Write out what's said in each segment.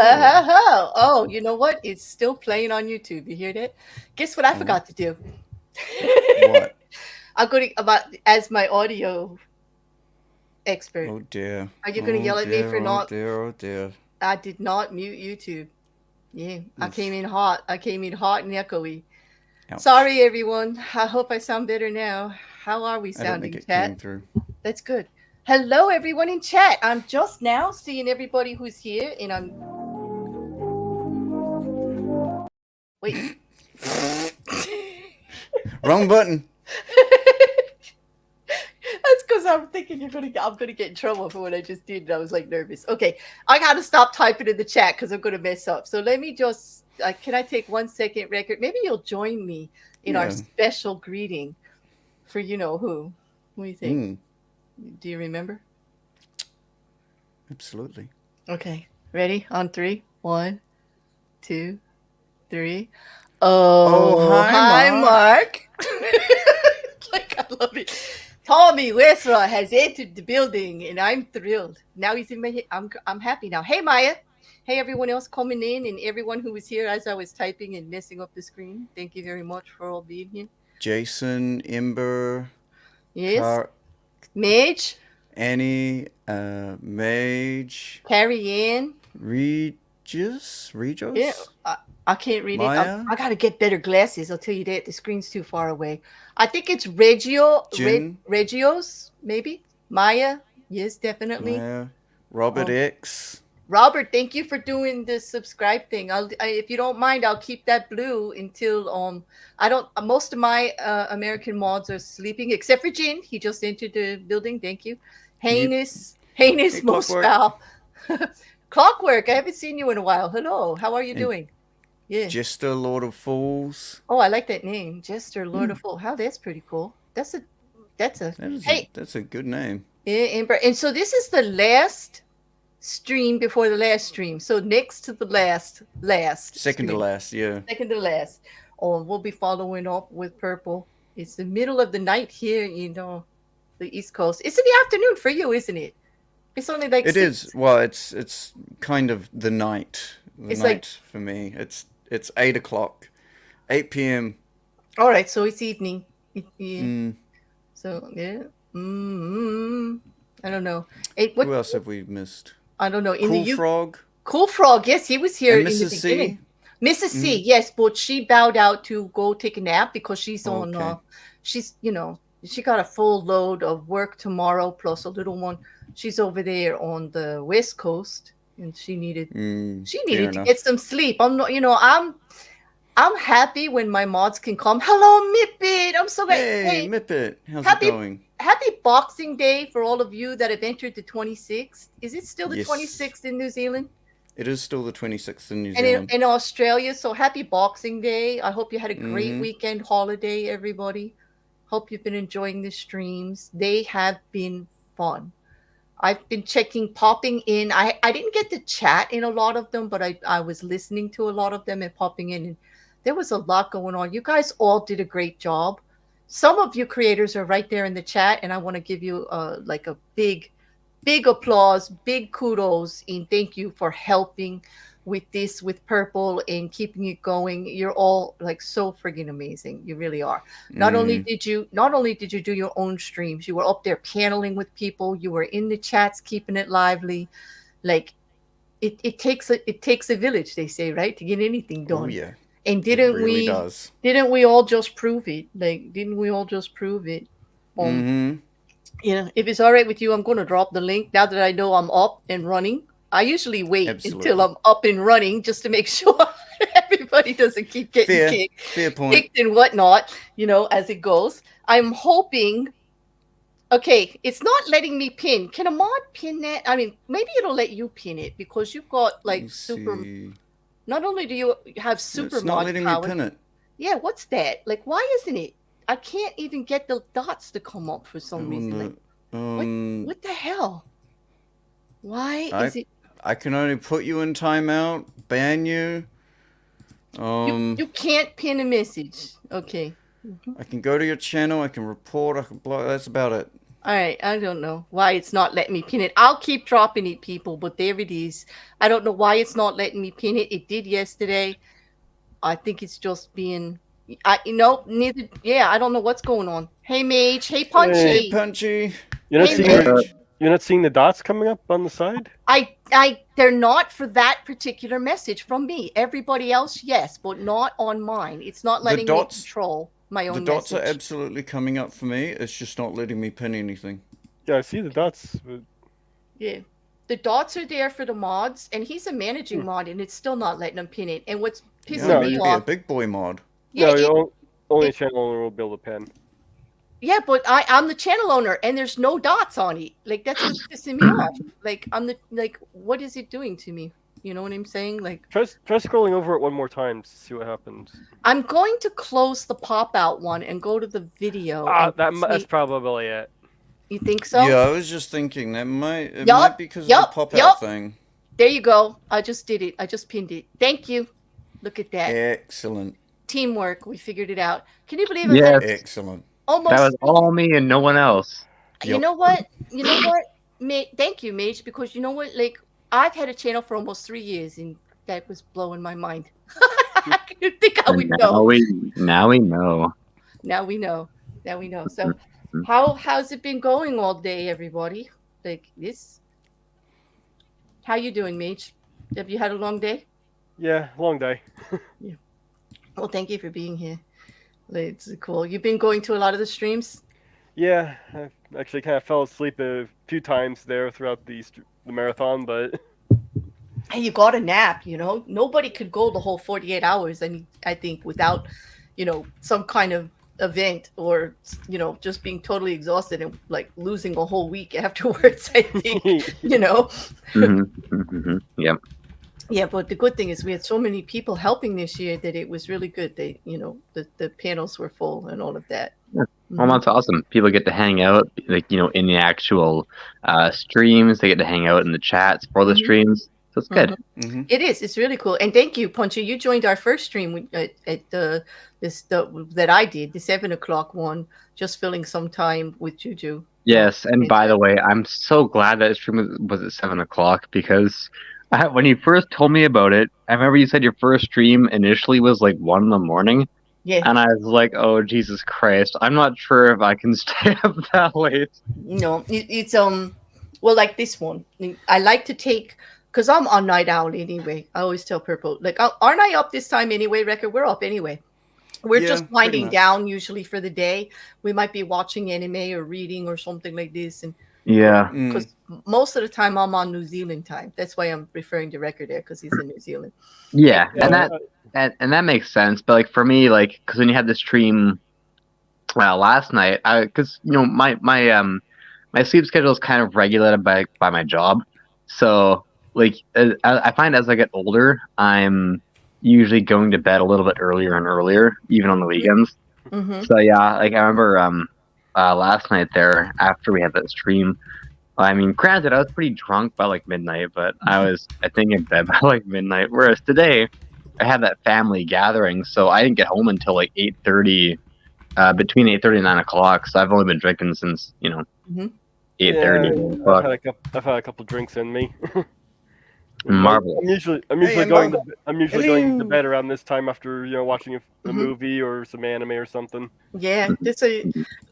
Oh, you know what? It's still playing on YouTube. You hear that? Guess what I Oh, forgot to do? what? I'm going to about as my audio expert. Oh dear. Are you going to Oh yell at me dear. for Oh not? dear. Oh dear. I did not mute YouTube. Yeah, I came Oof. in hot. I came in hot and echoey. Ouch. Sorry, everyone. I hope I sound better now. How are we I don't think sounding, it chat? came through. That's good. Hello, everyone in chat. I'm just now seeing everybody who's here, and I'm wait. Wrong button. That's because I'm thinking I'm gonna get in trouble for what I just did, and I was like nervous. Okay, I gotta stop typing in the chat because I'm gonna mess up. So let me just can I take 1 second record? Maybe you'll join me in our Yeah. special greeting for you know who. What do you think? Mm. Do you remember? Absolutely. Okay, ready? On three. 1, 2, 3. Oh, Oh, hi, hi, Mark. Mark. Like, I love it. Tommy Westra has entered the building, and I'm thrilled. Now he's in my head. I'm happy now. Hey, Maya. Hey, everyone else coming in, and everyone who was here as I was typing and messing up the screen. Thank you very much for all being here. Jason, Ember, Yes, Car, Midge, Annie, Mage, Carrie Ann. Yeah, Regis, I can't read it. Maya, I got to get better glasses. I'll tell you that. The screen's too far away. I think it's Jin, Regios, maybe. Maya. Yes, definitely. Maya, Robert Oh, X. Robert, thank you for doing the subscribe thing. If you don't mind, I'll keep that blue until I don't. Most of my American mods are sleeping except for Jin. He just entered the building. Thank you. Yep. Heinous Hey, Clockwork. Mospow. Clockwork. I haven't seen you in a while. Hello. How are you And doing? Yeah. Jester, Lord of Fools. Oh, I like that name, Jester Lord Hmm. of Full. How that's pretty cool. That's a That is a hey, that's a good name. yeah, Amber. And so this is the last stream before the last stream. So next to the last Second to stream, last, yeah. second to last. Oh, we'll be following up with Purple. It's the middle of the night here, the East Coast. It's in the afternoon for you, isn't it? It's only like It six. is. Well, it's kind of the night. The It's like night for me. It's 8 o'clock, 8 p.m. all right. So it's evening. Yeah. Mm. So yeah. mm I don't know. Hey, what Who else have we missed? I don't know. In the Cool U Frog Cool Frog, yes, he was here and in the Mrs. beginning. C. Mrs. C, Mm. yes, but she bowed out to go take a nap because Okay. she's, she got a full load of work tomorrow plus a little one. She's over there on the West Coast and she Fair needed to get enough. some sleep. I'm not, I'm happy when my mods can come. Hello, Mippet. I'm so glad. Hey, Hey, Mippet. How's it happy going? happy Boxing Day for all of you that have entered the 26th. Is it still the Yes. 26th in New Zealand? It is still the 26th in New And in, Zealand. in Australia, so happy Boxing Day. I hope you had a great Mm-hmm. weekend holiday, everybody. Hope you've been enjoying the streams. They have been fun. I've been popping in. I didn't get to chat in a lot of them, but I was listening to a lot of them and popping in. And there was a lot going on. You guys all did a great job. Some of you creators are right there in the chat, and I want to give you like a big applause, big kudos, and thank you for helping with this with Purple and keeping it going. You're all like so friggin' amazing. You really are. Mm. Not only did you do your own streams, you were up there paneling with people, you were in the chats keeping it lively. Like it takes a village, they say, right? To get anything Oh done. yeah. And It really does. didn't we all just prove it? Like didn't we all just prove it? Um Mm-hmm. if it's all right with you, I'm going to drop the link now that I know I'm up and running. I usually wait until Absolutely. I'm up and running just to make sure everybody doesn't keep getting Fair. Fair point. kicked and whatnot, as it goes. I'm hoping. Okay, it's not letting me pin. Can a mod pin that? I mean, maybe it'll let you pin it because you've got Let like me super. see. Not only do you have super It's not mod letting me power. pin it. Yeah, what's that? Like, why isn't it? I can't even get the dots to come up for I some reason. Like, wanna. what? Um. What the hell? Why I is it I can only put you in timeout, ban you. you can't pin a message? Okay. Mhm. I can go to your channel. I can report. I can block. That's about it. All right, I don't know why it's not letting me pin it. I'll keep dropping it, people, but there it is. I don't know why it's not letting me pin it. It did yesterday. I think it's just being. Neither. Yeah, I don't know what's going on. Hey, Mage. Hey, Hey, Hey, Punchy. Punchy. you're not Hey, seeing Mage. the Mage. you're not seeing the dots coming up on the side? They're not for that particular message from me. Everybody else, yes, but not on mine. It's not The letting me dots, control my the own dots are message. absolutely coming up for me. It's just not letting me pin anything. Yeah, I see the dots. But, Yeah. The dots are there for the mods, and he's a managing hmm. mod, and it's still not letting him pin it. And what's Yeah, I pissing No, meant me to be a off, big boy mod. yeah, no, only a it channel owner will build a pen. yeah, but I'm the channel owner, and there's no dots on it. Like that's what's pissing me off. Like I'm the like, what is it doing to me? You know what I'm saying? Like Try scrolling over it one more time to see what happens. I'm going to close the pop out one and go to the video Ah, and that's see. probably it. You think Yeah, so? I was just thinking it might Yup, be because of the yup, pop out yup. thing. There you go. I just did it. I just pinned it. Thank you. Look at that. Excellent. Teamwork. We figured it out. Can you believe I've had Yes, Excellent. that was almost all me and no one else. you Yep. know what? You know what? Thank you, Mage, because you know what? Like I've had a channel for almost 3 years, and that was blowing my mind. I didn't think I would And know. now we know. Now we know. Now we know. So, Mhm. how's it been going all day, everybody? Like this? How you doing, Mage? Have you had a long day? Yeah, long day. Yeah. Well, thank you for being here. It's cool. You've been going to a lot of the streams. Yeah, I actually kind of fell asleep a few times there throughout the marathon, but Hey, you got a nap. Nobody could go the whole 48 hours. I mean, I think without, some kind of event or just being totally exhausted and like losing a whole week afterwards. I think you know. Yep. Yeah, but the good thing is we had so many people helping this year that it was really good. The panels were full and all of that. Yeah. Well, Hmm. that's awesome. People get to hang out, like in the actual streams. They get to hang out in the chats for the Hmm. streams. So it's Hmm. good. Mm-hmm. It is. It's really cool. And thank you, Punchy. You joined our first stream at that I did, the 7 o'clock one, just filling some time with Juju. Yes, and by the way, I'm so glad that stream was at 7 o'clock because when you first told me about it, I remember you said your first stream initially was like 1 in the morning. Yeah. And I was like, "Oh Jesus Christ! I'm not sure if I can stay up that late." It's well, like this one. I like to take because I'm on night owl anyway. I always tell Purple, like, aren't I up this time anyway, Rekkr? We're up anyway. We're Yeah, just pretty winding much. down usually for the day. We might be watching anime or reading or something like this, and Yeah, Mm. because most of the time I'm on New Zealand time. That's why I'm referring to Rekkr there because he's in New Zealand. yeah, But, and yeah, that makes sense. But like for me, like because when you had the stream last night, because my sleep schedule is kind of regulated by my job, so like I find as I get older, I'm usually going to bed a little bit earlier and earlier, even on the weekends. mm-hmm. So yeah, like I remember last night there after we had that stream. I mean, granted, I was pretty drunk by like midnight, but I think in bed by like midnight. Whereas today, I had that family gathering, so I didn't get home until like 8:30, between 8:30 and 9 o'clock. So I've only been drinking since Mm-hmm. 8:30. yeah. I've had a couple drinks in me. Marvelous. I'm Hey, usually going to Emma. I'm usually going to Hello. bed around this time after watching a Mm-hmm. movie or some anime or something. Yeah, Mhm. this a.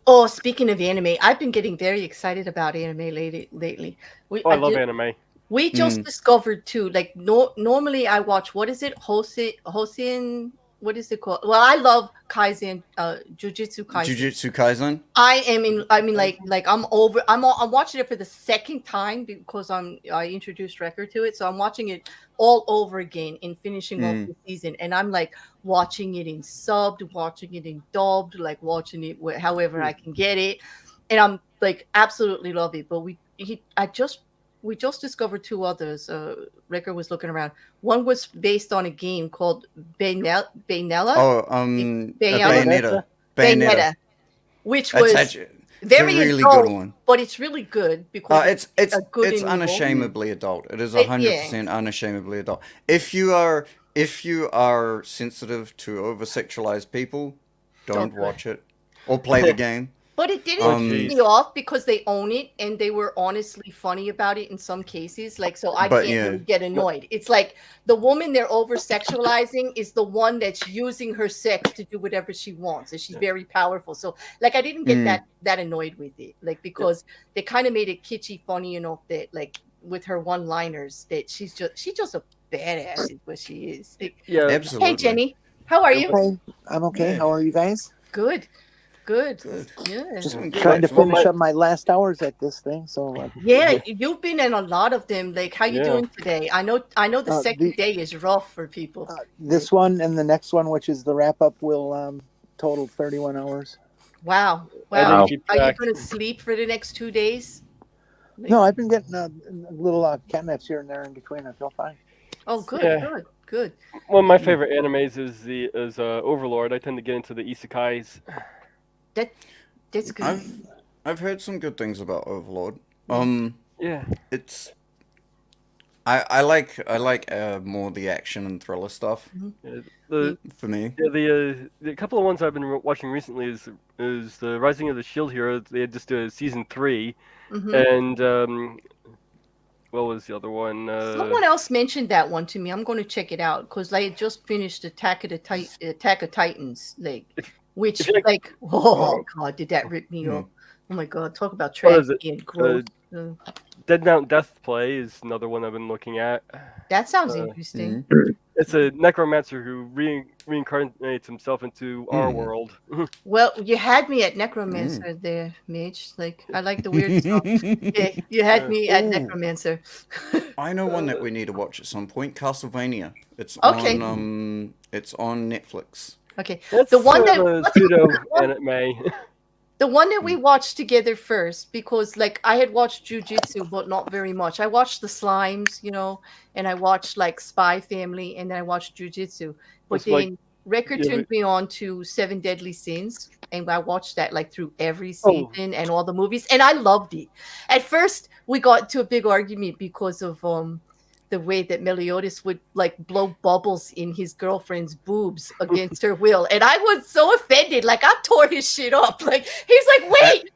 Oh, speaking of anime, I've been getting very excited about anime lately. We Oh, I I love did. anime. We just Mm. discovered too. Like no, normally I watch what is it? Hosin. What is it called? Well, I love Kaizen, Jujutsu Kaisen. Jujutsu Kaisen. I am in. I mean, like I'm over. I'm watching it for the second time because I introduced Rekkr to it, so I'm watching it all over again and finishing off Mm. the season. And I'm like watching it in subbed, watching it in dubbed, like watching it however Hmm. I can get it, and I'm like absolutely love it. But we just discovered two others. Rekkr was looking around. One was based on a game called Baynella, Oh, a Bayella, Bayonetta. Bayonetta. Bayonetta, which It's was actually it's a very really good adult, one. but it's really good because It's it's a it's good it's and evil. unashamedly adult. It is 100% unashamedly adult. If you are sensitive to over sexualized people, Don't don't do it. watch it or play the game. But it didn't piss Um, me off because they own it and they were honestly funny about it in some cases. Like, so I But can't yeah. really get annoyed. It's like the woman they're over sexualizing is the one that's using her sex to do whatever she wants, and she's very powerful. So, like, I didn't get that annoyed with it, like because they kind of made it kitschy, funny enough that like with her one-liners that she's just a badass is what she is. Like, Yeah, Absolutely. hey Jenny, how are you? Hi, I'm okay. Yeah. How are you guys? Good. Good. Yeah. Just Doing trying to great. Well, finish up my last hours at this thing. So Yeah, you've been in a lot of them. Like, how you Yeah. doing today? I know the second day is rough for people. this one and the next one, which is the wrap up, will total 31 hours. Wow. I didn't Wow. keep Are you track. going to sleep for the next 2 days? Like, No, I've been getting a little catnaps here and there in between. I feel fine. oh, good, Yeah. good. One of my favorite animes is Overlord. I tend to get into the isekais. That's good. I've heard some good things about Overlord. Yeah. It's I like more the action and thriller stuff Yeah, the for me. the couple of ones I've been watching recently is the Rising of the Shield Hero. They had just season 3, Mhm. and what was the other one? Someone else mentioned that one to me. I'm going to check it out because I had just finished Attack of Titans, like, which if you like- like, oh god, did that rip me off? Oh my god, talk about What is it? tragedy and growth. Dead Mount Death Play is another one I've been looking at. That sounds interesting. It's a necromancer who reincarnates himself into our world. Well, you had me at Necromancer there, Mitch. Like, I like the weird stuff. Yeah, you had me at Ooh. Necromancer. I know one that we need to watch at some point. Castlevania. It's Okay. on Netflix. Okay. That's The one that a pseudo anime. the one that we watched together first, because like I had watched Jujitsu, but not very much. I watched the Slimes, and I watched like Spy Family, and then I watched Jujitsu. But It's like- then Rekkr yeah, turned me on to Seven Deadly Sins, and I watched that like through every Oh. season and all the movies, and I loved it. At first, we got into a big argument because of the way that Meliodas would like blow bubbles in his girlfriend's boobs against her will, and I was so offended. Like, I tore his shit up. Like, he's like, wait,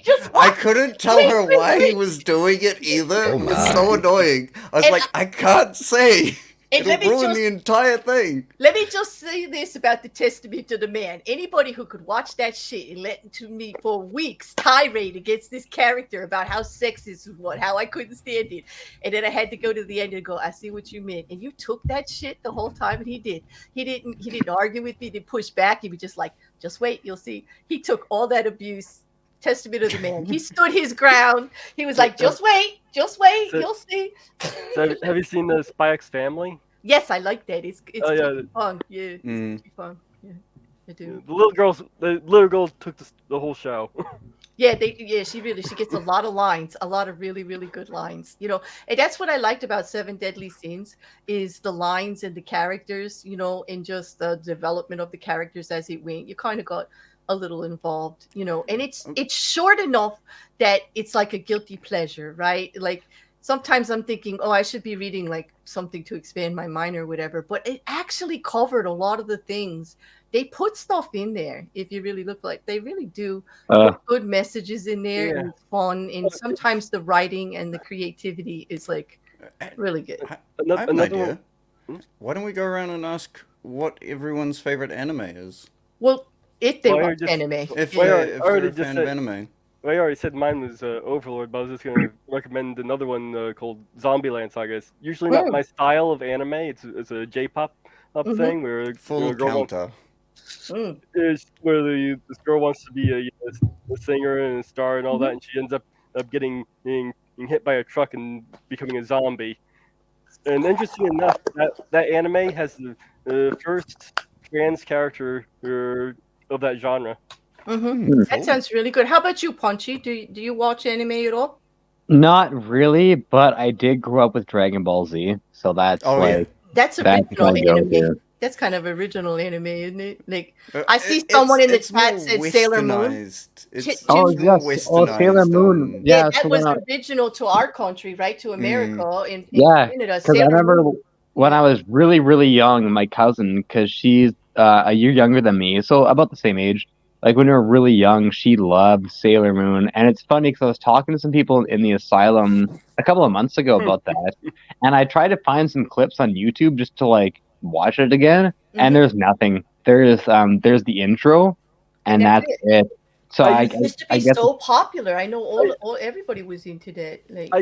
just I watch. couldn't tell her why he was doing it either. Oh It was my. so annoying. I was And like, I can't say. And It'll let me ruin just the entire thing. Let me just say this about the Testament of the Man. Anybody who could watch that shit and let to me for weeks tirade against this character about how sexist is what, how I couldn't stand it. And then I had to go to the end and go, I see what you meant. And you took that shit the whole time, and he did. He didn't argue with me, he didn't push back. He was just like, just wait, you'll see. He took all that abuse. Testament of the Man. He stood his ground. He was like, just wait, So- you'll see. So have you seen the Spy X Family? Yes, I like that. It's Oh, yeah. pretty fun. Yeah, it's Mm. pretty fun. Yeah, I do. The little girl took the whole show. Yeah, she gets a lot of lines, a lot of really, really good lines. And that's what I liked about Seven Deadly Sins is the lines and the characters, and just the development of the characters as it went. You kind of got a little involved, and it's short enough that it's like a guilty pleasure, right? Like, sometimes I'm thinking, oh, I should be reading like something to expand my mind or whatever, but it actually covered a lot of the things. They put stuff in there. If you really look, like they really do put good messages in there, Yeah. and it's fun. And sometimes the writing and the creativity is like really good. I have an Another idea. one. Why don't we go around and ask what everyone's favorite anime is? Well, if they Well, I watch just- anime, If Well, they're, I if already they're a just fan said- of anime. Well, I already said mine was Overlord, but I was just going to recommend another one called Zombieland Saga. It's usually not my style of anime. It's a J-pop thing where Full a girl counter. is where this girl wants to be a singer and a star and all that, and she ends up being hit by a truck and becoming a zombie. And interesting enough, that anime has the first trans character of that genre. That sounds really good. How about you, Punchy? Do you watch anime at all? Not really, but I did grow up with Dragon Ball Z, so that's Oh, yeah. That's that's original my anime. go-to. That's kind of original anime, isn't it? Like, Uh, I see it- someone in the it's chat more said Sailor Moon. westernized. It's Jim- Oh more yes, Sailor westernized, Moon. Yeah, Yeah, that so was then original to our country, right? To America in Yeah, Canada. because I Sailor remember Moon. when I was really, really young, my cousin, because she's a year younger than me, so about the same age, like when we were really young, she loved Sailor Moon, and it's funny because I was talking to some people in the asylum a couple of months ago about that, and I tried to find some clips on YouTube just to like watch it again, and there's nothing. There's the intro, and that's it. So I I used It used to I be guess so popular. I know all everybody was into that. Like, I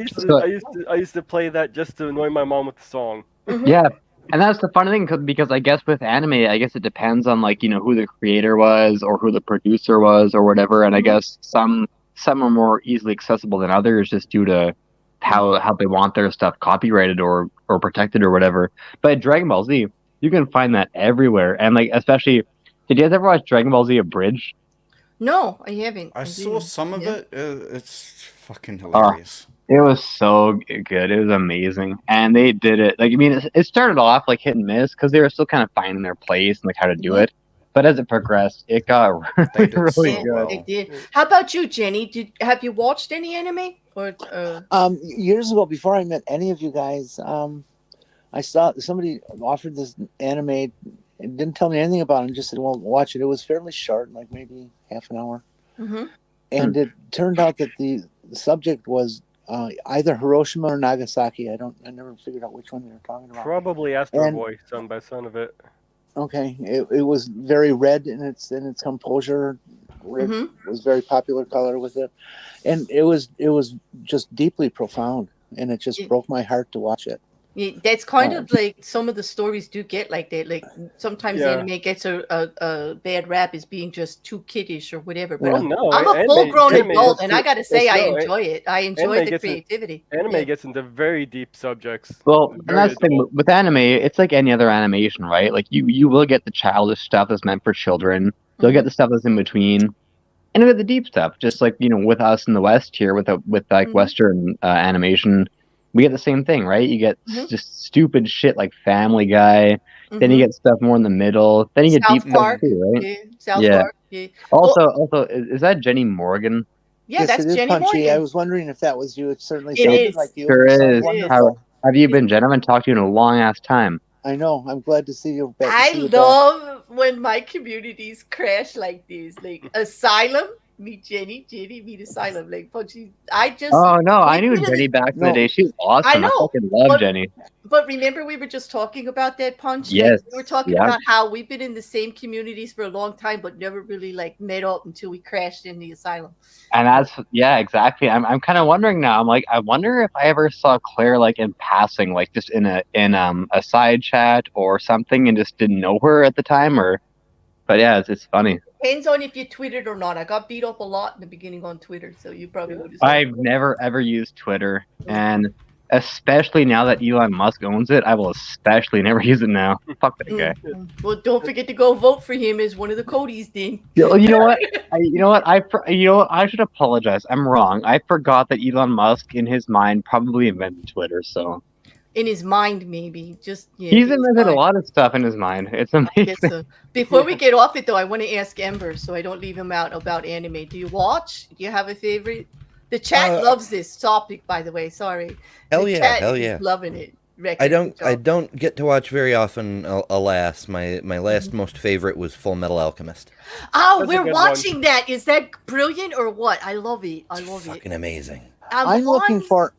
used to play that just to annoy my mom with the song. yeah. And that's the funny thing because I guess with anime, I guess it depends on like who the creator was or who the producer was or whatever. And I guess some are more easily accessible than others just due to how they want their stuff copyrighted or protected or whatever. But Dragon Ball Z, you can find that everywhere. And like especially, did you guys ever watch Dragon Ball Z Abridged? No, I haven't. I saw some of it. It's fucking Oh, hilarious. it was so good. It was amazing, and they did it. Like I mean, it started off like hit and miss because they were still kind of finding their place and like how to do it. But as it progressed, it got They did really so good. well. They did. How about you, Jenny? Have you watched any anime or? Years ago, before I met any of you guys, I saw somebody offered this anime and didn't tell me anything about it and just said, well, watch it. It was fairly short, like maybe half an hour. And it turned out that the subject was either Hiroshima or Nagasaki. I never figured out which one they were talking about. Probably Astro Boy, son by son of it. Okay, it was very red in its composure. Red was very popular color with it, and it was just deeply profound, and it just broke my heart to watch it. Yeah, that's kind of like some of the stories do get like that. Like sometimes anime gets a bad rap as being just too kiddish or whatever. But I'm a full-grown adult, and I got to say I enjoy it. I enjoy the creativity. Anime gets into very deep subjects. Well, and that's the thing with anime. It's like any other animation, right? Like you will get the childish stuff that's meant for children. You'll get the stuff that's in between, and you'll get the deep stuff. Just like with us in the West here, with like Western animation. We get the same thing, right? You get just stupid shit like Family Guy. Then you get stuff more in the middle. Then you get South deep Park, stuff too, right? Yeah. South Park. Yeah. Also, is that Jenny Morgan? Yeah, that's it is Jenny Punchy. Morgan. I was wondering if that was you. It certainly It sounded is. like you. Sure is. Wonderful. How have you been, Jen? I haven't talked to you in a long ass time. I know. I'm glad to see you back. I love when my communities crash like this. Like Asylum, meet Jenny, meet Asylum. Like Punchy, Oh no, I knew Jenny back in the day. She was awesome. I know. I fucking love Jenny. But remember, we were just talking about that, Punch. Yes. Like, we were talking about how we've been in the same communities for a long time, but never really like met up until we crashed in the asylum. And exactly. I'm kind of wondering now. I'm like, I wonder if I ever saw Claire like in passing, like just in a side chat or something, and just didn't know her at the time, or. But yeah, it's funny. Depends on if you tweeted or not. I got beat up a lot in the beginning on Twitter, so you probably would have. I've never ever used Twitter, and especially now that Elon Musk owns it, I will especially never use it now. Fuck that guy. Well, don't forget to go vote for him as one of the Codys did. You know what? I should apologize. I'm wrong. I forgot that Elon Musk, in his mind, probably invented Twitter. So. In his mind, maybe. Just he's invented a lot of stuff in his mind. It's amazing. So. Before we get off it, though, I want to ask Ember, so I don't leave him out, about anime. Do you watch? Do you have a favorite? The chat loves this topic, by the way. Sorry. Hell yeah. Loving it. Rekkr, I don't get to watch very often, alas. My last most favorite was Full Metal Alchemist. Oh, we're watching that. Is that brilliant or what? I love it. I love it. Fucking amazing. I'm looking for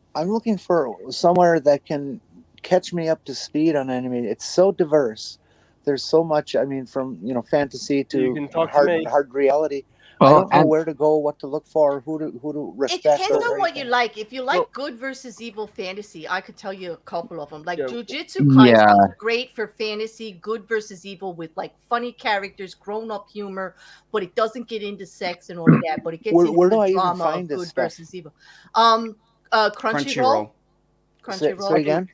somewhere that can catch me up to speed on anime. It's so diverse. There's so much. I mean, from fantasy to hard reality. I don't know where to go, what to look for, who to respect. It depends on what you like. If you like good versus evil fantasy, I could tell you a couple of them. Like Jujutsu Kaisen is great for fantasy, good versus evil, with like funny characters, grown-up humor, but it doesn't get into sex and all of that. But it gets into the drama of good versus evil. Crunchyroll. Crunchyroll. Say again?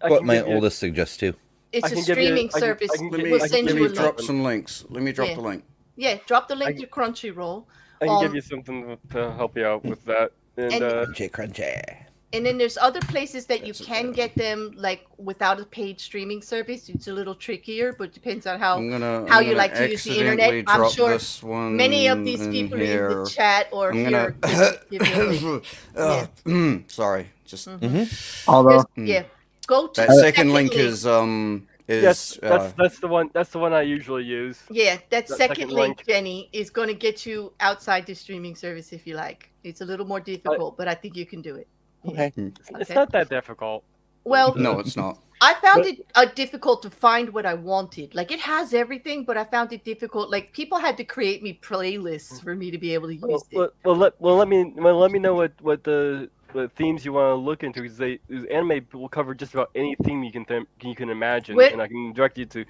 What my oldest suggests too. It's a streaming service. We'll send you a link. Drop some links. Let me drop the link. Yeah, drop the link to Crunchyroll. I can give you something to help you out with that. And Crunchy. And then there's other places that you can get them like without a paid streaming service. It's a little trickier, but depends on how you like to use the internet. I'm sure many of these people in the chat or here. Sorry, just although go to that second link is is that's the one. That's the one I usually use. Yeah, that That second second link, link. Jenny, is going to get you outside the streaming service if you like. It's a little more difficult, but I think you can do it. Yeah. Okay. It's not that difficult. Well, no, it's not. I found But- it difficult to find what I wanted. Like it has everything, but I found it difficult. Like people had to create me playlists for me to be able to use it. Let me know what the themes you want to look into, because anime will cover just about any theme you can imagine, Where- and I can direct you to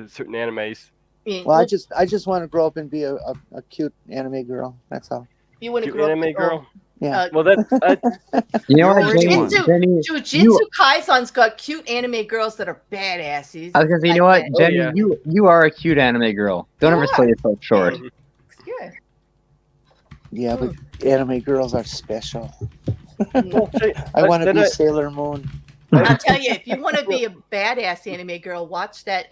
certain animes. Yeah, Well, well, I just want to grow up and be a cute anime girl. That's all. you want to Cute grow up anime with- girl. Yeah. Well, that You know You're what, already Jenny? one. Jenny, Jujutsu you- Kaisen's got cute anime girls that are badasses. I was gonna say, you know what, Like Jenny, yeah. you are a cute anime girl. Don't ever Yeah. sell yourself short. that. Yeah. Yeah, but anime girls are special. well, I want to then be Sailor Moon. I'll tell you, if you want to be a badass anime girl, watch that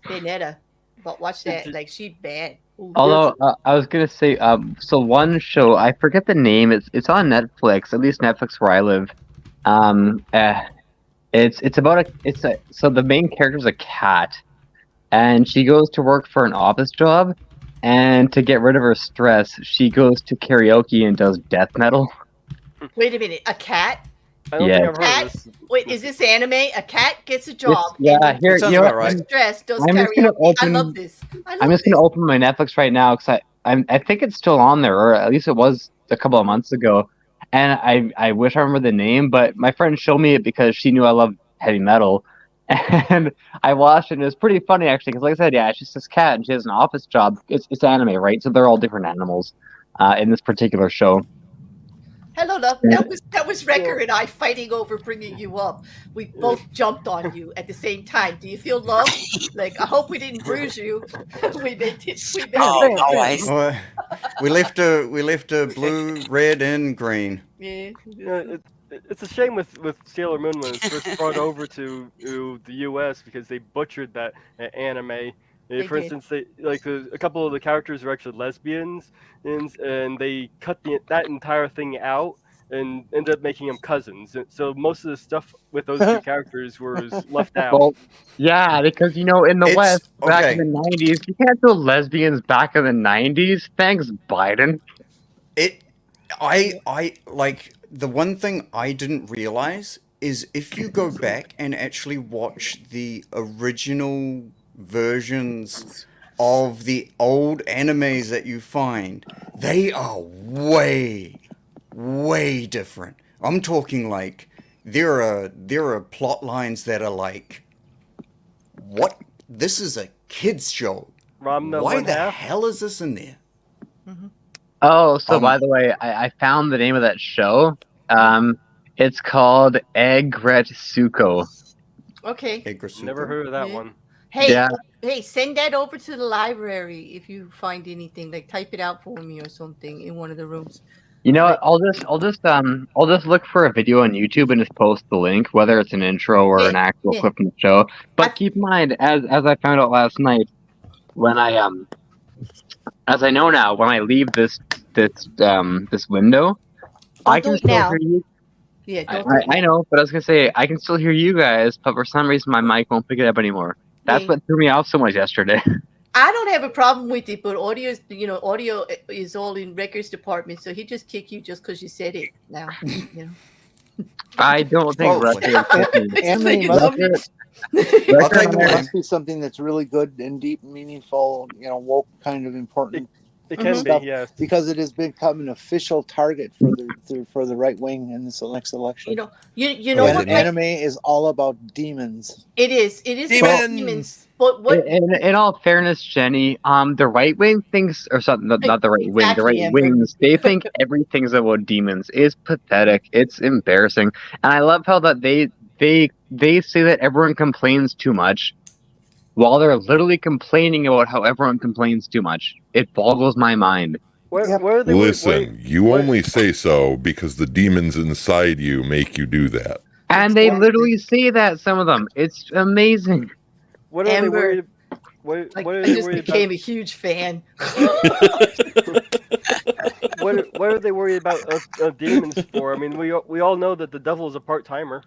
Bayonetta. But watch that, like she bad. Ooh. Although I was gonna say, so one show, I forget the name. It's on Netflix, at least Netflix where I live. It's about so the main character is a cat, and she goes to work for an office job, and to get rid of her stress, she goes to karaoke and does death metal. Wait a minute, a cat? I don't Yeah. think I've heard Cat? of this. Wait, is this anime? A cat gets a job. Yeah, and then here, It sounds you know about what, right. stress does I'm just gonna karaoke. I open- love this. I'm just gonna open my Netflix right now because I think it's still on there, or at least it was a couple of months ago. And I wish I remember the name, but my friend showed me it because she knew I love heavy metal, and I watched it. And it was pretty funny actually, because like I said, yeah, it's just this cat, and she has an office job. It's anime, right? So they're all different animals in this particular show. Hello, love. That was Rekkr and I fighting over bringing you up. We both jumped on you at the same time. Do you feel love? Like I hope we didn't bruise you. we made it. We made it. Well, we left a blue, red, and green. Yeah. It's a shame with Sailor Moon when it was first brought over to the U.S. because they butchered that anime. They For did. instance, a couple of the characters are actually lesbians, and they cut that entire thing out and ended up making them cousins. And so most of the stuff with those two characters was left out. Well, yeah, because in the It's- West back okay. in the '90s, you can't do lesbians back in the '90s. Thanks, Biden. I like the one thing I didn't realize is if you go back and actually watch the original versions of the old animes that you find, they are way different. I'm talking like there are plot lines that are like, what? This is a kids show. Ramna Why one the half. hell is this in there? Oh, so Um, by the way, I found the name of that show. It's called Egretsuko. Okay. Egrasuko. Never heard of that Yeah. one. Hey, Yeah. hey, send that over to the library if you find anything. Like type it out for me or something in one of the rooms. You know what? I'll just look for a video on YouTube and just post the link, whether it's an intro or an actual Yeah. clip from the show. But I- keep in mind, as I found out last night, when as I know now, when I leave this window, Don't I do can it still now. hear you. Yeah, don't do it I know, but I was gonna say I can still hear you guys, but for some reason my mic won't pick it up anymore. That's Yeah. what threw me off so much yesterday. I don't have a problem with it, but audio is all in Rekkr's department, so he just kick you just because you said it. Now, you know. I don't think Probably. Rekkr is Anime You must, love it. I'll take the blame. must be something that's really good and deep, meaningful, woke, kind of important, It can Mhm. be, yes. because it has become an official target for the right wing in this next election. You know Is what? And it Like, anime is all about demons. it is about Demons. demons. But what? in all fairness, Jenny, the right wing thinks, or something, not the right wing, the Exactly, right Amber. wings, they think everything's about demons. It's pathetic. It's embarrassing. And I love how that they say that everyone complains too much, while they're literally complaining about how everyone complains too much. It boggles my mind. Where are they? Listen, you where- only say so because the demons inside you make you do that. And they Exactly. literally say that, some of them. It's amazing. What are they Amber, worried? Like, What are I they just worried became about? a huge fan. What are they worried about demons for? I mean, we all know that the devil is a part timer.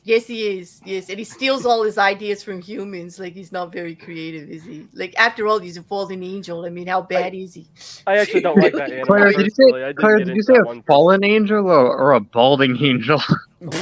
Yes, he is. Yes, and he steals all his ideas from humans. Like he's not very creative, is he? Like after all, he's a fallen angel. I mean, how bad is he? I actually don't like that anime Claire, personally. I didn't get did you into say that a one. fallen angel or a balding angel?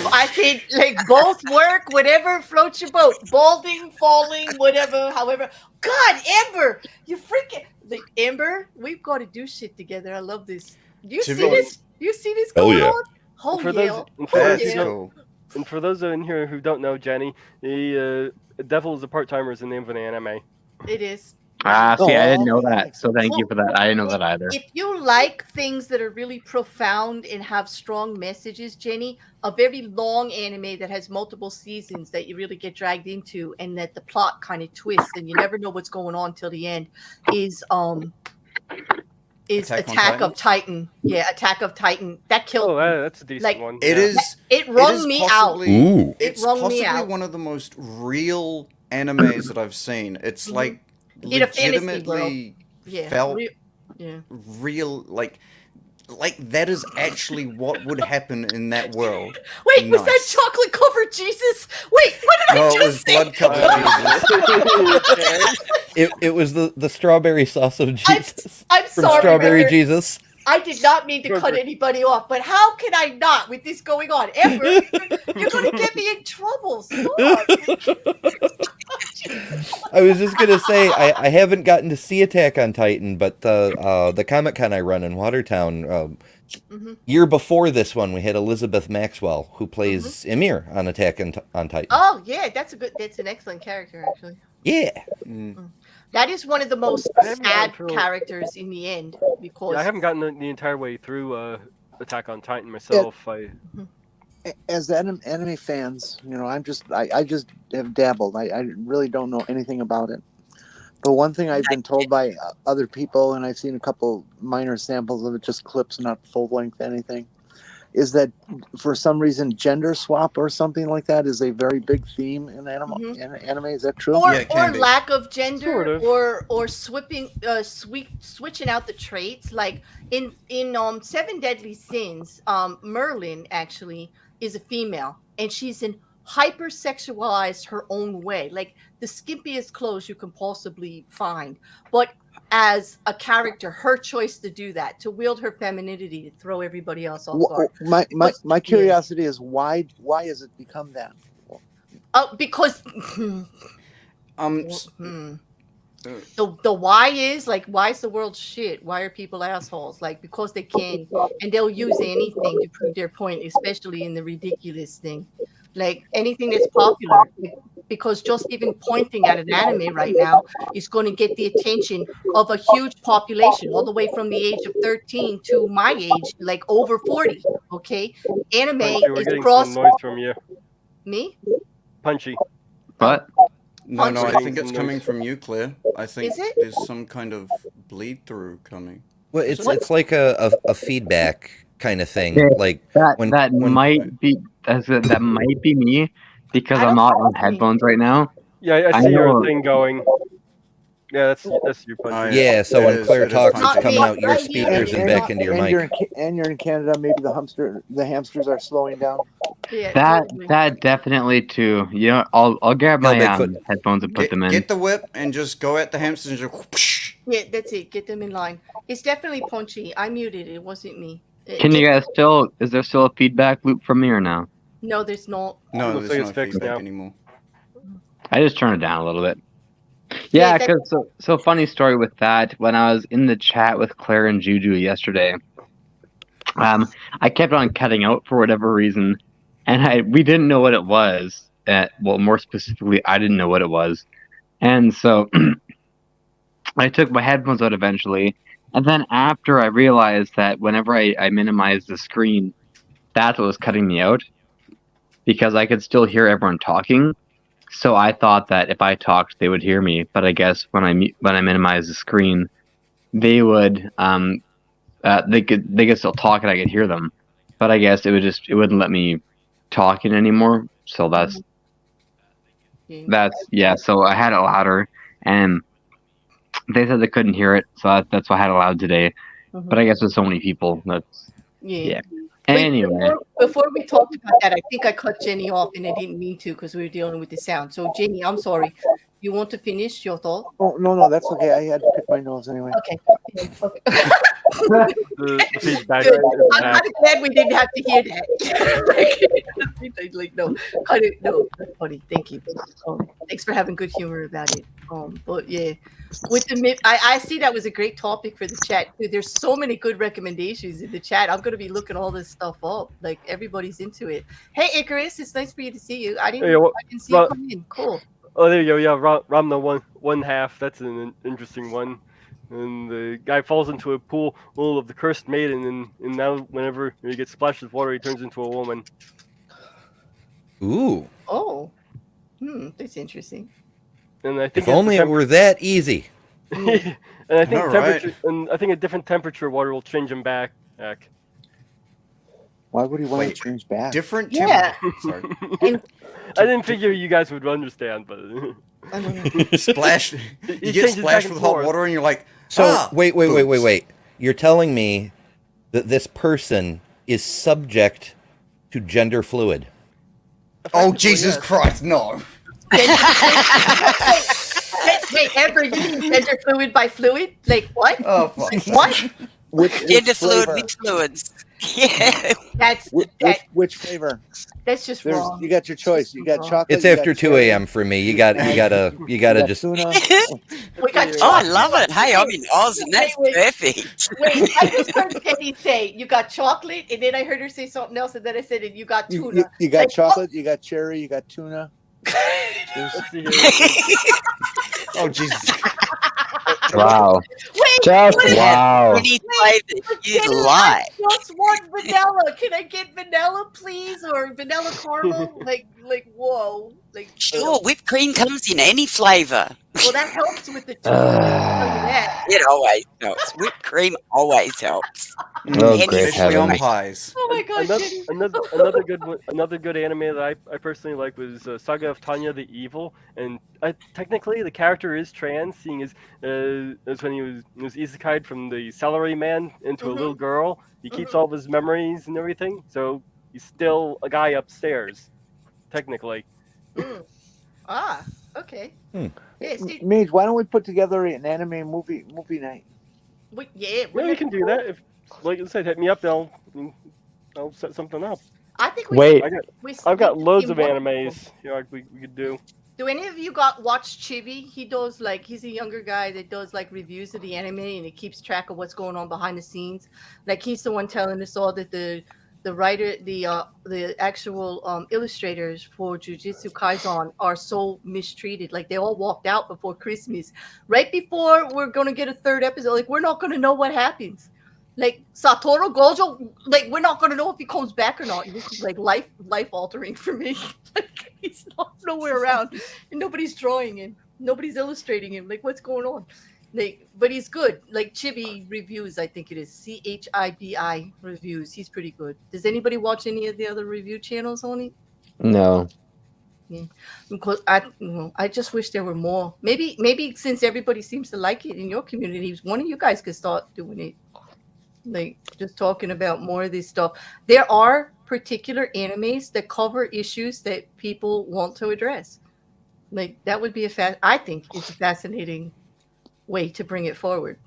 I think like both work. Whatever floats your boat. Balding, falling, whatever. However, God, Amber, you freaking like Amber. We've got to do shit together. I love this. Do you To see be- this? Do you see this Hell going yeah. on? Oh For yeah. those- Oh for those That's who yeah. don't- cool. And for those in here who don't know, Jenny, the Devil is a part-timer is the name of an anime. It is. See, I didn't know okay, that. makes So sense. thank you for that. I didn't know that either. If you like things that are really profound and have strong messages, Jenny, a very long anime that has multiple seasons that you really get dragged into and that the plot kind of twists and you never know what's going on till the end is Attack on Attack of Titans? Titan. Yeah, Attack of Titan. That killed Oh, me. that's a decent Like, one. It yeah. is. It It wrung is me out. possibly. Ooh. It's wrung me possibly out. one of the most real animes that I've seen. It's Mhm. like In a fantasy legitimately Yeah. felt yeah. real. Like that is actually what would happen in that world. Wait, was that Nice. chocolate covered Jesus? Wait, what did No, I it just was say? blood covered Jesus. It was the strawberry sauce of Jesus I'm from sorry, Strawberry Rekkr. Jesus. I did not mean to cut Sugar. anybody off, but how can I not with this going on? Amber, you're going to get me in trouble. Stop. I was just gonna say I haven't gotten to see Attack on Titan, but the Comic Con I run in Watertown Mhm. year before this one we had Elizabeth Maxwell who plays Emir on Attack on Titan. Oh, yeah, that's an excellent character, actually. Yeah, Mm. That is one of the most I haven't sad gotten through- characters in the end because Yeah, I haven't gotten the entire way through Attack on Titan myself. As anime fans, I just have dabbled. I really don't know anything about it. But one thing I've been told by other people, and I've seen a couple minor samples of it, just clips, not full length anything, is that for some reason gender swap or something like that is a very big theme in anime. Is that true? or Yeah, it can be. lack of gender Sort of. or switching out the traits like in Seven Deadly Sins, Merlin actually is a female and she's in hypersexualized her own way, like the skimpiest clothes you can possibly find, but as a character, her choice to do that, to wield her femininity to throw everybody else off guard. My curiosity is why has it become that? Because S- the why is like, why is the world shit? Why are people assholes? Like, because they can, and they'll use anything to prove their point, especially in the ridiculous thing, like anything that's popular. Because just even pointing at an anime right now is going to get the attention of a huge population, all the way from the age of 13 to my age, like over 40. Okay, anime Punchy, we're is getting cross some noise from you. me. Punchy. But No, I Punching. think it's coming from you, Claire. I think Is it? there's some kind of bleed through coming. well, it's What? it's like a feedback kind of thing. Yeah, Like that when might be that might be me because I I'm don't not know on me. headphones right now. Yeah, I I see your know- thing going. Yeah, that's your Punchy. Oh, yeah, so It when is- Claire it is talks, it's punchy. coming out your I hear speakers it. and back into your and mic. you're in Canada. Maybe the hamsters are slowing down. Yeah, That totally. that definitely too. I'll grab No, my Bigfoot. headphones and put them in. Get the whip and just go at the hamsters and just whoosh. Yeah, that's it. Get them in line. It's definitely punchy. I muted it. It wasn't me. Can you guys still? Is there still a feedback loop from me or no? No, there's no. No, Looks there's like no it's fixed feedback now. anymore. I just turned it down a little bit. Yeah, Yeah, that- because so funny story with that. When I was in the chat with Claire and Juju yesterday, I kept on cutting out for whatever reason, and we didn't know what it was. Well, more specifically, I didn't know what it was, and so I took my headphones out eventually, and then after I realized that whenever I minimized the screen, that's what was cutting me out because I could still hear everyone talking. So I thought that if I talked, they would hear me. But I guess when I minimize the screen, they would they could still talk and I could hear them. But I guess it wouldn't let me talk in anymore. So that's yeah. So I had it louder, and they said they couldn't hear it. So that's why I had it loud today. Mhm. But I guess with so many people, that's Yeah. Wait, Anyway, before we talked about that, I think I cut Jenny off and I didn't mean to because we were dealing with the sound. So, Jenny, I'm sorry. You want to finish your thought? Oh no, that's okay. I had to pick my nose anyway. Okay. Yeah, okay. The feedback Good. is I'm back. kind of glad we didn't have to hear that. like, no, cut it. No, that's funny. Thank you. Thanks for having good humor about it. But yeah, with the I see that was a great topic for the chat. Dude, there's so many good recommendations in the chat. I'm gonna be looking all this stuff up. Like everybody's into it. Hey, Icarus, it's nice for you to see you. I didn't see you come in. Cool. Oh, there you go. Yeah, Ramna one half. That's an interesting one. And the guy falls into a pool of the cursed maiden, and now whenever he gets splashed with water, he turns into a woman. Ooh. Oh. That's interesting. And I think If only it were that easy. and I think All temperature, right. and I think a different temperature water will change him back. Why would he want Wait, to change back? Different Yeah. Sorry. And I didn't figure you guys would understand, but I don't know. Splash. He You get changes back splashed and with hot forth. water and you're like, So wait. boobs. You're telling me that this person is subject to gender fluid. Oh, Effectively, Jesus yes. Christ, no. Wait, Amber, you mean gender fluid by fluid? Like what? Oh, fuck. What? Which Gender fluid flavor? mixed fluids. Yeah. Which flavor? That's just There's wrong. you got your choice. You got Wrong. chocolate. It's you got after 2 cherry, a.m. for me. You gotta you got just. tuna. We got Oh, I chocolate. love it. Hey, I'm in Oz, and that's Wait. perfect. Wait, I just heard Jenny say you got chocolate, and then I heard her say something else, and then I said, and you got tuna. You got Like, chocolate. You got cherry. You got tuna. Let's see here. Oh, Jesus. wow. Wait, Just wait, wow. Any flavor you Jenny, like. I just want vanilla. Can I get vanilla, please, or vanilla caramel? like, whoa, like. Sure, whipped cream comes in any flavor. Well, that helps with the tuna. I'll tell you that. It always helps. Whipped cream always helps. Oh, Any great Especially on heavens. pies. Oh my gosh, Jenny. Another good anime that I personally like was Saga of Tanya the Evil, and technically the character is trans, seeing as when he was isekai'd from the celery man into a little girl. He keeps all of his memories and everything, so he's still a guy upstairs, technically. Ah, okay. Yeah, see, Mage, why don't we put together an anime movie night? yeah, Yeah, you can do that. If, like I said, hit me up. I'll set something up. I think Wait. I've got loads of more animes. We could do. Do any of you watch Chibi? He does he's a younger guy that does reviews of the anime and he keeps track of what's going on behind the scenes. Like he's the one telling us all that the writer, the actual illustrators for Jujutsu Kaisen are so mistreated. Like they all walked out before Christmas, right before we're gonna get a third episode. Like we're not gonna know what happens. Like Satoru Gojo, like we're not gonna know if he comes back or not. This is like life altering for me. Like he's nowhere around, and nobody's drawing him, nobody's illustrating him. Like what's going on? Like, but he's good. Like Chibi reviews, I think it is CHIBI reviews. He's pretty good. Does anybody watch any of the other review channels on it? No. Yeah, because I just wish there were more. Maybe since everybody seems to like it in your community, one of you guys could start doing it. Like just talking about more of this stuff. There are particular animes that cover issues that people want to address. Like that would be I think it's a fascinating way to bring it forward.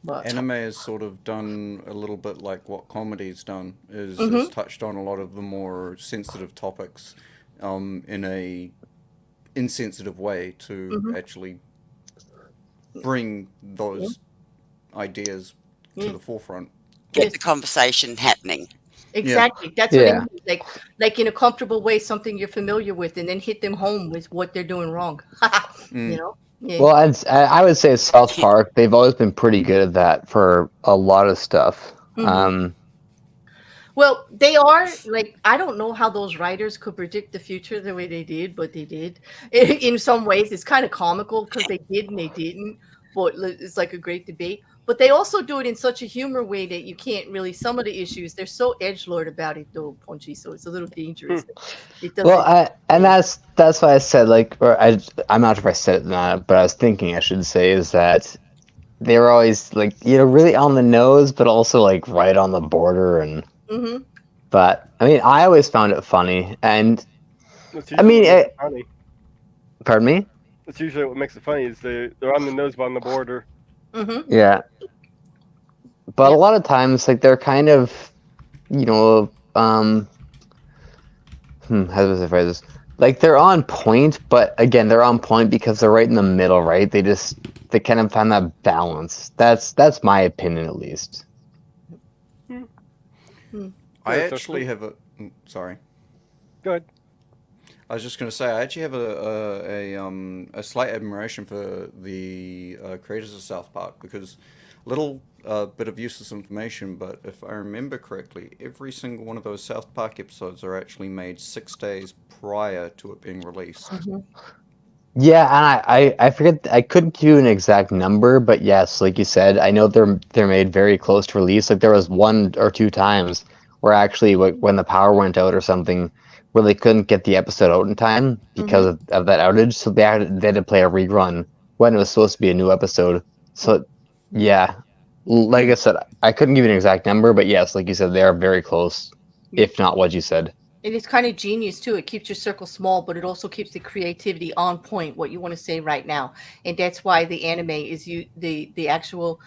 But Anime is sort of done a little bit like what comedy's done, is touched on a lot of the more sensitive topics in a insensitive way to actually bring those ideas to the forefront. Get the conversation happening. Exactly. That's what I mean. Like in a comfortable way, something you're familiar with, and then hit them home with what they're doing wrong. You know? Yeah. Well, I would say South Park, they've always been pretty good at that for a lot of stuff. Well, they are I don't know how those writers could predict the future the way they did, but they did. In some ways, it's kind of comical because they did and they didn't. But it's like a great debate. But they also do it in such a humor way that you can't really. Some of the issues they're so edgelord about it, though, Punchy. So it's a little dangerous. It doesn't. Well, that's why I said I'm not sure if I said it or not, but I was thinking I should say is that they were always like really on the nose, but also like right on the border. And Mm-hmm. but I mean, I always found it funny, and That's I usually mean, what makes it funny. pardon me. That's usually what makes it funny is they're on the nose but on the border. Mm-hmm. Yeah, but Yeah. a lot of times, like they're kind of, you know, how do I phrase this? Like they're on point, but again, they're on point because they're right in the middle, right? They kind of find that balance. That's my opinion, at least. I Yeah, so actually sweet. have a. Sorry. Go ahead. I was just going to say, I actually have a slight admiration for the creators of South Park because little bit of useless information, but if I remember correctly, every single one of those South Park episodes are actually made 6 days prior to it being released. Mm-hmm. Yeah, and I forget, I couldn't give you an exact number, but yes, like you said, I know they're made very close to release. Like there was 1 or 2 times where actually when the power went out or something, where they couldn't get the episode out in time because of that outage, so they had to play a rerun when it was supposed to be a new episode. So yeah, like I said, I couldn't give you an exact number, but yes, like you said, they are very close, if not what you said. And it's kind of genius too. It keeps your circle small, but it also keeps the creativity on point. What you want to say right now, and that's why the anime is the actual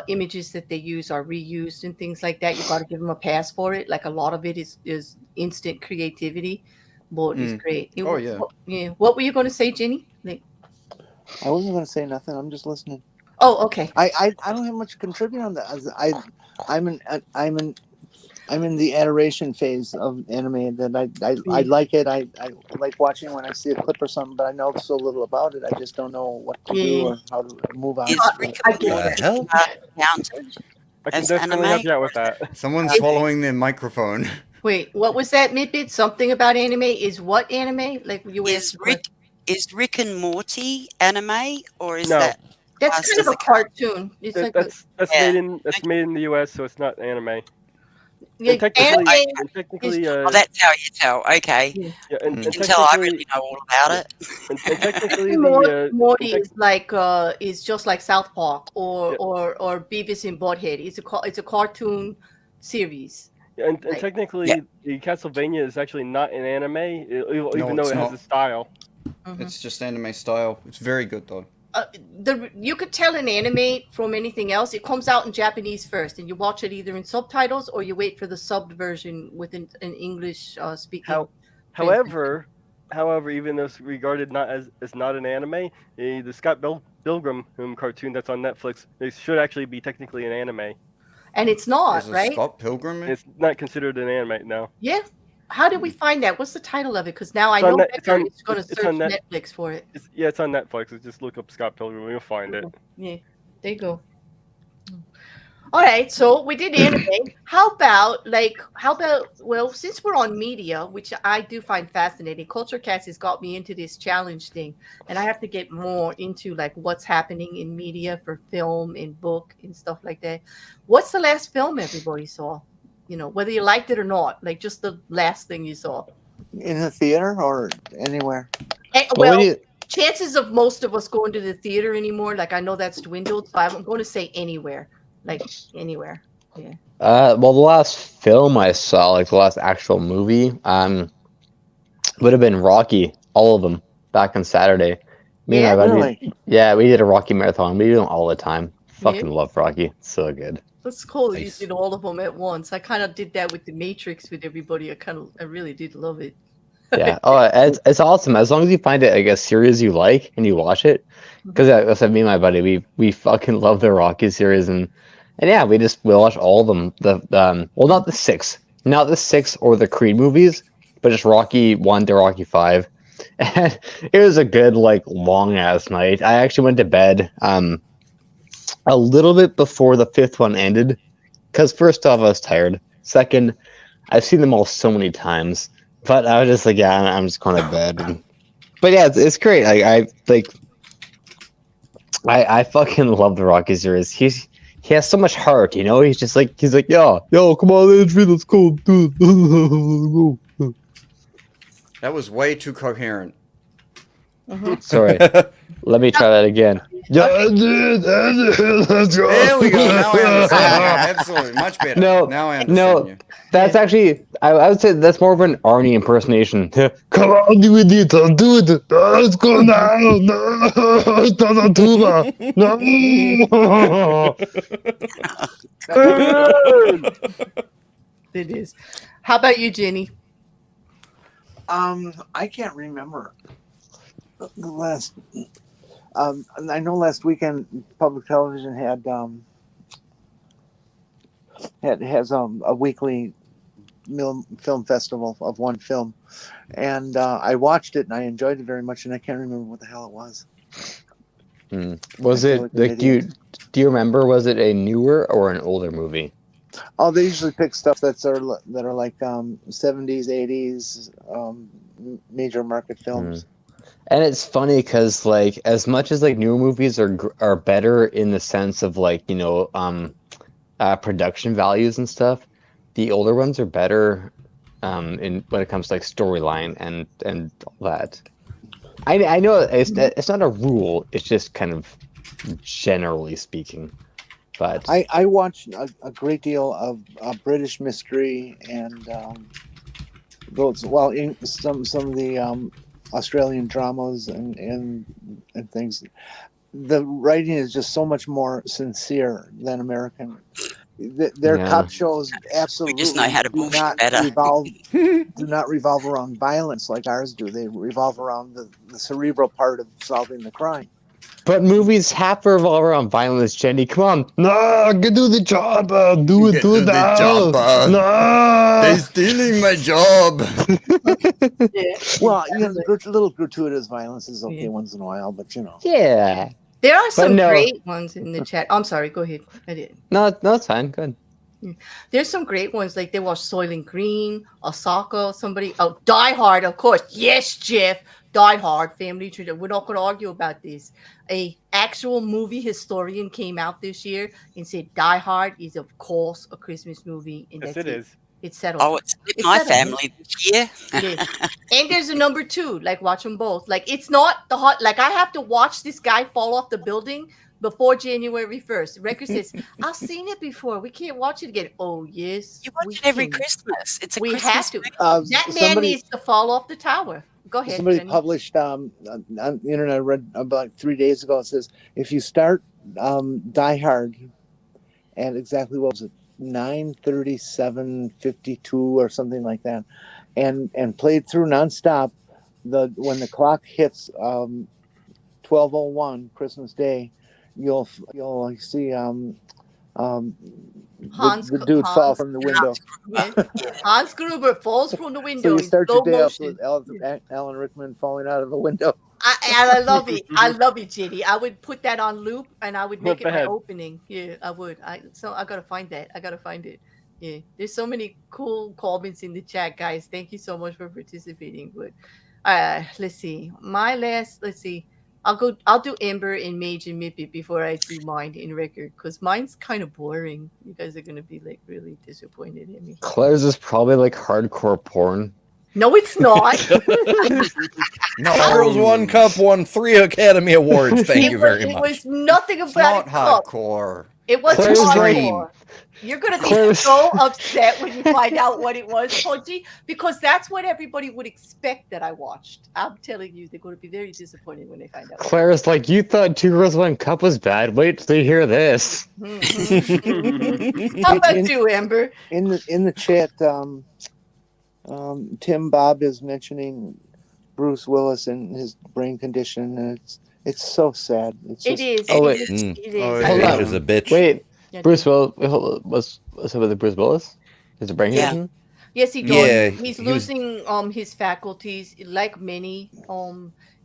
images that they use are reused and things like that. You got to give them a pass for it. Like a lot of it is instant creativity, but it's great. Oh, yeah. Yeah. What were you going to say, Jenny? Like, I wasn't going to say nothing. I'm just listening. oh, okay. I don't have much to contribute on that. I'm in the adoration phase of anime. That I like it. I like watching when I see a clip or something, but I know so little about it. I just don't know what to do or how to move on. Is Rick I and get Morty that. hell? counted I can as definitely help anime? you out with that. Someone's swallowing their microphone. Wait, what was that, Midbit? Something about anime is what anime? Like you Is Rick and Morty anime, or is No. that That's classed kind of as a cartoon. It's like a, That's Yeah. made in the U.S., so it's not anime. yeah, And technically, anime. and technically, Oh, that's how you tell. Okay. Yeah. yeah, and You can tell I technically, really know all about it. and technically, Morty and is like is just like South Park or Yeah. or Beavis and Butthead. It's a cartoon series. and Like- technically, Yeah. the Castlevania is actually not an anime, even though it's it has not. a style. Mhm. It's just anime style. It's very good though. You could tell an anime from anything else. It comes out in Japanese first, and you watch it either in subtitles or you wait for the subbed version with an English speaking. However, even though it's regarded not as not an anime, the Scott Pilgrim cartoon that's on Netflix, it should actually be technically an anime. And it's not, There's a right? Scott Pilgrim. It's not considered an anime now. Yeah. How did we find that? What's the title of it? Because now I It's on know Net- it's Becker on- is going to it's search on Net- Netflix for it. It's on Netflix. Just look up Scott Pilgrim, you'll find it. Yeah, there you go. All right, so we did anime. How about well, since we're on media, which I do find fascinating, Culture Cast has got me into this challenge thing, and I have to get more into like what's happening in media for film and book and stuff like that. What's the last film everybody saw? You know, whether you liked it or not, like just the last thing you saw. In the theater or anywhere? Well, chances of most of us going to the theater anymore, like I know that's dwindled, so I'm going to say anywhere, like anywhere. Yeah. Well, the last film I saw, like the last actual movie, would have been Rocky, all of them, back on Saturday. Me and my buddy, we did a Rocky marathon. We do them all the time. Fucking love Rocky. It's so good. That's cool. You Nice. did all of them at once. I kind of did that with the Matrix with everybody. I really did love it. Yeah. Oh, it's awesome. As long as you find it like a series you like and you watch it. Because I said, me and my buddy, we fucking love the Rocky series, and yeah, we watch all of them. Well, not the six or the Creed movies, but just Rocky 1 to Rocky 5. And it was a good like long ass night. I actually went to bed a little bit before the 5th one ended, because first off, I was tired. Second, I've seen them all so many times, but I was just like, yeah, I'm just going to bed. But yeah, it's great. I fucking love the Rocky series. He has so much heart, you know. He's like, yo, come on, Andrew, let's go, dude. That was way too coherent. Sorry. Let me try that again. There we go. Now I understand you. Absolutely, much better. No, Now I understand you. That's actually, I would say that's more of an Arnie impersonation. Come on, do it, I'll do it. Let's go now. No, it's not a tuba. No. It is. How about you, Jenny? I can't remember the last. I know last weekend public television has a weekly film festival of one film, and I watched it and I enjoyed it very much, and I can't remember what the hell it was. Was it like do you remember? Was it a newer or an older movie? Oh, they usually pick stuff that are like 70s, 80s major market films. And it's funny because like as much as like newer movies are better in the sense of like production values and stuff, the older ones are better in when it comes to like storyline and all that. I know it's not a rule. It's just kind of generally speaking. But I watch a great deal of British mystery and those in some of the Australian dramas and things. The writing is just so much more sincere than American. Their cop shows absolutely We just know how to bullshit better. do not revolve around violence like ours do. They revolve around the cerebral part of solving the crime. But movies have to revolve around violence, Jenny. Come on. No, get do the job. Do it now. No. They're stealing my job. Well, little gratuitous violence is okay once in a while, but Yeah. There are some great ones in the chat. I'm sorry. Go ahead. I did. No, it's fine. Good. There's some great ones. Like they watch Soylent Green, Osaka, somebody. Oh, Die Hard, of course. Yes, Jeff. Die Hard, family tradition. We're not going to argue about this. A actual movie historian came out this year and said Die Hard is, of course, a Christmas movie. And Yes, that's it is. It's settled. Oh, it's my settled. family this year. Yes. And there's a number 2. Like, watch them both. Like, it's not the hot. Like, I have to watch this guy fall off the building before January 1st. Rekkr says, I've seen it before. We can't watch it again. Oh, yes. You watch it every Christmas. It's a Christmas have to. movie. That man needs to fall off the tower. Go ahead. Somebody Jenny. published on the internet. I read about 3 days ago. It says if you start Die Hard at exactly what was it, 9:37:52 or something like that, and played through nonstop, when the clock hits 12:01 Christmas Day, you'll see the dude fall from the window. Hans Gruber falls from the window. So you start your day off motion. with Alan Rickman falling out of a window. I love it. I love it, Jenny. I would put that on loop and I would make it my ahead. opening. Yeah, I would. So I gotta find that. I gotta find it. Yeah, there's so many cool comments in the chat, guys. Thank you so much for participating. But let's see. Let's see. I'll do Ember and Mage and Mippet before I do mine in Rekkr, because mine's kind of boring. You guys are gonna be like really disappointed in me. Claire's is probably like hardcore porn. No, it's not. No, Girls One Cup won 3 Academy Awards. Thank you very much. It was nothing It's about not it. Cup. hardcore. It wasn't Claire's hardcore. You're gonna be so upset when you find out what it was, Pudgy, because that's what everybody would expect that I watched. I'm telling you, they're going to be very disappointed when they find out. Claire's like, you thought 2 Girls One Cup was bad. Wait till you hear this. How about you, Amber? In the chat, Tim Bob is mentioning Bruce Willis and his brain condition, and it's so sad. It's just, It is. Oh, It wait. is. Mm. It is. Oh, I yeah. Hold love on. it. Is a bitch. Wait, Yeah, Bruce Willis was it with Bruce Willis? Is it brain Yeah. condition? Yes, he does. Yeah, He's he was- losing his faculties, like many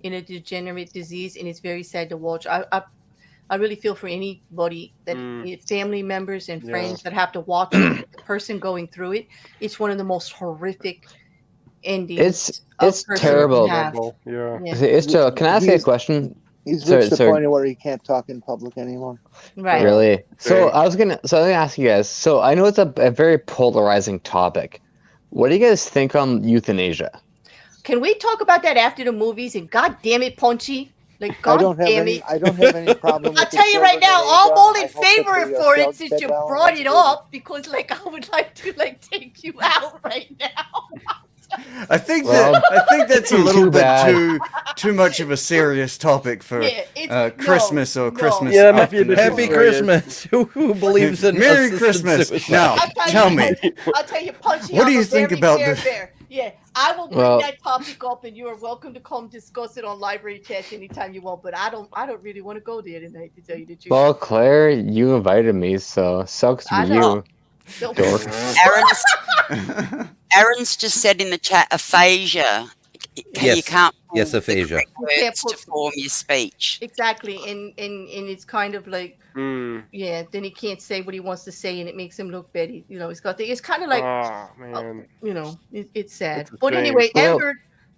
in a degenerate disease, and it's very sad to watch. I really feel for anybody that family members and friends that have to watch a person going through it. It's one of the most horrific endings. It's a person terrible. can have. Yeah. Yeah. It's can I ask you a question? he's Sorry, reached the sorry. point where he can't talk in public anymore. Right. Really? So Very. I was gonna ask you guys. So I know it's a very polarizing topic. What do you guys think on euthanasia? Can we talk about that after the movies? And God damn it, Punchy. Like, God damn it. I don't have any problem with I'll tell you right now, I'm all in favor for it since you brought it up. up, because like I would like to like take you out right now. I think Well, that's a little too bit bad. too much of a serious topic for Yeah, it's Christmas no, or Christmas. Yeah, that might be a bit afternoon. Happy serious. Christmas. Who believes in Merry assisted Christmas. suicide? Now, tell me, I'll tell you, Punchy. what do I'm you a think very about fair the- bear. Yeah, I will bring Well- that topic up, and you are welcome to come discuss it on library chat anytime you want. But I don't really want to go there tonight, to tell you the truth. Well, Claire, you invited me, so sucks for I know. you. So- dork. Aaron's just said in the chat aphasia. Yes. You can't pull Yes, the aphasia. correct You can't words to put- form your speech. Exactly, and it's kind of like, Mm. yeah, then he can't say what he wants to say, and it makes him look bad. You know, it's kind of like, Oh man. you know, it's sad. It's a But shame. anyway, Well-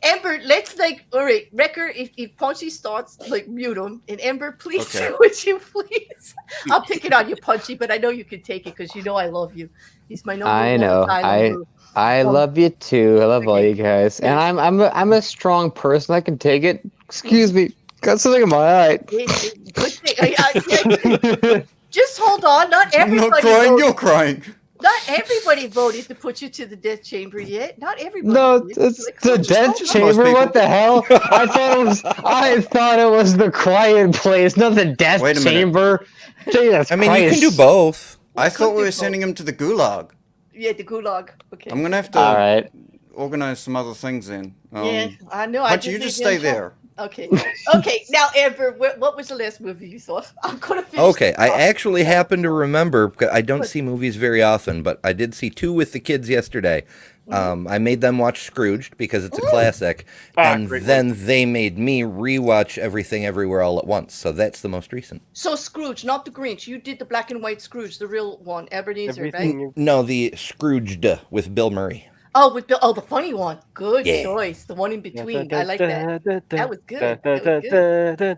Ember, let's like, all right, Rekkr, if Punchy starts, like, mute him, and Ember, please Okay. would you please? I'll pick it on you, Punchy, but I know you can take it because you know I love you. He's my number I one know. asylum boo. I love you too. I love all Okay. you guys, and I'm a strong person. I can take it. Excuse me, got something in my eye. Good thing. Yeah, just hold on. Not I'm everybody not crying, voted. you're crying. Not everybody voted to put you to the death chamber yet. Not everybody. No, did. it's Like, the just death hold on. chamber. people. What the hell? I thought it was the quiet place, not the death Wait a minute. chamber. Jesus I mean, you can do Christ. both. I thought we do were both. sending him to the gulag. Yeah, the gulag. Okay. I'm gonna have to All right. organize some other things then. Yeah, I know. But you just stay there. Okay. Okay. Now, Amber, what was the last movie you saw? I'm gonna finish. Okay, this I off. actually happen to remember, because I don't Good. see movies very often, but I did see two with the kids yesterday. I made them watch Scrooged because it's a classic, and great then they made me rewatch Everything Everywhere All at Once, so that's the most recent. So Scrooge, not the Grinch. You did the black and white Scrooge, the real one, Ebenezer, right? Everything. No, the Scrooged with Bill Murray. Oh, with Bill. Oh, the funny one. Good Yeah. choice. The one in between. I like that. That was good. That was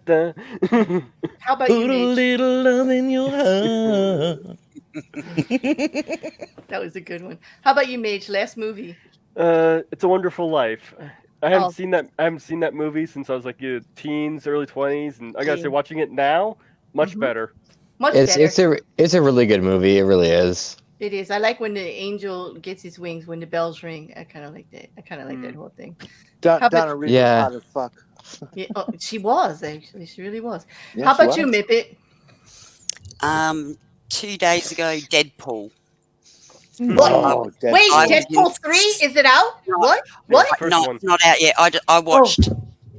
good. How about you, Put a Mitch? little love in your heart. That was a good one. How about you, Mage? Last movie. It's a Wonderful Life. I haven't Oh. seen that. I haven't seen that movie since I was like teens, early 20s, and I gotta Yeah. say, watching it now, much Mhm. better. Much It's better. it's a really good movie. It really is. It is. I like when the angel gets his wings when the bells ring. I kind of like that. I kind of like that whole thing. How about- Donna Reed Yeah. was hot as fuck. Yeah, oh, she was actually. She really was. Yeah, How she about you, was. Mippet? 2 days ago, Deadpool. What? Oh, Deadpool. Wait, I- Deadpool 3? Is it out? What? Yeah, What? first Not, one. not out yet. I watched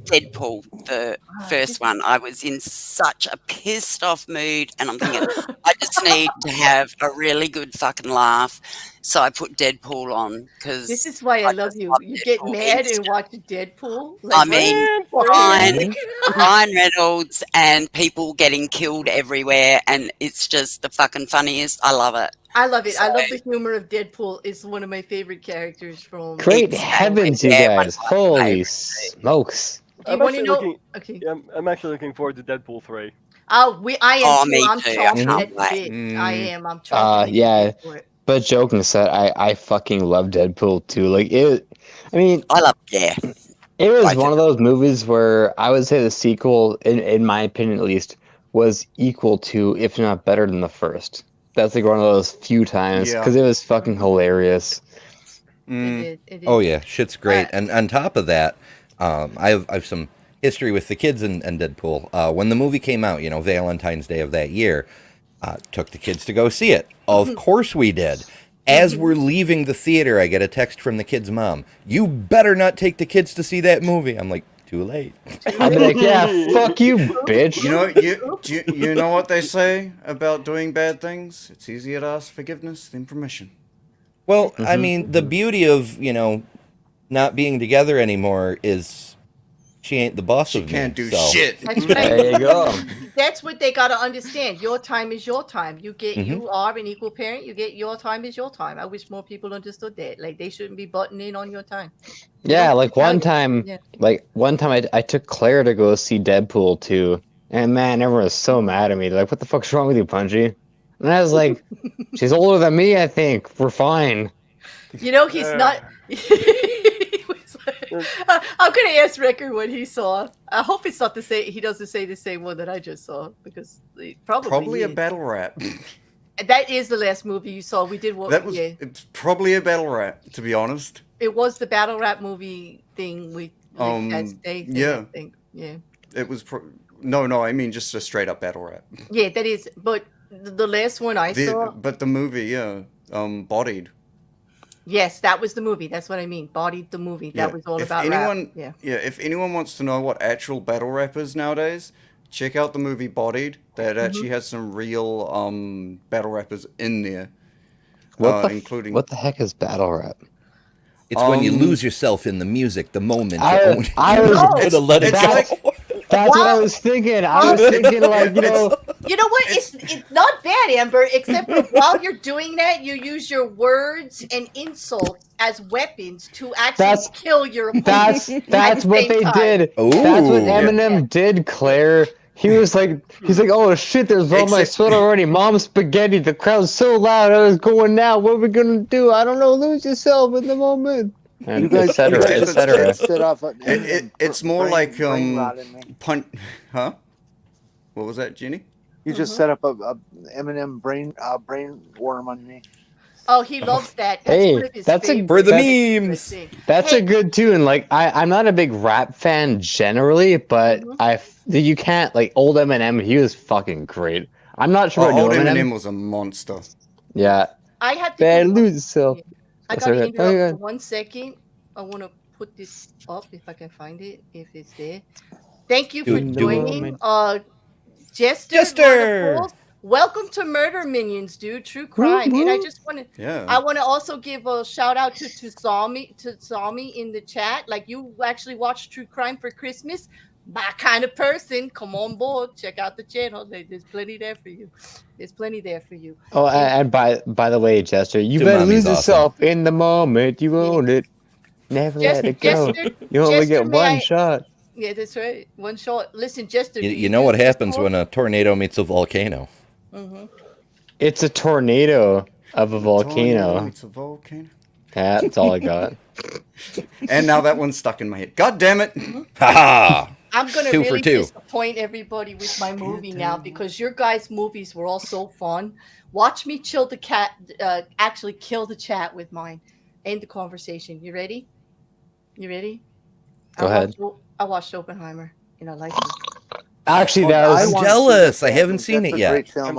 Deadpool, the Ah, first one. I was in such a pissed off mood, and I'm thinking, I just need to have a really good fucking laugh. So I put Deadpool on because This is why I love just you. love You get Deadpool mad and instantly. watch Deadpool. I mean, Ryan. Ryan Reynolds and people getting killed everywhere, and it's just the fucking funniest. I love it. I love it. I love So- the humor of Deadpool. It's one of my favorite characters from. Great Exactly. heavens, you Yeah, guys! my Holy favorite. smokes! Do you I'm want to actually know? looking- Okay. Yeah, I'm actually looking forward to Deadpool 3. Oh, I am Oh, too. me I'm too. I chomping can't at the wait. bit. I am. I'm chomping. at the yeah. bit for it. But joking aside, I fucking love Deadpool too. Like it. I mean, I love yeah. it was Like one it. of those movies where I would say the sequel, in my opinion at least, was equal to, if not better than the first. That's like one of those few times Yeah. because it was fucking hilarious. Mm. It is. Oh yeah, shit's great. Uh, And on top of that, I've some history with the kids and Deadpool. When the movie came out, Valentine's Day of that year, took the kids to go see it. Of course we did. As we're leaving the theater, I get a text from the kid's mom. You better not take the kids to see that movie. I'm like, too late. I'd be like, yeah, fuck you, bitch. You know, you know what they say about doing bad things? It's easier to ask forgiveness than permission. Well, I mean, the beauty of, not being together anymore is she ain't the boss She of me. can't do so. shit. That's There right. you go. That's what they gotta understand. Your time is your time. You get. Mhm. You are an equal parent. You get your time is your time. I wish more people understood that. Like they shouldn't be butting in on your time. Yeah, don't like tell one you. time, Yeah. I took Claire to go see Deadpool too, and man, everyone was so mad at me. They're like, "What the fuck's wrong with you, Punchy?" And I was like, "She's older than me. I think we're fine." You know he's not. He was like- I'm gonna ask Rekkr what he saw. I hope it's not the same. He doesn't say the same one that I just saw because it probably a is. battle rap. That is the last movie you saw. We did what? That was it's probably a battle rap, to be honest. It was the battle rap movie thing with that stay thing, yeah. I think. Yeah. It was no, I mean just a straight up battle rap. Yeah, that is. But the last one I saw. But the movie, yeah, Bodied. Yes, that was the movie. That's what I mean. Bodied the movie. That was all about rap. Yeah. Yeah, if anyone wants to know what actual battle rap is nowadays, check out the movie Bodied. That actually has some real battle rappers in there. Including what the heck is battle rap? It's when you lose yourself in the music, the moment. I was gonna let it go. That's what I was thinking. I was thinking, like, You know what? It's not bad, Amber. Except for while you're doing that, you use your words and insults as weapons to actually kill your opponent. That's what they did. Ooh. That's what Eminem did, Claire. He's like, oh shit, there's all my sweat already. Mom's spaghetti. The crowd's so loud. I was going now. What are we gonna do? I don't know. Lose yourself in the moment. And You guys, etc. set off. It's more like punch. Huh? What was that, Jenny? You just set up a Eminem brain worm on me. Oh, he loves that. That's Hey, one of his that's favorites. For the memes. That's a good tune. Like I'm not a big rap fan generally, but you can't like old Eminem. He was fucking great. I'm not sure about old new Eminem was a monster. Yeah. I have to lose yourself. I gotta interrupt for 1 second. I want to put this up if I can find it, if it's there. Thank you for joining. Jester. Welcome to Murder Minions, dude. True crime. And I just want to I want to also give a shout out to Sami in the chat. Like, you actually watch True Crime for Christmas. My kind of person. Come on board. Check out the channel. There's plenty there for you. There's plenty there for you. Oh, and by the way, Jester, you better lose yourself in the moment. You own it. Never let it go. You only get one shot. Yeah, that's right. One shot. Listen, Jester. You know what happens when a tornado meets a volcano? It's a tornado of a volcano. It's a volcano. Yeah, that's all I got. And now that one's stuck in my head. God damn it! Ha I'm gonna really disappoint everybody with my movie now because your guys' movies were all so fun. Watch me chill the cat. Actually, kill the chat with mine. End the conversation. You ready? You ready? Go ahead. I watched Oppenheimer and I liked it. Actually, I'm jealous. I haven't seen it yet. That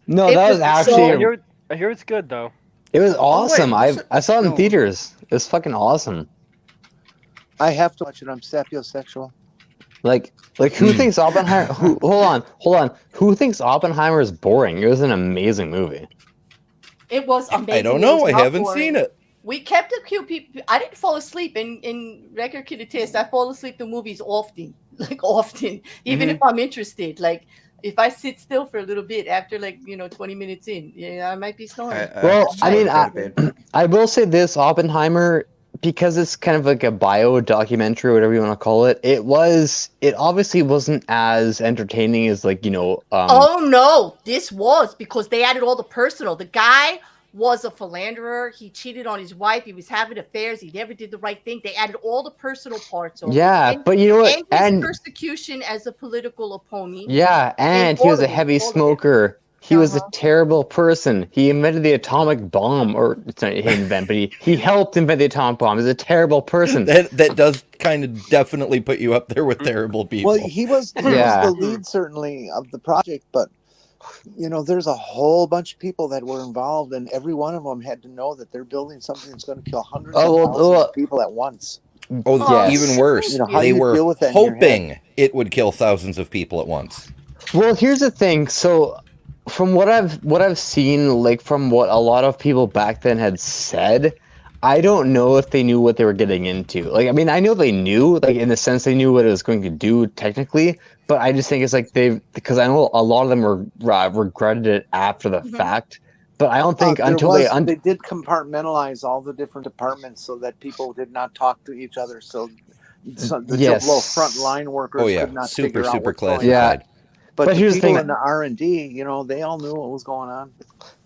was actually. I hear it's good though. It was awesome. I saw it in theaters. It was fucking awesome. I have to watch it. I'm sapiosexual. Like who thinks Oppenheimer? Hold on. Who thinks Oppenheimer is boring? It was an amazing movie. It was amazing. I don't know. I haven't seen it. We kept a few people. I didn't fall asleep in Rekkr can attest. I fall asleep to movies often, even if I'm interested. Like, if I sit still for a little bit after 20 minutes in, I might be snoring. I will say this: Oppenheimer, because it's kind of like a bio documentary, whatever you want to call it. It obviously wasn't as entertaining as oh no, this was because they added all the personal. The guy was a philanderer. He cheated on his wife. He was having affairs. He never did the right thing. They added all the personal parts. But you know what? And his persecution as a political opponent. Yeah, and he was a heavy smoker. He was a terrible person. He invented the atomic bomb, or it's not he invented, but he helped invent the atomic bomb. He's a terrible person. That does kind of definitely put you up there with terrible people. Well, he was the lead certainly of the project, but there's a whole bunch of people that were involved, and every one of them had to know that they're building something that's going to kill hundreds of thousands of people at once. Even worse. They were hoping it would kill thousands of people at once. Well, here's the thing. So, from what I've seen, from what a lot of people back then had said, I don't know if they knew what they were getting into. I mean, I know they knew, in the sense they knew what it was going to do technically, but I just think it's because I know a lot of them regretted it after the fact. But I don't think they did compartmentalize all the different departments so that people did not talk to each other. So the little front line workers could not figure out what's going on. Yeah. But here's the thing: in the R&D, they all knew what was going on.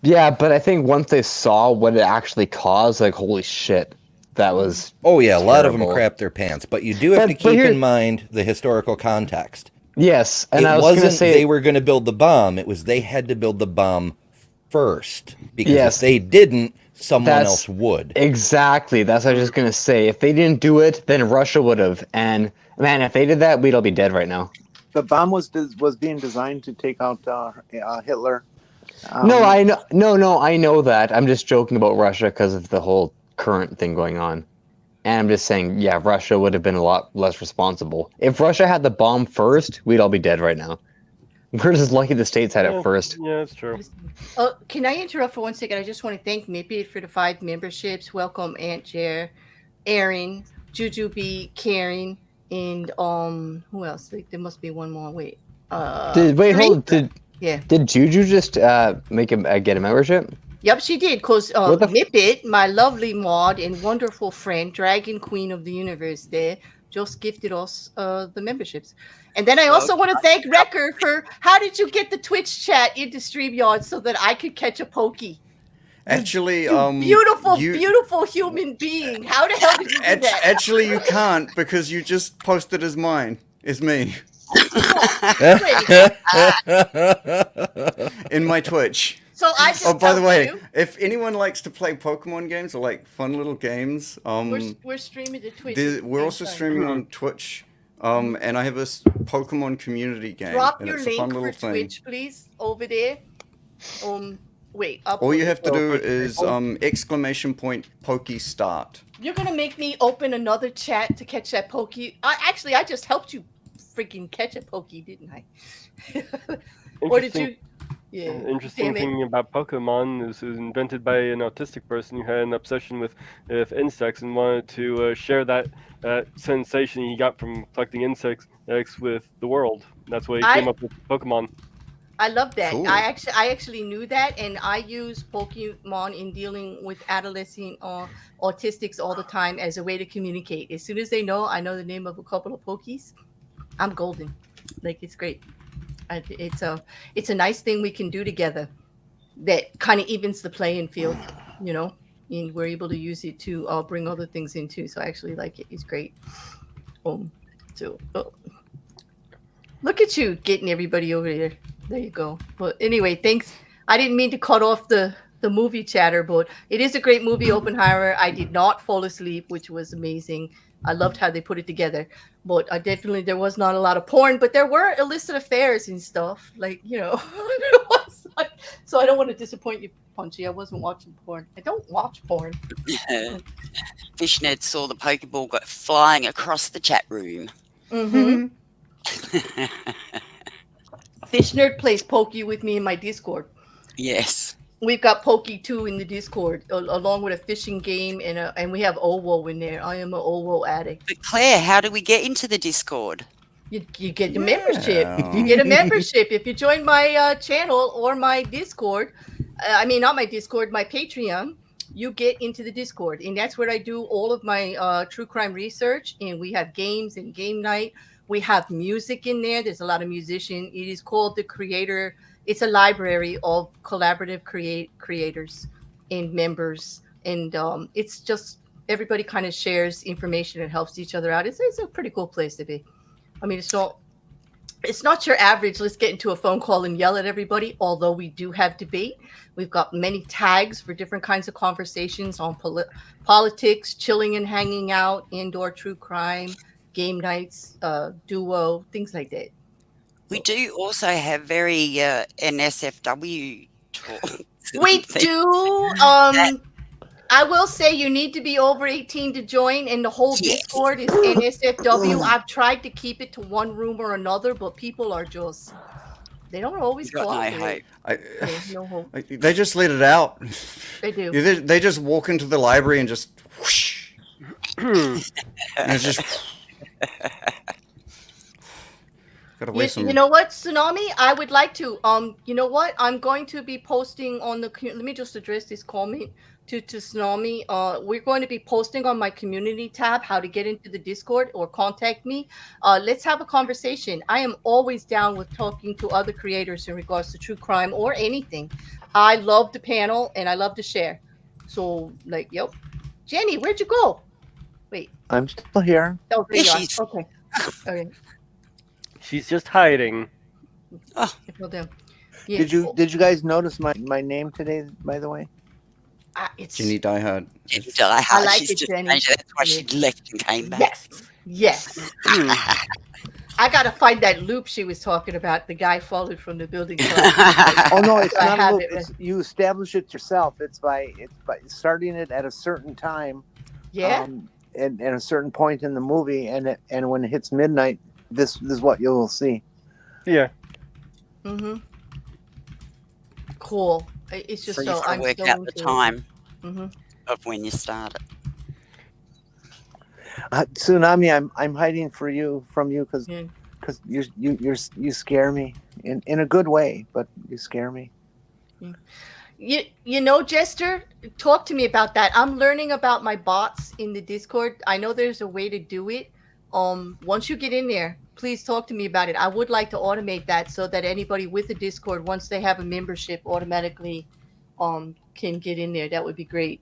Yeah, but I think once they saw what it actually caused, holy shit, that was Oh yeah, a lot of them terrible. crap their pants, but you do have to keep in mind the historical context. Yes, and It I was going to wasn't say they were going to build the bomb; it was they had to build the bomb first because Yes. if they didn't, someone That's- else would. exactly. That's what I was just going to say. If they didn't do it, then Russia would have. And man, if they did that, we'd all be dead right now. The bomb was being designed to take out Hitler. No, I know. No, I know that. I'm just joking about Russia because of the whole current thing going on. And I'm just saying, yeah, Russia would have been a lot less responsible. If Russia had the bomb first, we'd all be dead right now. We're just lucky the States had it first. Yeah, that's true. Can I interrupt for 1 second? I just want to thank Mippy for the 5 memberships. Welcome, Aunt Jer, Aaron, Juju B, Karen, and who else? There must be one more. Wait. Did Juju just make him get a membership? Yep, she did. Because Nippet, my lovely mod and wonderful friend, Dragon Queen of the Universe there, just gifted us the memberships. And then I also want to thank Rekkr for, how did you get the Twitch chat into StreamYard so that I could catch a pokey? Actually, beautiful human being. How the hell did you do that? Actually, you can't because you just posted as mine. It's me. In my Twitch. So I just by the way, if anyone likes to play Pokemon games or like fun little games, we're streaming to Twitch. We're also streaming on Twitch. And I have a Pokemon community game. Drop and your it's a fun link for little Twitch, thing. please, over there. Wait. All you have to do is exclamation point Pokey start. You're gonna make me open another chat to catch that Pokey. I just helped you freaking catch a Pokey, didn't I? Or did you? Yeah. Interesting thing about Pokemon is it was invented by an autistic person who had an obsession with insects and wanted to share that sensation he got from collecting insects with the world. That's why he came up with Pokemon. I love that. Cool. I actually knew that, and I use Pokemon in dealing with adolescent autistics all the time as a way to communicate. As soon as they know I know the name of a couple of Pokies, I'm golden. Like, it's great. It's a nice thing we can do together that kind of evens the playing field, you know, and we're able to use it to bring other things in too. So I actually like it. It's great. Look at you getting everybody over there. There you go. But anyway, thanks. I didn't mean to cut off the movie chatter, but it is a great movie, Oppenheimer. I did not fall asleep, which was amazing. I loved how they put it together. But there was not a lot of porn, but there were illicit affairs and stuff. Like, you know, so I don't want to disappoint you, Punchy. I wasn't watching porn. I don't watch porn. Fishnet saw the Pokeball go flying across the chat room. Mm-hmm. Fishnerd plays Pokey with me in my Discord. Yes. We've got Pokey 2 in the Discord, along with a fishing game, and we have OWO in there. I am an OWO addict. But Claire, how do we get into the Discord? You get a membership. You get a membership if you join my channel or my Discord. I mean, not my Discord, my Patreon. You get into the Discord, and that's where I do all of my true crime research. And we have games and game night. We have music in there. There's a lot of musicians. It is called the Creator. It's a library of collaborative creators and members, and it's just everybody kind of shares information and helps each other out. It's a pretty cool place to be. I mean, it's not your average let's get into a phone call and yell at everybody, although we do have debate. We've got many tags for different kinds of conversations on politics, chilling and hanging out, indoor true crime, game nights, duo, things like that. We do also have very NSFW talk. We do. I will say you need to be over 18 to join, and the whole Discord is NSFW. I've tried to keep it to one room or another, but people are just, they don't always cooperate. There's no hope. They just let it out. They do. They just walk into the library and just whoosh. And it's just... You know what, Tsunami? I would like to. You know what? I'm going to be posting on the. Let me just address this comment to Tsunami. We're going to be posting on my community tab how to get into the Discord or contact me. Let's have a conversation. I am always down with talking to other creators in regards to true crime or anything. I love the panel and I love to share. So, like, Jenny, where'd you go? Wait. I'm still here. Oh, there you are. She's- Okay. Okay. She's just hiding. Oh, Well done. Yeah. Did you guys notice my name today? By the way, It's Ginny Diehard. I like she's it, just Jenny. changed it. That's why Yeah. she left and came back. yes, yes. I gotta find that loop she was talking about. The guy falling from the building. oh no, it's I not a have loop. it. It's, you establish it yourself. It's by starting it at a certain time. Yeah. And at a certain point in the movie, and when it hits midnight, this is what you'll see. Yeah. Mm-hmm. Cool. It's just So so you've got to I'm work so out the into it. time Mm-hmm. of when you start it. Tsunami, I'm hiding from you because Yeah. you scare me in a good way, but you scare me. You know, Jester, talk to me about that. I'm learning about my bots in the Discord. I know there's a way to do it. Once you get in there, please talk to me about it. I would like to automate that so that anybody with a Discord, once they have a membership, automatically can get in there. That would be great.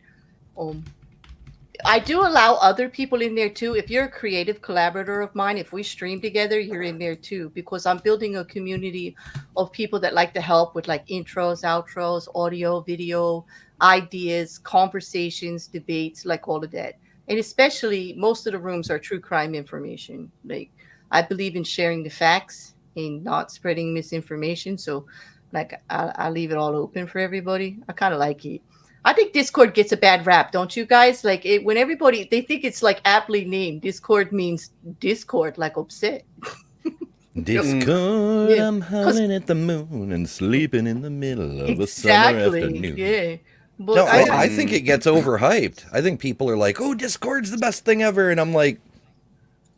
I do allow other people in there too. If you're a creative collaborator of mine, if we stream together, you're in there too, because I'm building a community of people that like to help with like intros, outros, audio, video, ideas, conversations, debates, like all of that. And especially most of the rooms are true crime information. Like I believe in sharing the facts and not spreading misinformation. So like I leave it all open for everybody. I kind of like it. I think Discord gets a bad rap, don't you guys? Like when everybody, they think it's like aptly named. Discord means discord, like upset. Discord, Yeah. I'm humming at the moon and sleeping in the middle of a summer Exactly. afternoon. Yeah. But No, I think it gets overhyped. I think people are like, "Oh, Discord's the best thing ever," and I'm like,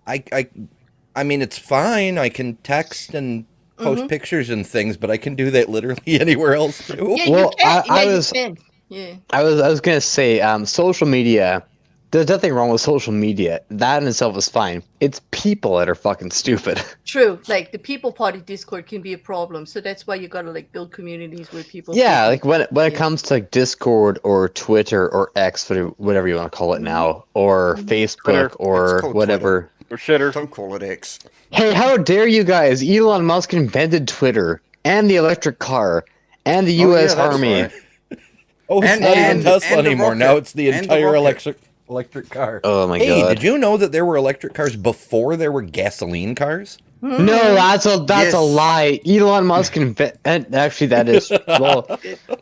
I mean, it's fine. I can text and post pictures and things, but I can do that literally anywhere else too. yeah, Well, you can. I Yeah, you was- can. Yeah. I was gonna say, social media. There's nothing wrong with social media. That in itself is fine. It's people that are fucking stupid. True. Like the people part of Discord can be a problem. So that's why you gotta like build communities where people Yeah, think- like when it Yeah. comes to like Discord or Twitter or X, whatever you want to call it now, or Facebook Twitter. It's or called whatever. Or shitter. Don't call it X. Hey, how dare you guys? Elon Musk invented Twitter and the electric car and the Oh, yeah, U.S. that's Army. right. Oh, it's And- not even and- Tesla and the anymore. rocket. Now it's the And the entire rocket. electric car. Oh my Hey, god! did you know that there were electric cars before there were gasoline cars? No, that's a Yes. lie. Elon Musk invented. Actually, that is well.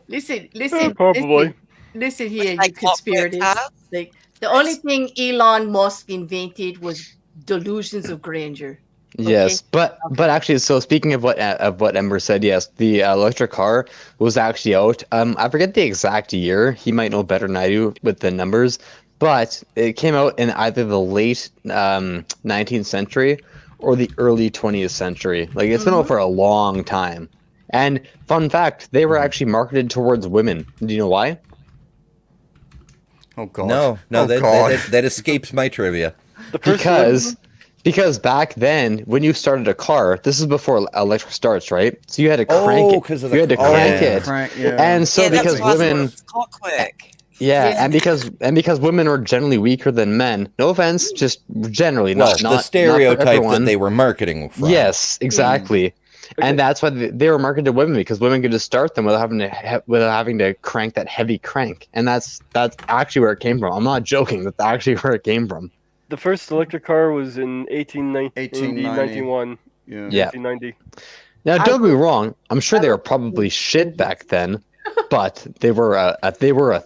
Listen, Probably. listen here, you Like clockwork conspirators. cars? Like the only thing Elon Musk invented was delusions of grandeur. Yes, but actually, so speaking of what Ember said, yes, the electric car was actually out. I forget the exact year. He might know better than I do with the numbers, but it came out in either the late 19th century or the early 20th century. Like it's been out for a long time. And fun fact, they were actually marketed towards women. Do you know why? Oh god. No, Oh, God. that escapes my trivia. The first Because back then, when you started a car, this is before electric starts, right? So you had to crank Oh, it. 'cause of You the had to car. crank Yeah. it. Crank, yeah. And so Yeah, that's because why I thought it women, was clockwork. yeah, and because women are generally weaker than men. No offense, just generally, Well, not the not stereotype for that everyone. they were marketing from. Yes, exactly. And that's why they were marketed to women, because women could just start them without having to crank that heavy crank. And that's actually where it came from. I'm not joking. That's actually where it came from. The first electric car was in 1891. Yeah. Yeah. 1890. Now, don't get me wrong. I'm sure they were probably shit back then, but they were a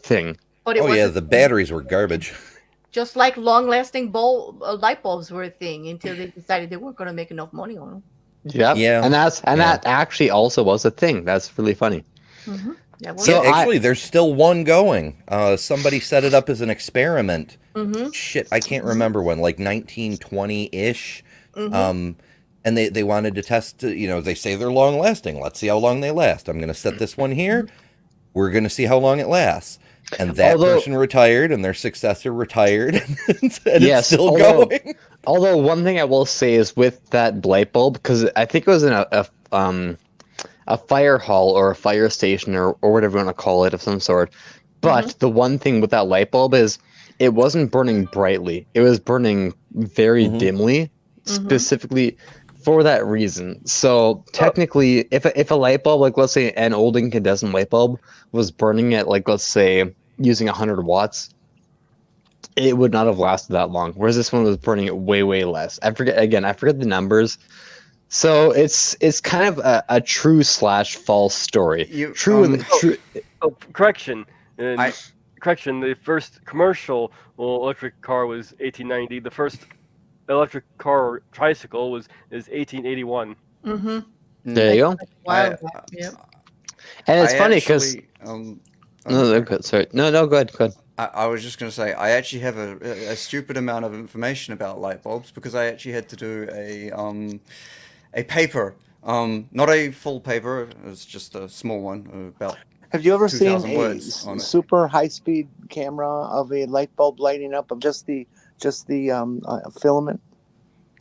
thing. But it Oh yeah, wasn't the batteries were garbage. just like long-lasting light bulbs were a thing until they decided they weren't going to make enough money on them. Yep. Yeah. And that actually also was a thing. That's really funny. That was So Yeah, actually, there's still one going. Somebody set it up as an experiment. Shit, I can't remember when, like 1920-ish. And they wanted to test, they say they're long lasting. Let's see how long they last. I'm going to set this one here. We're going to see how long it lasts. And that person retired, and their successor retired, and it's still going. Although one thing I will say is with that light bulb, because I think it was in a fire hall or a fire station or whatever you want to call it of some sort. But the one thing with that light bulb is it wasn't burning brightly. It was burning very dimly, specifically for that reason. So technically, if a light bulb, like let's say an old incandescent light bulb, was burning at like let's say using 100 watts, it would not have lasted that long. Whereas this one was burning at way less. I forget the numbers. So it's kind of a true / false story. True. Oh, correction. Correction. The first commercial electric car was 1890. The first electric car tricycle is 1881. There you go. Wow. And it's funny because no, good. Sorry, no, good. I was just going to say, I actually have a stupid amount of information about light bulbs because I actually had to do a paper, not a full paper. It's just a small one, about. Have you ever seen 2,000 a words on it. super high-speed camera of a light bulb lighting up of just the filament?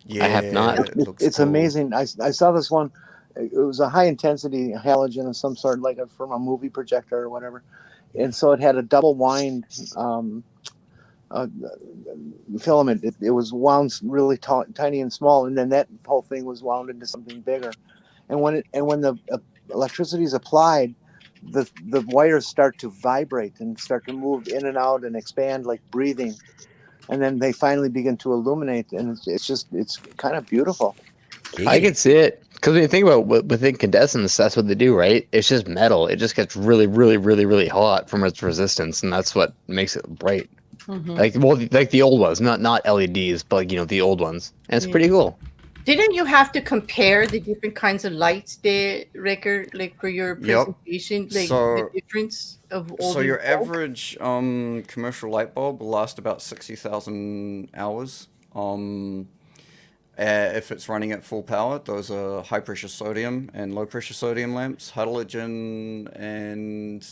Yeah, I have not. It's cool. amazing. I saw this one. It was a high-intensity halogen of some sort, like from a movie projector or whatever. And so it had a double wind filament. It was wound really tiny and small, and then that whole thing was wound into something bigger. And when the electricity is applied, the wires start to vibrate and start to move in and out and expand like breathing, and then they finally begin to illuminate, and it's kind of beautiful. I can see it because when you think about with incandescents, that's what they do, right? It's just metal. It just gets really hot from its resistance, and that's what makes it bright. Like the old ones, not LEDs, but like the old ones, and it's pretty cool. Didn't you have to compare the different kinds of lights there, Rekkr, like for your presentation? Like the difference of all So your average commercial light bulb will last about 60,000 hours. If it's running at full power, those are high pressure sodium and low pressure sodium lamps, halogen, and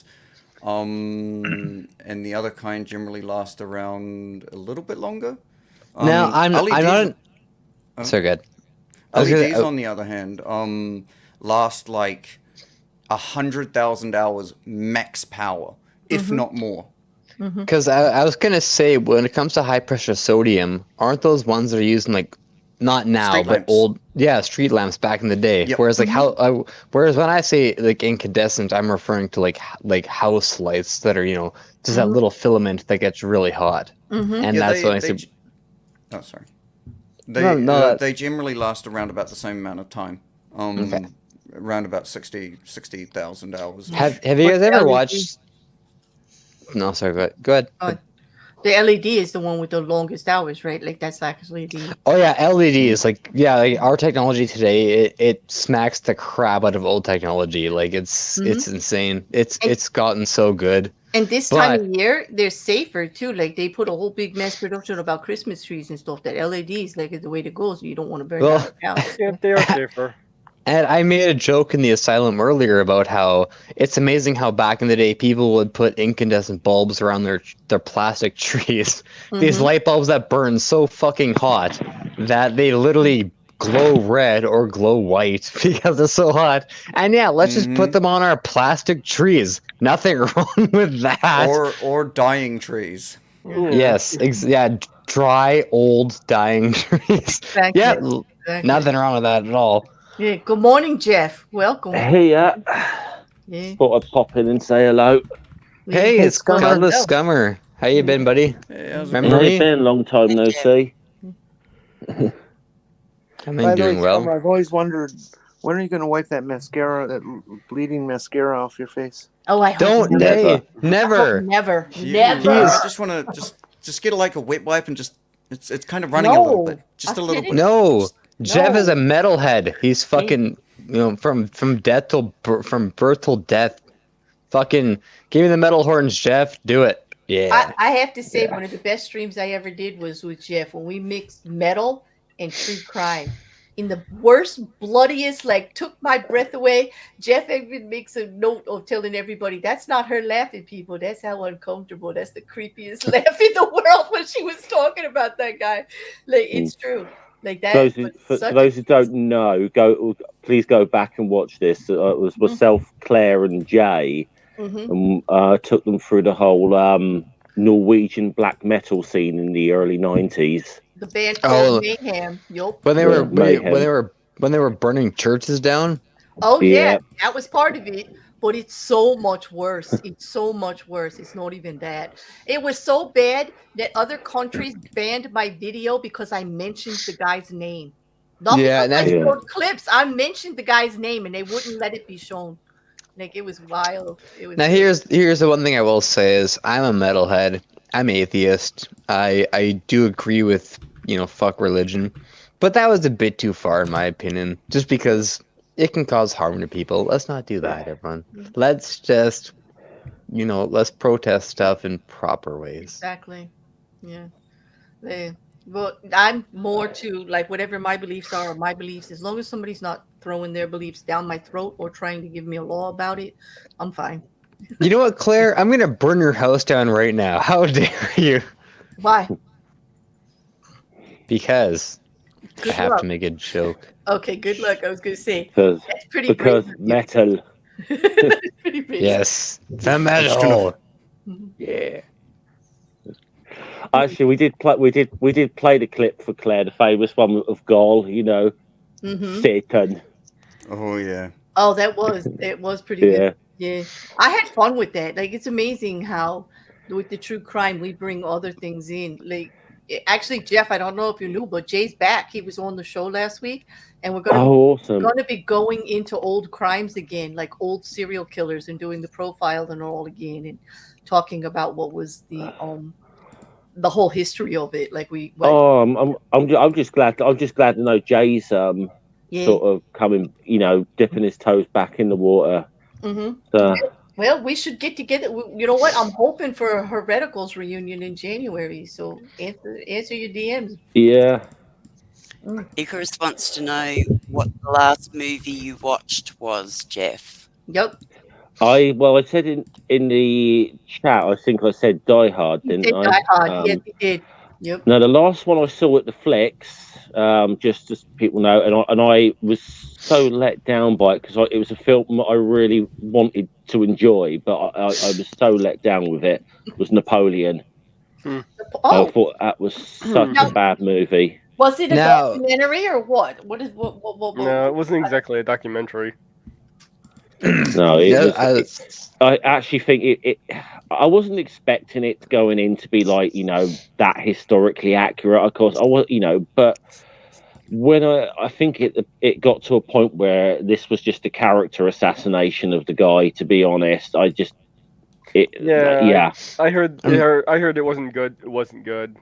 the other kind generally last around a little bit longer. Now I'm not. So good. LEDs, on the other hand, last like 100,000 hours max power, if not more. Because I was gonna say, when it comes to high pressure sodium, aren't those ones that are used in like not now Street but lamps. old street lamps back in the day? Yep. Whereas whereas when I say like incandescent, I'm referring to like house lights that are just that little filament that gets really hot, and that's when I say. Oh, sorry. They generally last around about the same amount of time. Around about 60,000 hours. Have you guys ever watched? No, sorry. Go ahead. The LED is the one with the longest hours, right? Like that's actually the. Oh yeah, LED is like our technology today. It smacks the crap out of old technology. Like it's insane. It's gotten so good. And this time of year, they're safer too. Like they put a whole big mass production about Christmas trees and stuff. That LEDs like is the way to go. So you don't want to burn down the house. Yeah, they are safer. And I made a joke in the asylum earlier about how it's amazing how back in the day people would put incandescent bulbs around their plastic trees. These light bulbs that burn so fucking hot that they literally glow red or glow white because they're so hot. And let's just put them on our plastic trees. Nothing wrong with that. Or dying trees. Yes, dry, old, dying trees. Exactly. Exactly. Nothing wrong with that at all. Yeah. Good morning, Jeff. Welcome. Hey, yeah. Thought I'd pop in and say hello. Hey, it's Godless Scummer. How you been, buddy? Hey, remember me? It's been a long time no see. I'm doing well. I've always wondered, when are you going to wipe that mascara, that bleeding mascara off your face? Oh, I don't. Never. Never. I just want to just get like a wet wipe and just it's kind of running a little bit, just a little bit. No. Jeff is a metalhead. He's fucking, from death till from birth till death. Fucking give me the metal horns, Jeff. Do it. Yeah. I have to say, one of the best streams I ever did was with Jeff when we mixed metal and true crime. In the worst, bloodiest, like took my breath away. Jeff even makes a note of telling everybody that's not her laughing, people. That's how uncomfortable. That's the creepiest laugh in the world when she was talking about that guy. Like it's true. Like that. For those who don't know, please go back and watch this. It was myself, Claire, and Jay, and took them through the whole Norwegian black metal scene in the early 90s. The band called Mayhem. Yup. When they Yeah, were Mayhem. when they were burning churches down. Oh yeah, Yeah. that was part of it. But it's so much worse. It's so much worse. It's not even that. It was so bad that other countries banned my video because I mentioned the guy's name. Not Yeah, because I Yeah. showed clips. I mentioned the guy's name and they wouldn't let it be shown. Like it was wild. It was Now here's the one thing I will say is I'm a metalhead. I'm atheist. I do agree with, fuck religion. But that was a bit too far in my opinion. Just because it can cause harm to people. Let's not do that, everyone. Let's just let's protest stuff in proper ways. exactly. Yeah. Well, I'm more to like whatever my beliefs are, my beliefs. As long as somebody's not throwing their beliefs down my throat or trying to give me a law about it, I'm fine. You know what, Claire? I'm gonna burn your house down right now. How dare you? Why? Because Good I have luck. to make a joke. Okay, good luck. I was going to say Because that's pretty brave of you. metal. That's pretty brave. Yes, the metal. Yeah. Actually, we did play the clip for Claire, the famous one of Gaul. Mhm. Satan. Oh yeah. Oh, it was pretty Yeah. good. Yeah, I had fun with that. Like, it's amazing how with the true crime we bring other things in. Like, actually, Jeff, I don't know if you knew, but Jay's back. He was on the show last week, and we're Oh, awesome. gonna be going into old crimes again, like old serial killers, and doing the profile and all again, and talking about what was the whole history of it. Like I'm just glad to know Jay's yeah. sort of coming, dipping his toes back in the water. Mm-hmm. So, Well, we should get together. You know what? I'm hoping for a Hereticals reunion in January. So answer your DMs. yeah. Icarus wants to know what the last movie you watched was, Jeff. Yep. I said in the chat, I think I said Die Hard, You didn't did I? Die Hard. Yes, you did. Yep. No, the last one I saw at the Flex, just as people know, and I was so let down by it because it was a film that I really wanted to enjoy, but I was so let down with it. Was Napoleon. I Oh, thought that was such a bad movie. was it a Now- documentary or what? What? No, it wasn't exactly a documentary. No, Yeah, I actually think it. I wasn't expecting it going in to be like that historically accurate. Of course, I was but when I think it got to a point where this was just a character assassination of the guy. To be honest, I heard it wasn't good. It wasn't good.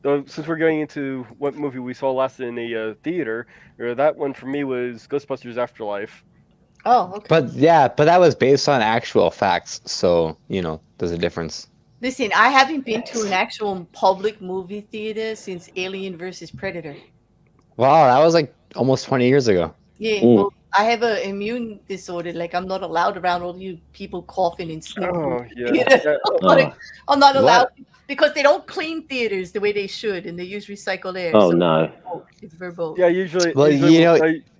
Though, since we're going into what movie we saw last in a theater, that one for me was Ghostbusters Afterlife. Oh, okay. But that was based on actual facts, so there's a difference. Listen, I haven't been to an actual public movie theater since Alien versus Predator. Wow, that was like almost 20 years ago. Yeah, well, I have an immune disorder. Like, I'm not allowed around all you people coughing and sneezing. Oh yeah. I'm not allowed What? because they don't clean theaters the way they should, and they use recycled air. Oh so no. it's verboten. Yeah, usually. Well,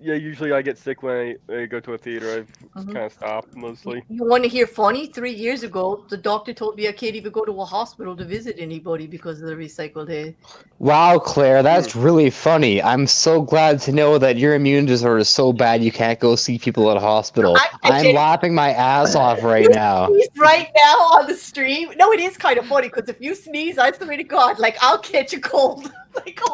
Usually I get sick when I go to a theater. I Mhm. kind of stop mostly. You want to hear funny? 3 years ago, the doctor told me I can't even go to a hospital to visit anybody because of the recycled air. Wow, Claire, that's really funny. I'm so glad to know that your immune disorder is so bad you can't go see people at a hospital. I'm laughing my ass off right now. He's right now on the stream. No, it is kind of funny because if you sneeze, I swear to God, like I'll catch a cold.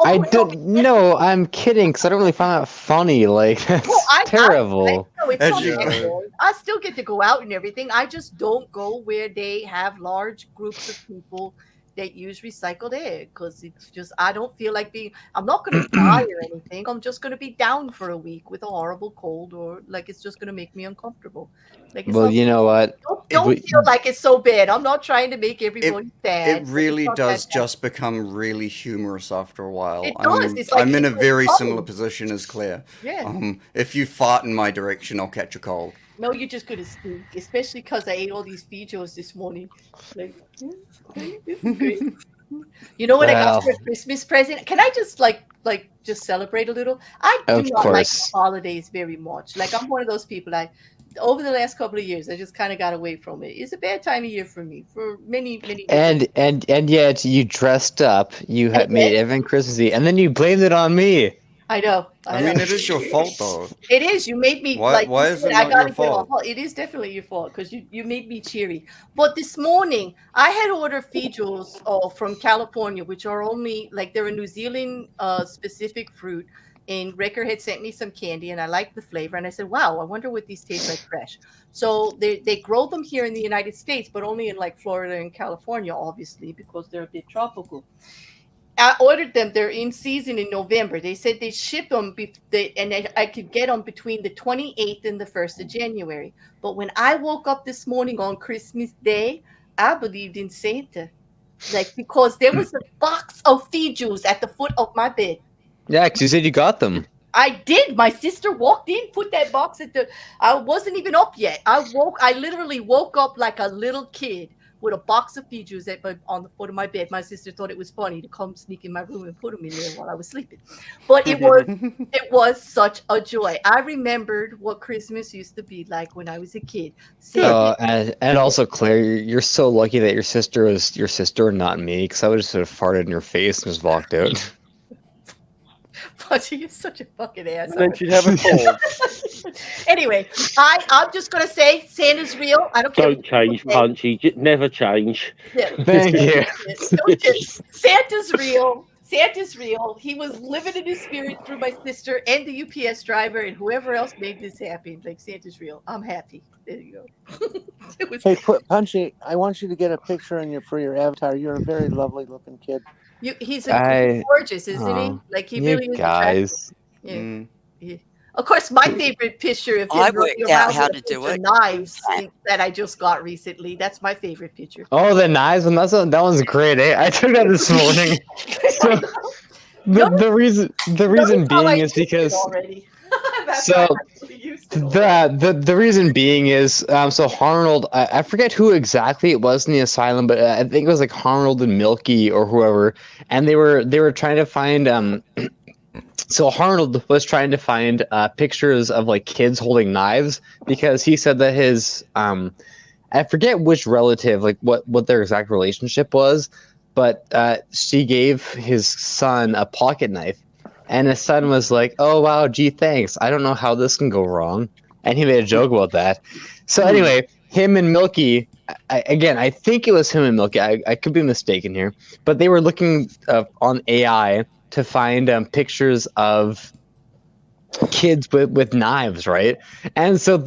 I don't know. I'm kidding because I don't really find that funny. Like that's terrible. No, it's As not you- that bad. I still get to go out and everything. I just don't go where they have large groups of people that use recycled air because it's just I don't feel like being. I'm not going to die or anything. I'm just going to be down for a week with a horrible cold or like it's just going to make me uncomfortable. Like, it's Well, not- you know what? Don't feel like it's so bad. I'm not trying to make everybody sad. It but really it's not does that bad. just become really humorous after a while. It does. It's like I'm in a it's very funny. similar position as Claire. Yeah. If you fart in my direction, I'll catch a cold. No, you're just gonna stink, especially because I ate all these Fijos this morning. Like, this is great. You know what I got for a Christmas present? Can I just just celebrate a little? I do Of not like course. holidays very much. Like I'm one of those people. over the last couple of years, I just kind of got away from it. It's a bad time of year for me for many different. And yet you dressed up, you I had made did. everything Christmassy, and then you blamed it on me. I know. I I know. mean, it is your fault though. It is. You made me Why? like you Why is said. it I not got your to get fault? on. It is definitely your fault because you made me cheery. But this morning I had ordered feijoas from California, which are only like they're a New Zealand specific fruit. And Rekkr had sent me some candy, and I liked the flavor. And I said, "Wow, I wonder what these taste like fresh." So they grow them here in the United States, but only in like Florida and California, obviously, because they're a bit tropical. I ordered them. They're in season in November. They said they ship them, and I could get them between the 28th and the 1st of January. But when I woke up this morning on Christmas Day, I believed in Santa. Like, because there was a box of feijoas at the foot of my bed. Yeah, because you said you got them. I did. My sister walked in, put that box at the. I wasn't even up yet. I literally woke up like a little kid with a box of feijoas on the foot of my bed. My sister thought it was funny to come sneak in my room and put them in there while I was sleeping. But it was such a joy. I remembered what Christmas used to be like when I was a kid. And also, Claire, you're so lucky that your sister was your sister and not me, because I would just sort of farted in your face and just walked out. Punchy, you're such a fucking ass. And then she'd have a cold. Anyway, I'm just gonna say Santa's real. I don't care. Don't change, Punchy. Never change. Yeah. Thank you. Santa's real. Santa's real. He was living in his spirit through my sister and the UPS driver and whoever else made this happen. Like, Santa's real. I'm happy. There you go. Hey, Punchy, I want you to get a picture for your avatar. You're a very lovely looking kid. He's gorgeous, isn't he? Like, he really is. Guys. Yeah. Yeah. Of course, my favorite picture of him I worked out how to do it. Knives that I just got recently. That's my favorite picture. Oh, the knives one. That one's great. Eh? I took that this morning. So, the reason being is because so the reason being is so Arnold, I forget who exactly it was in the asylum, but I think it was like Arnold and Milky or whoever, and they were trying to find so Arnold was trying to find pictures of like kids holding knives, because he said that his I forget which relative, like what their exact relationship was, but she gave his son a pocket knife, and his son was like, "Oh wow, gee, thanks. I don't know how this can go wrong," and he made a joke about that. So anyway, him and Milky, I think it was him and Milky. I could be mistaken here, but they were looking on AI to find pictures of kids with knives, right? And so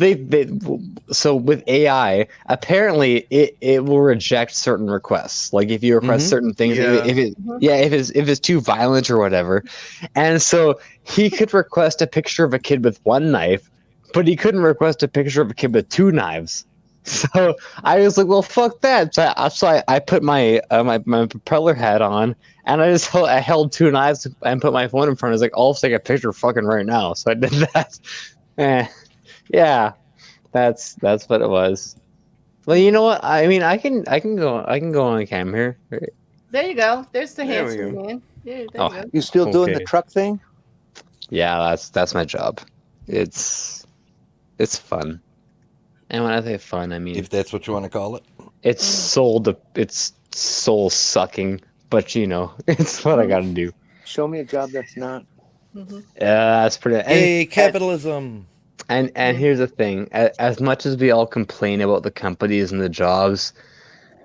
so with AI, apparently it will reject certain requests. Like if you request certain things, if it's too violent or whatever. And so he could request a picture of a kid with one knife, but he couldn't request a picture of a kid with two knives. So I was like, well, fuck that. So I put my my propeller hat on, and I held two knives and put my phone in front. I was like, I'll take a picture fucking right now. So I did that. Yeah, that's what it was. Well, you know what? I mean, I can go on cam here. There you go. There's the There we handsome go. man. Yeah, there you go. You still doing the truck thing? Yeah, that's my job. It's fun. And when I say fun, I mean, if that's what you want to call it, it's soul sucking, but you know, it's what I got to do. Show me a job that's not. That's pretty. Hey, capitalism. And here's the thing: as much as we all complain about the companies and the jobs,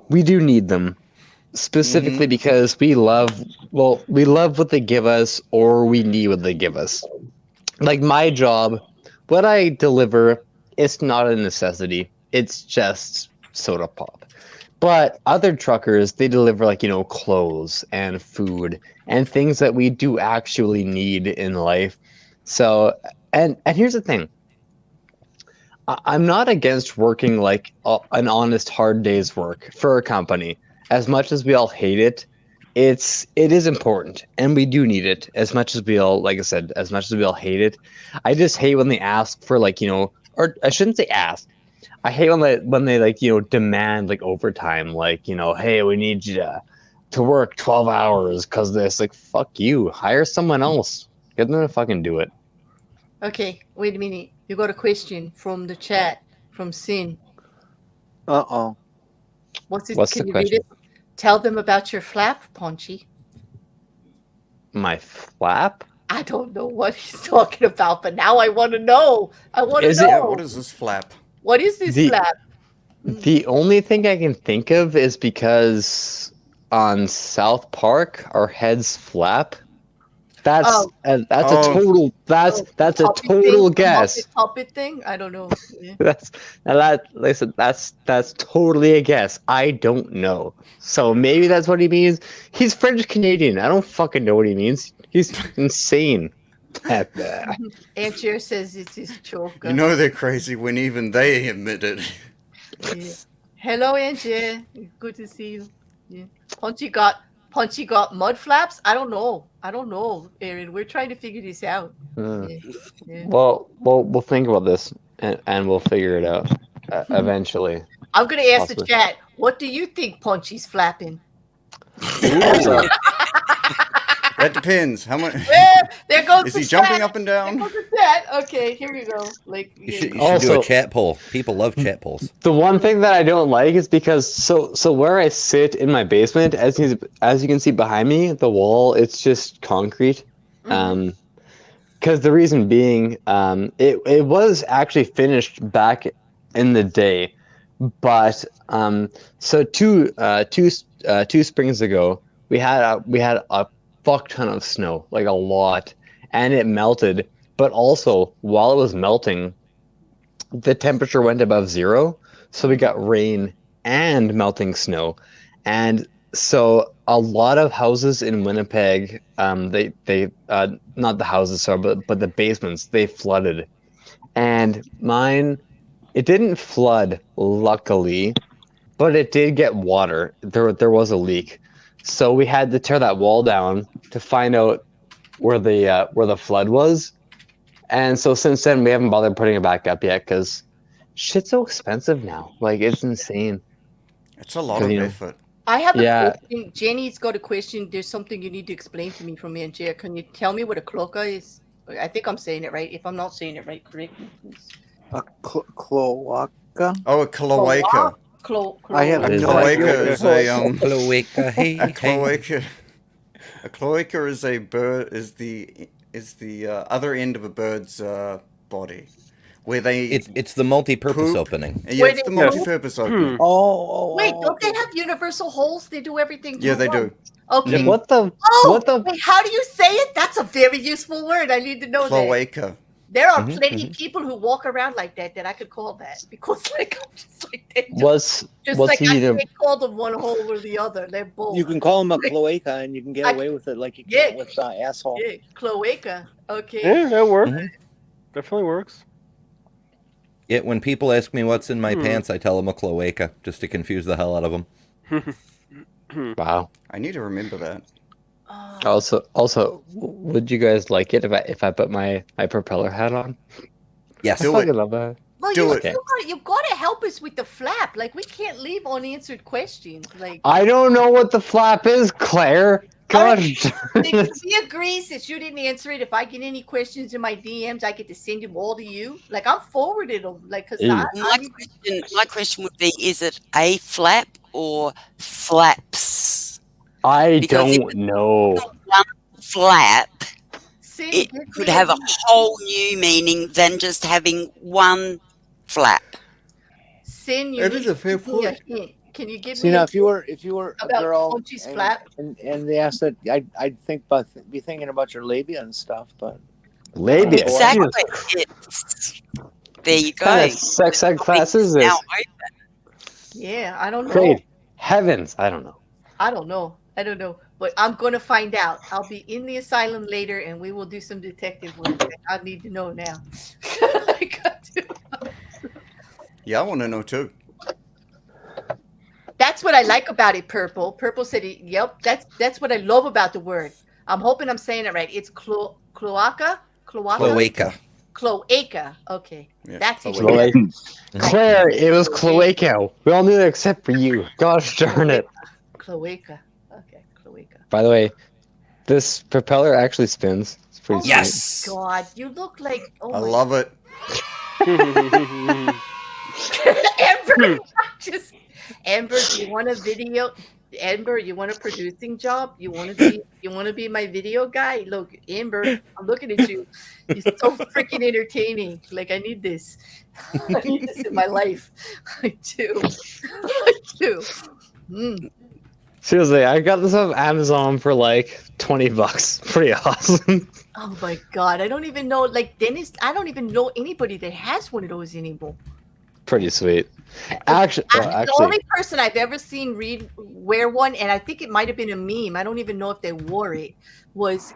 we do need them, specifically because we love what they give us, or we need what they give us. Like my job, what I deliver, it's not a necessity. It's just soda pop. But other truckers, they deliver like, you know, clothes and food and things that we do actually need in life. So, and here's the thing. I'm not against working like an honest, hard day's work for a company. As much as we all hate it, it is important, and we do need it. As much as we all, like I said, as much as we all hate it, I just hate when they ask for like, you know, or I shouldn't say ask. I hate when they like, you know, demand like overtime, like, you know, hey, we need you to work 12 hours because this. Like, fuck you. Hire someone else. Get them to fucking do it. Okay, wait a minute. You got a question from the chat. from Sin. Uh-oh. What's Can the you read question? it? Tell them about your flap, Ponchy. My flap? I don't know what he's talking about, but now I want to know. I want to Is it- Yeah, know. what is this flap? What is this The- flap? The only thing I can think of is because on South Park, our heads flap. That's Oh. that's Oh. a total. That's a Puppet total thing? guess. Puppet thing? I don't know. Yeah. Listen, that's totally a guess. I don't know. So maybe that's what he means. He's French Canadian. I don't fucking know what he means. He's insane. Aunt Jer says it's his choker. You know they're crazy when even they admit it. Yeah. Hello, Aunt Jer. Good to see you. Yeah. Punchy got mud flaps? I don't know, Aaron. We're trying to figure this out. Yeah. Yeah. Well, we'll think about this and we'll figure it out eventually. I'm gonna ask Possibly. the chat. What do you think Punchy's flapping? Also, That depends. How much There goes is the he jumping chat. up and down? There goes the chat. Okay, here we go. Like You should do Also- a chat poll. People love chat polls. the one thing that I don't like is because so where I sit in my basement, as you can see behind me, the wall, it's just concrete. Because the reason being, it was actually finished back in the day, but so two springs ago we had a fuck ton of snow, like a lot, and it melted. But also, while it was melting, the temperature went above zero, so we got rain and melting snow, and so a lot of houses in Winnipeg, they not the houses, sorry, but the basements, they flooded, and mine, it didn't flood, luckily, but it did get water. There was a leak, so we had to tear that wall down to find out where the flood was. And so since then, we haven't bothered putting it back up yet because shit's so expensive now. Like, it's insane. It's a lot of You know. effort. I have a Yeah. question. Jenny's got a question. There's something you need to explain to me from Aunt Jer. Can you tell me what a cloaca is? I think I'm saying it right. If I'm not saying it right, correct me, please. A cloaca? Oh, a cloaca. I have What is no that? idea. Cloaca is a Cloaca, hey, a cloaca. A cloaca is a bird. Is the other end of a bird's body, where they It's the multi-purpose Poop. opening. yeah, Where it's the they multi-purpose opening. Wait, don't they have universal holes? They do everything. Yeah, through they one. do. Okay. Mm. What the? Oh, what the? wait, how do you say it? That's a very useful word. I need to know that. Cloaca. There are Mhm, plenty of people who walk around like that I could call that because, like, I'm just like they just, What's just what's like the I uni- can't call them one hole or the other. They're both. You can call them a cloaca, and you can get I- away with it like you Yeah. can with asshole. Yeah, cloaca. Okay. Yeah, that works. Mhm. Definitely works. Yeah, when people ask me what's in my Hmm. pants, I tell them a cloaca just to confuse the hell out of them. Wow. I need to remember that. Also, would you guys like it if I put my propeller hat on? Yes. Do I it. fucking love that. Well, Do it. you've got to help us with the flap. Like, we can't leave unanswered questions. Like, I don't know what the flap is, Claire. Gosh. he agrees that you didn't answer it. If I get any questions in my DMs, I get to send them all to you. Like, I'm forwarded them. Like, because Ew. My question would be: is it a flap or flaps? I Because if don't know. Flap, Sin, it give could me have a whole new meaning than just having one flap. Sin, you That need is a to fair give me a point. hint. Can you give See me now, a if you were a about girl Punchy's flap? and they asked that, I'd be thinking about your labia and stuff, but Labia. Exactly. Jesus. There you go. What kind of sex ed class is Now this? open. Yeah, I don't know. Great heavens, I don't know. I don't know. But I'm going to find out. I'll be in the asylum later and we will do some detective work. I need to know now. Like, I do. Yeah, I want to know too. That's what I like about it, Purple. Purple said, yep, that's what I love about the word. I'm hoping I'm saying it right. It's cloaca? Cloaca? Cloaca. Cloaca. Okay. Yeah, That's it. cloaca. Claire, it was cloaca. We all knew it except for you. Gosh darn it. Cloaca. Okay, cloaca. By the way, this propeller actually spins. It's pretty sweet. Yes. God, you look like, oh I my love it. Amber, just Amber, do you want a video? Amber, you want a producing job? You want to be my video guy? Look, Amber, I'm looking at you. You're so freaking entertaining. Like I need this. I need this in my life. I do. I do. Mm. Seriously, I got this off Amazon for like $20. Pretty awesome. Oh my god, I don't even know. Like Dennis, I don't even know anybody that has one of those anymore. Pretty sweet. Actually, The only person I've ever seen wear one, and I think it might have been a meme. I don't even know if they wore it.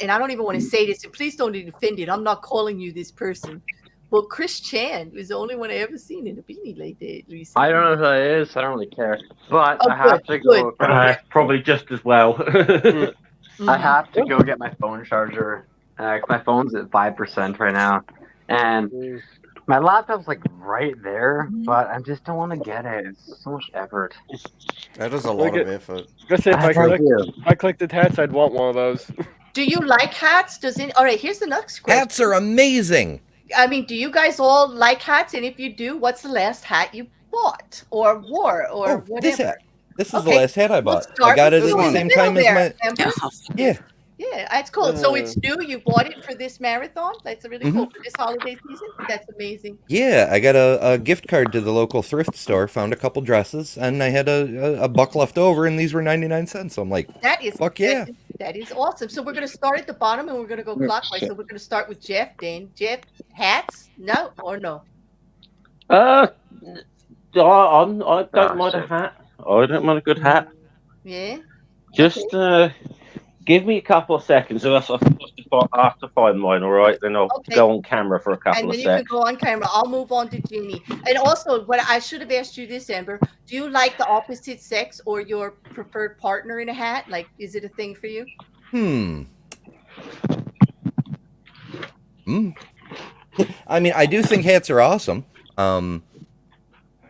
And I don't even want to say this, and please don't get offended. I'm not calling you this person. Well, Chris Chan was the only one I ever seen in a beanie like that recently. I don't know who that is. I don't really care. But Oh, I have good, to go. Probably just as well. I have to go get my phone charger. My phone's at 5% right now, and my laptop's like right there, but I just don't want to get it. It's so much effort. That is a lot of effort. I say if I collected hats, I'd want one of those. Do you like hats? All right, here's the next question. Hats are amazing. I mean, do you guys all like hats? And if you do, what's the last hat you bought or wore or whatever? This hat. This is the last hat I bought. Start I got it with at the you same in the time as middle my. there, Amber. Yeah. Yeah, that's cool. So it's new. You bought it for this marathon. That's really cool for this holiday season. That's amazing. Yeah, I got a gift card to the local thrift store, found a couple dresses, and I had a buck left over, and these were 99 cents. So I'm like, That is fuck yeah. That is awesome. So we're going to start at the bottom, and we're going to go clockwise. So we're going to start with Jeff. Then Jeff, hats? No or no? I don't mind a hat. I don't mind a good hat. Yeah. Just give me a couple of seconds. I have to find mine. All right, then I'll go on camera for a couple And of then you can seconds. go on camera. I'll move on to Jeannie. And also, what I should have asked you this, Amber. Do you like the opposite sex or your preferred partner in a hat? Like, is it a thing for you? I mean, I do think hats are awesome.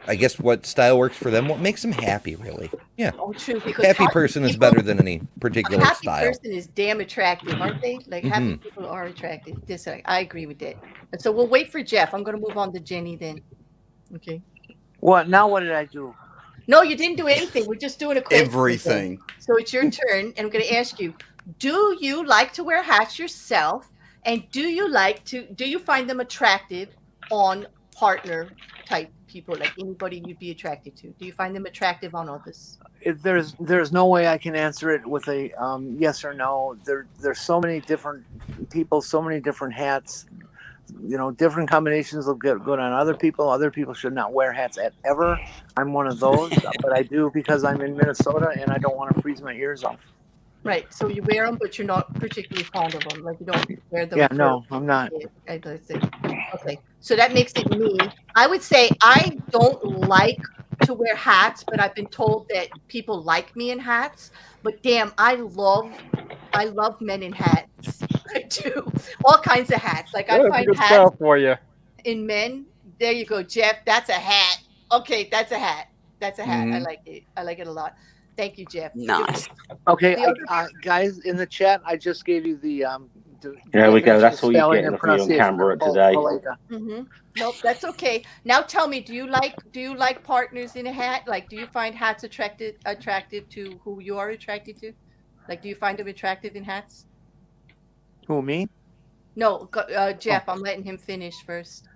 I guess what style works for them, what makes them happy, really. Yeah. Oh, true. Because happy person is better than any particular happy style. person is damn attractive, aren't they? Like happy people are attractive. I agree with that. And so we'll wait for Jeff. I'm going to move on to Jenny then. Okay. What now? What did I do? No, you didn't do anything. We're just doing a quiz. Everything. So it's your turn, and I'm going to ask you: do you like to wear hats yourself? And do you find them attractive on partner type people, like anybody you'd be attracted to? Do you find them attractive on others? There's no way I can answer it with a yes or no. There's so many different people, so many different hats. You know, different combinations will get good on other people. Other people should not wear hats ever. I'm one of those, but I do because I'm in Minnesota and I don't want to freeze my ears off. Right. So you wear them, but you're not particularly fond of them. Like you don't wear them. Yeah, no, I'm not. Okay. So that makes it me. I would say I don't like to wear hats, but I've been told that people like me in hats. But damn, I love men in hats. I do. All kinds of hats. Like I find hats style for you. in men. There you go, Jeff. That's a hat. Okay, that's a hat. That's a hat. I like it. I like it a lot. Thank you, Jeff. Nice. Okay, guys in the chat, I just gave you the. There we go. That's all you're getting for you on camera today. Nope, that's okay. Now tell me, do you like partners in a hat? Like, do you find hats attractive to who you are attracted to? Like, do you find them attractive in hats? Who, me? No, Jeff. I'm letting him finish first.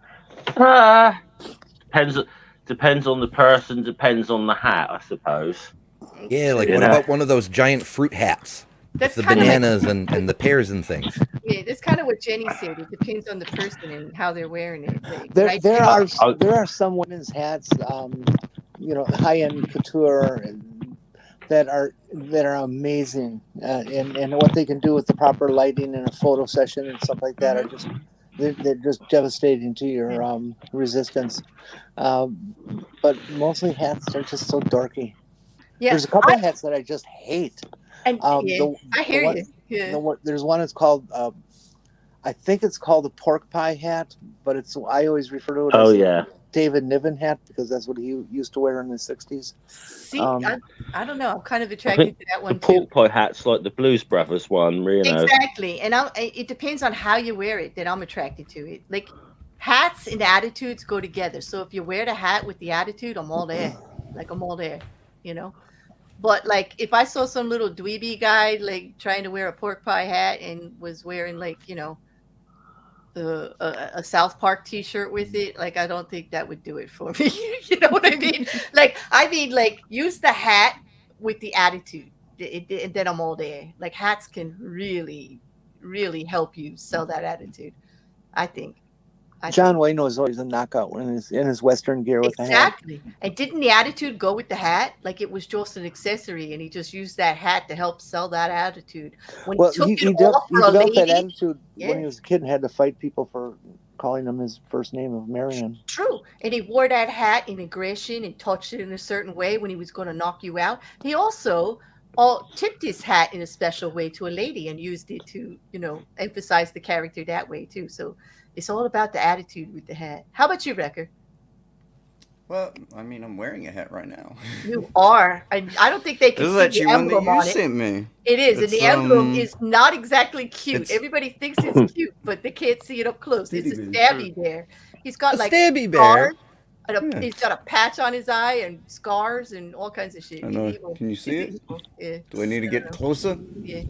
Depends on the person. Depends on the hat, I suppose. Yeah, like what about one of those giant fruit hats? That's with the bananas and the pears and things. Yeah, that's kind of what Jenny said. It depends on the person and how they're wearing it. Like, there are some women's hats, high end couture that are amazing, and what they can do with the proper lighting in a photo session and stuff like that are just they're just devastating to your resistance. But mostly hats are just so dorky. Yeah, there's a couple of hats that I just hate. And I hear you. Yeah. There's one. It's called. I think it's called a pork pie hat, but I always refer to it as David Niven hat because that's what he used to wear in the '60s. See, I don't know. I'm kind of attracted to that one too. The pork pie hat's like the Blues Brothers one, really. Exactly, and it depends on how you wear it that I'm attracted to it. Like hats and attitudes go together. So if you wear the hat with the attitude, I'm all there. Like I'm all there, you know. But like if I saw some little dweeby guy like trying to wear a pork pie hat and was wearing like, you know, a South Park T-shirt with it, like I don't think that would do it for me. You know what I mean? Like use the hat with the attitude, and then I'm all there. Like hats can really, really help you sell that attitude. I think. John Wayne was always a knockout in his Western gear with the hat. Exactly. And didn't the attitude go with the hat? Like it was just an accessory, and he just used that hat to help sell that attitude. When Well, he took he it off for a developed that lady, attitude when yeah. he was a kid and had to fight people for calling him his first name of Marion. True. And he wore that hat in aggression and touched it in a certain way when he was going to knock you out. He also tipped his hat in a special way to a lady and used it to, you know, emphasize the character that way too. So it's all about the attitude with the hat. How about you, Rekkr? Well, I mean, I'm wearing a hat right now. You are. I don't think they can This is see actually the one that emblem you on it. sent me. It is, and It's, the emblem is not exactly cute. it's- Everybody thinks it's cute, but they can't see it up close. It's a stabby bear. He's got A like stabby bear? scars, Yeah. he's got a patch on his eye and scars and all kinds of shit. I He's know. evil. Can you see He's it? evil. Yeah. Do I need to get closer? Yeah.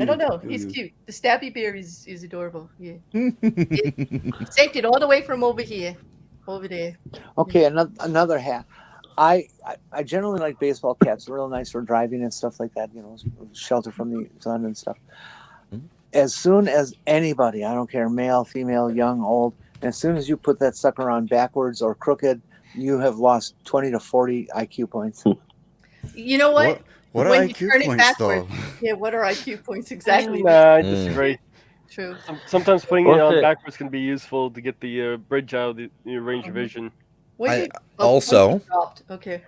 I don't know. He's cute. The stabby bear is adorable. Yeah. Saved it all the way from over here. Over there. Okay, another hat. I generally like baseball caps. They're real nice for driving and stuff like that. You know, shelter from the sun and stuff. As soon as anybody, I don't care, male, female, young, old, as soon as you put that sucker on backwards or crooked, you have lost 20 to 40 IQ points. You know what? What are When you IQ turn it points, backwards. though? Yeah, what are IQ points exactly? Nah, I disagree. True. Sometimes putting it What's on it? backwards can be useful to get the bridge out of the range of vision. When you, also- when you dropped. Okay.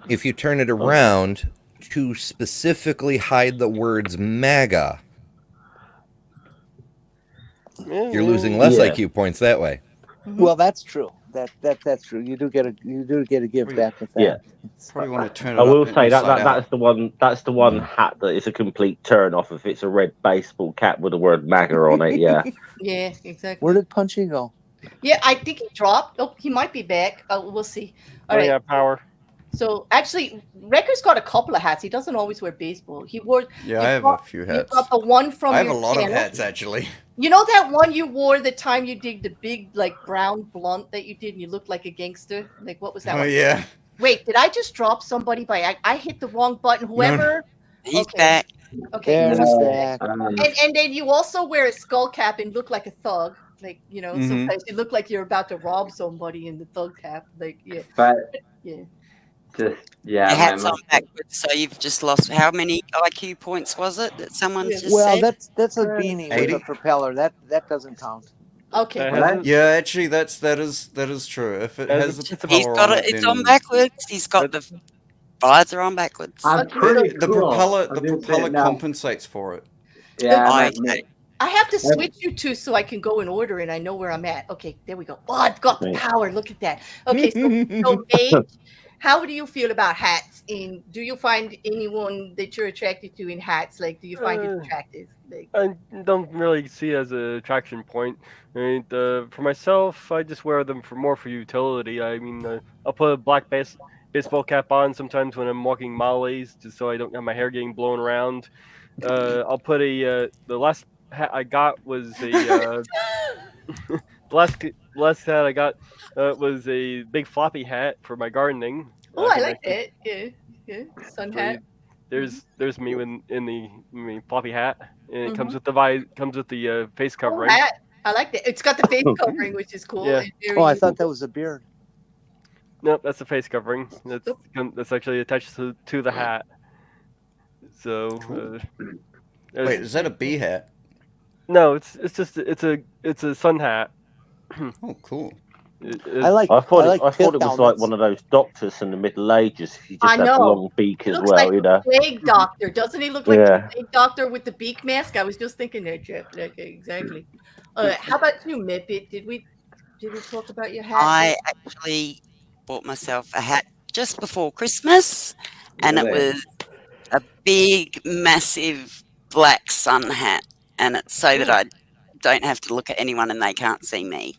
If you turn it around to specifically hide the words MAGA, you're losing less Yeah. IQ points that way. Well, that's true. That's true. You do get a give back with that. Yeah. Probably want to turn it I will up say inside out. that's the one. That's the one hat that is a complete turn off. If it's a red baseball cap with the word MAGA on it, yeah. Yeah, exactly. Where did Punchy go? Yeah, I think he dropped. Oh, he might be back. We'll see. All right. Yeah, power. So actually, Rekkr's got a couple of hats. He doesn't always wear baseball. He wore. Yeah, you I have got- a few You hats. got the one from I have your a lot of channel. hats, actually. You know that one you wore the time you did the big like brown blunt that you did and you looked like a gangster? Like what was that Oh, one? yeah. Wait, did I just drop somebody by I hit the wrong button? Whoever He's Okay. back. Okay. There he's back. And then you also wear a skull cap and look like a thug. Like, you know, Mhm. sometimes you look like you're about to rob somebody in the thug cap. Like, yeah. But Yeah. just yeah, Your hat's my- on backwards, so you've just lost. How many IQ points was it that someone Yeah. just Well, said? that's a beanie with 80? a propeller. That doesn't count. Okay. Yeah, actually, that is true. If it has the He's He's propeller got on it. it, It's then on backwards. He's got the visor on backwards. I'm pretty the cool. propeller I'm gonna say it now. compensates for it. Yeah, I- I have to switch you two so I can go in order and I know where I'm at. Okay, there we go. Oh, I've got the Right. power. Look at that. Okay, so Paige, how do you feel about hats? And do you find anyone that you're attracted to in hats? Like, do you find it attractive? Like, I don't really see it as an attraction point. I mean, for myself, I just wear them for utility. I mean, I'll put a black baseball cap on sometimes when I'm walking mollies, just so I don't have my hair getting blown around. I'll put the last hat I got was a the last hat I got was a big floppy hat for my gardening. oh, I like that. Yeah, yeah. Sun So hat. there's me in the floppy hat, and it comes Mhm. with the face Oh, covering. hat. I like that. It's got the face covering, which is cool. Yeah. and very Oh, I thought that was a beard. Nope, that's the face covering. That's actually attached to the hat. So Wait, is that a bee hat? no, it's just it's a sun hat. Oh, cool. I like. I thought like it was pith like helmets. one of those doctors from the Middle Ages. He I just has a know. long beak He as looks well, like you know. a plague doctor, doesn't he? Look like Yeah. the plague doctor with the beak mask. I was just thinking that, Jeff. Like, exactly. How about you, Mippet? Did we talk about your hat? I actually bought myself a hat just before Christmas, and it Really? was a big, massive black sun hat, and it's so that don't have to look at anyone and they can't see me.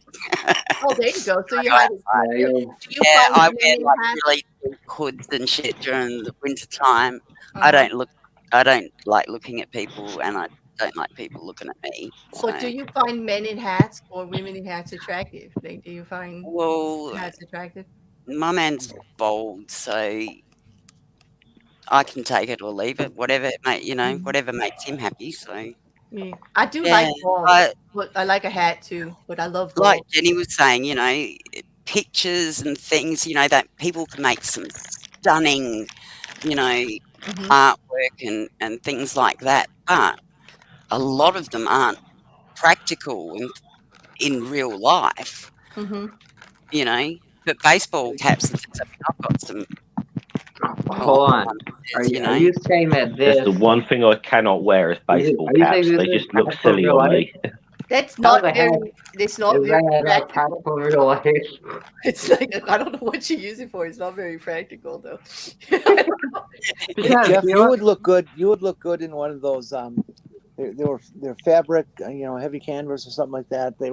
Oh, there you go. So you hide it. Yeah, Do you Yeah, find I men wear in like hats? really thick hoods and shit during the winter time. Uh-huh. I don't like looking at people, and I don't like people looking at me. So, But do you find men in hats or women in hats attractive? Like, do you find well, hats attractive? my man's bald, so I can take it or leave it, whatever whatever makes him happy. So Yeah. I do yeah, like bald, I but I like a hat too. But I love like bald. Jenny was saying, pictures and things, that people can make some stunning, you know, Hmm. artwork and things like that, but a lot of them aren't practical in real life, Hmm. you know. But baseball caps and things. I mean, I've got some Hold on. ones, Are you you, are know. you saying that That's this? the one thing I cannot wear is baseball Are you saying caps. this They is just look cap for silly real on life? me. That's How not the heck very. It's not is very that cap practical. for real life? It's like I don't know what you use it for. It's not very practical though. Because Jeff, you you know, would look good. You would look good in one of those. They're fabric, heavy canvas or something like that. They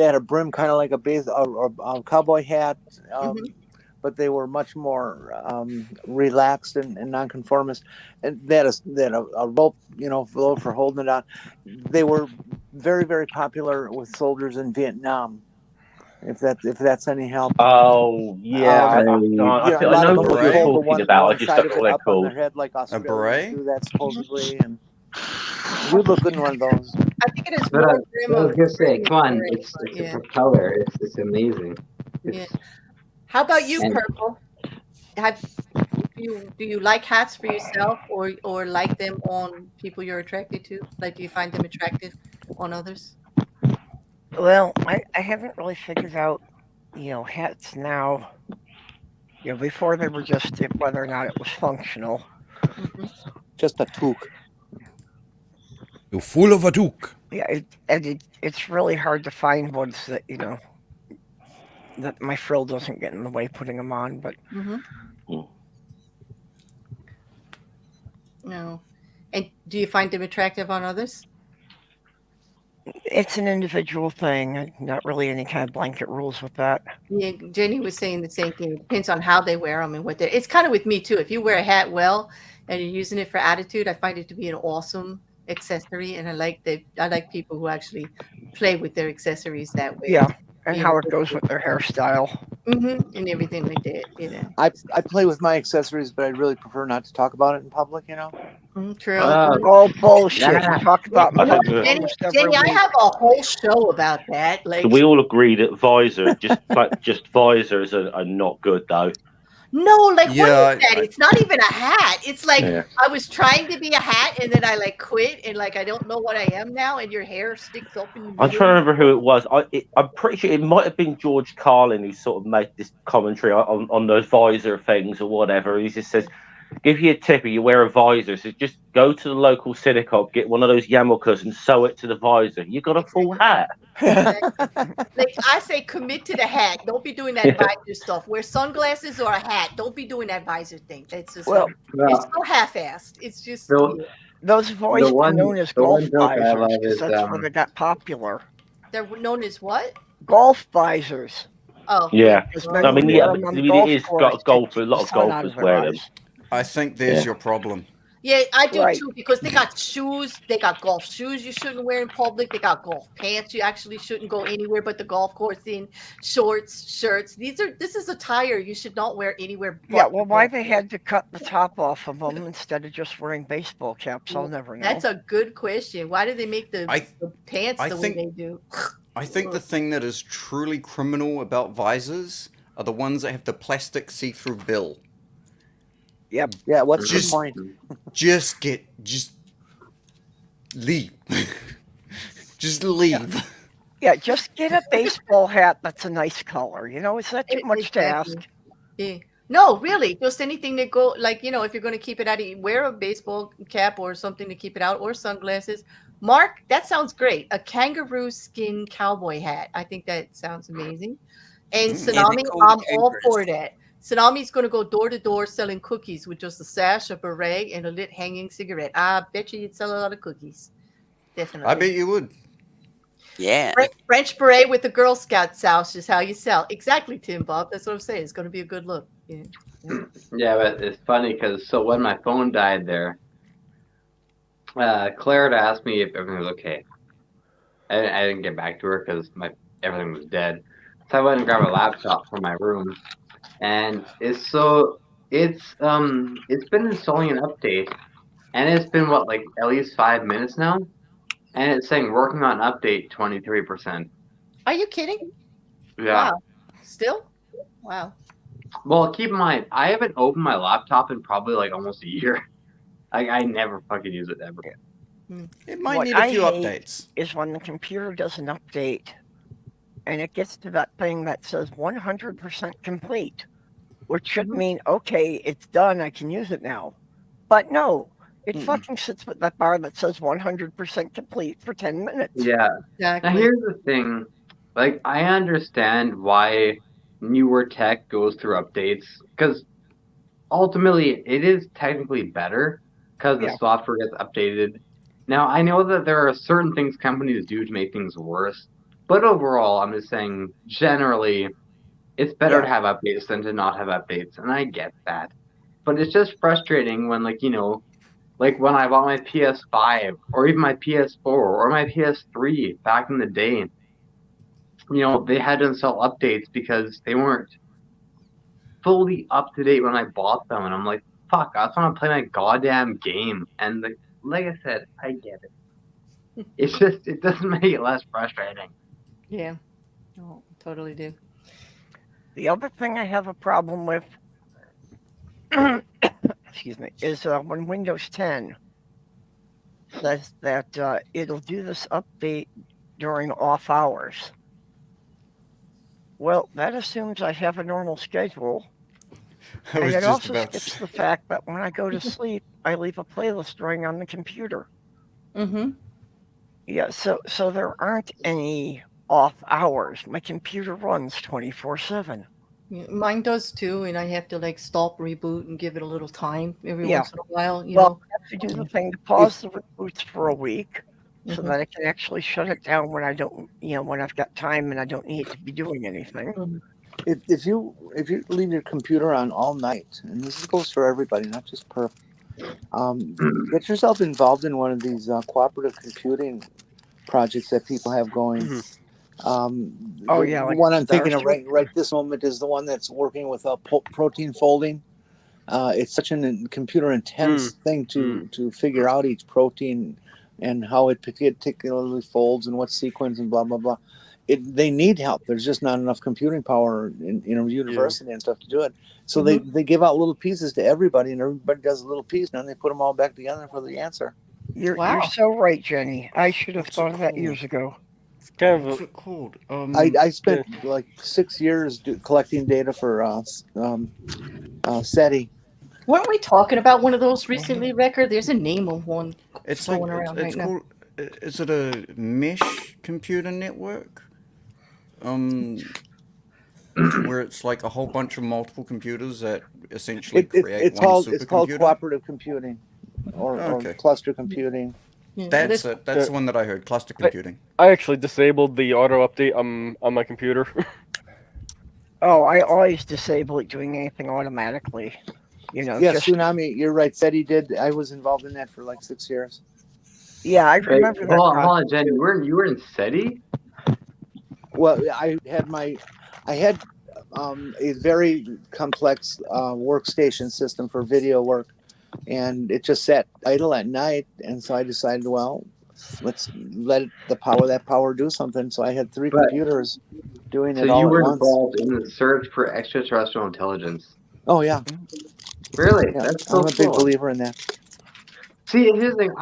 had a brim kind of like a cowboy hat, Mhm. but they were much more relaxed and nonconformist. And they had a rope, for holding it on. They were very, very popular with soldiers in Vietnam. If that's any help. Oh yeah, Um, I a think I lot know of A them what would you're beret? pull the talking one about. I one just side don't of know it what they're up on their called. head like A Australians beret? do that supposedly, and you'd look good in one of those. I think it is but more grim I of was gonna say, grim come on, beret, it's but it's a yeah, propeller. It's amazing. yeah. It's How about you, and Purple? Have do you like hats for yourself or like them on people you're attracted to? Like, do you find them attractive on others? Well, I haven't really figured out, hats now. Before they were just whether or not it was functional. Hmm. Just a toque. You're full of a duke. Yeah, it's really hard to find ones that that my frill doesn't get in the way putting them on. But Hmm. Mm. No. And do you find them attractive on others? it's an individual thing. Not really any kind of blanket rules with that. Yeah, Jenny was saying the same thing. It depends on how they wear them and what they're. It's kind of with me too. If you wear a hat well and you're using it for attitude, I find it to be an awesome accessory, and I like people who actually play with their accessories that way. Yeah, and Being a how it good goes with their hairstyle. and everything like that. I play with my accessories, but I really prefer not to talk about it in public. True. Oh bullshit! You yeah. talk about You know, mine Jenny, almost every Jenny, I week. have a whole show about that. So Like, we all agree that just visors are not good though. no, like what is Yeah, that? It's not even a hat. It's like Yeah. I was trying to be a hat and then I like quit and like I don't know what I am now and your hair sticks up in the I'm middle. trying to remember who it was. I'm pretty sure it might have been George Carlin who sort of made this commentary on those visor things or whatever. He just says, give you a tip if you wear a visor. So just go to the local Cinecop, get one of those yarmulkes and sew it to the visor. You got a full hat. Like I say, commit to the hat. Don't be doing that visor stuff. Wear sunglasses or a hat. Don't be doing that visor thing. That's just Well, it's Well, so half-assed. It's just the those have always the been one known as the golf one joke I visors love because is that's where they got popular. they're known as what? Golf visors. Oh, Yeah. Because Well, men I mean, would yeah, wear but them I on the mean, it golf is course got to golf. A keep lot the of sun out golfers of their wear them. eyes. I think there's Yeah. your problem. yeah, I do Right. too because they got shoes. They got golf shoes you shouldn't wear in public. They got golf pants you actually shouldn't go anywhere but the golf course in. Shorts, shirts. This is attire you should not wear anywhere but Yeah, the well, why golf they course. had to cut the top off of them instead of just wearing baseball caps, I'll never know. That's a good question. Why do they make the pants I the way think they do? I think the thing that is truly criminal about visors are the ones that have the plastic see-through bill. Yep. Yeah, what's the Just point? just leave. Just leave. Yeah, just get a baseball hat that's a nice color. Is that too much to ask? Exactly. Yeah. No, really, just anything that go like if you're going to keep it out, wear a baseball cap or something to keep it out, or sunglasses. Mark, that sounds great. A kangaroo skin cowboy hat. I think that sounds amazing. And Yeah, they're Tsunami, called I'm all for cougars. that. Tsunami's going to go door to door selling cookies with just a sash, a beret, and a lit hanging cigarette. I bet you'd sell a lot of cookies. I Definitely. bet you would. Yeah. French beret with the Girl Scout sauce is how you sell. Exactly, Tim Bob. That's what I'm saying. It's going to be a good look. Yeah. Yeah, but it's funny because so when my phone died there, Claire had asked me if everything was okay. I didn't get back to her because everything was dead. So I went and grabbed a laptop from my room, and it's been installing an update, and it's been what, like at least 5 minutes now, and it's saying working on update 23%. Are you kidding? Yeah. Wow. Still? Wow. Well, keep in mind, I haven't opened my laptop in probably like almost a year. I never fucking use it ever. It might What need a few I hate updates. is when the computer does an update and it gets to that thing that says 100% complete, which should mean, okay, it's done, I can use it now. But no, it fucking sits with that bar that says 100% complete for 10 minutes. Yeah. Exactly. Now here's the thing, like I understand why newer tech goes through updates because ultimately it is technically better because the software gets updated. Now I know that there are certain things companies do to make things worse, but overall I'm just saying generally it's better to have updates than to not have updates, and I get that. But it's just frustrating when like when I bought my PS5 or even my PS4 or my PS3 back in the day, they had to install updates because they weren't fully up to date when I bought them, and I'm like, fuck, I just want to play my goddamn game. And like I said, I get it. It doesn't make it less frustrating. Yeah. Oh, totally do. The other thing I have a problem with, excuse me, is when Windows 10 says that it'll do this update during off hours. Well, that assumes I have a normal schedule. And it also skips the fact that when I go to sleep, I leave a playlist running on the computer. Mm-hmm. Yeah, so there aren't any off hours. My computer runs 24/7. Yeah, mine does too, and I have to like stop, reboot, and give it a little time every Yeah. once in a while. You Well, know. I have to do the thing to pause the reboots for a week so that I can actually shut it down when I don't, when I've got time and I don't need to be doing anything. If you leave your computer on all night, and this goes for everybody, not just perp, get yourself involved in one of these cooperative computing projects that people have going. The one I'm thinking of right this moment is the one that's working with protein folding. It's such a computer intense thing to figure out each protein and how it particularly folds and what sequence and blah blah blah. They need help. There's just not enough computing power in university and stuff to do it. So they give out little pieces to everybody, and everybody does a little piece, and then they put them all back together for the answer. You're so right, Jenny. I should have thought of that years ago. What's it called? I spent like 6 years collecting data for SETI. Weren't we talking about one of those recently, Rekkr? There's a name of one It's going like around it's right now. called. Is it a mesh computer network? Where it's like a whole bunch of multiple computers that essentially create one supercomputer. It's called cooperative computing or cluster computing. That's it. That's the one that I heard. Cluster computing. I actually disabled the auto update on my computer. Oh, I always disable it doing anything automatically. Yeah, Tsunami, you're right. SETI did. I was involved in that for like 6 years. Yeah, I remember that. Hold on, Jen. You were in SETI? Well, I had a very complex workstation system for video work, and it just sat idle at night. And so I decided, well, let's let that power do something. So I had 3 computers doing it all at once. So you were involved in the search for extraterrestrial intelligence. Oh yeah. Really? Yeah, That's so I'm a big believer in that. See, here's the thing.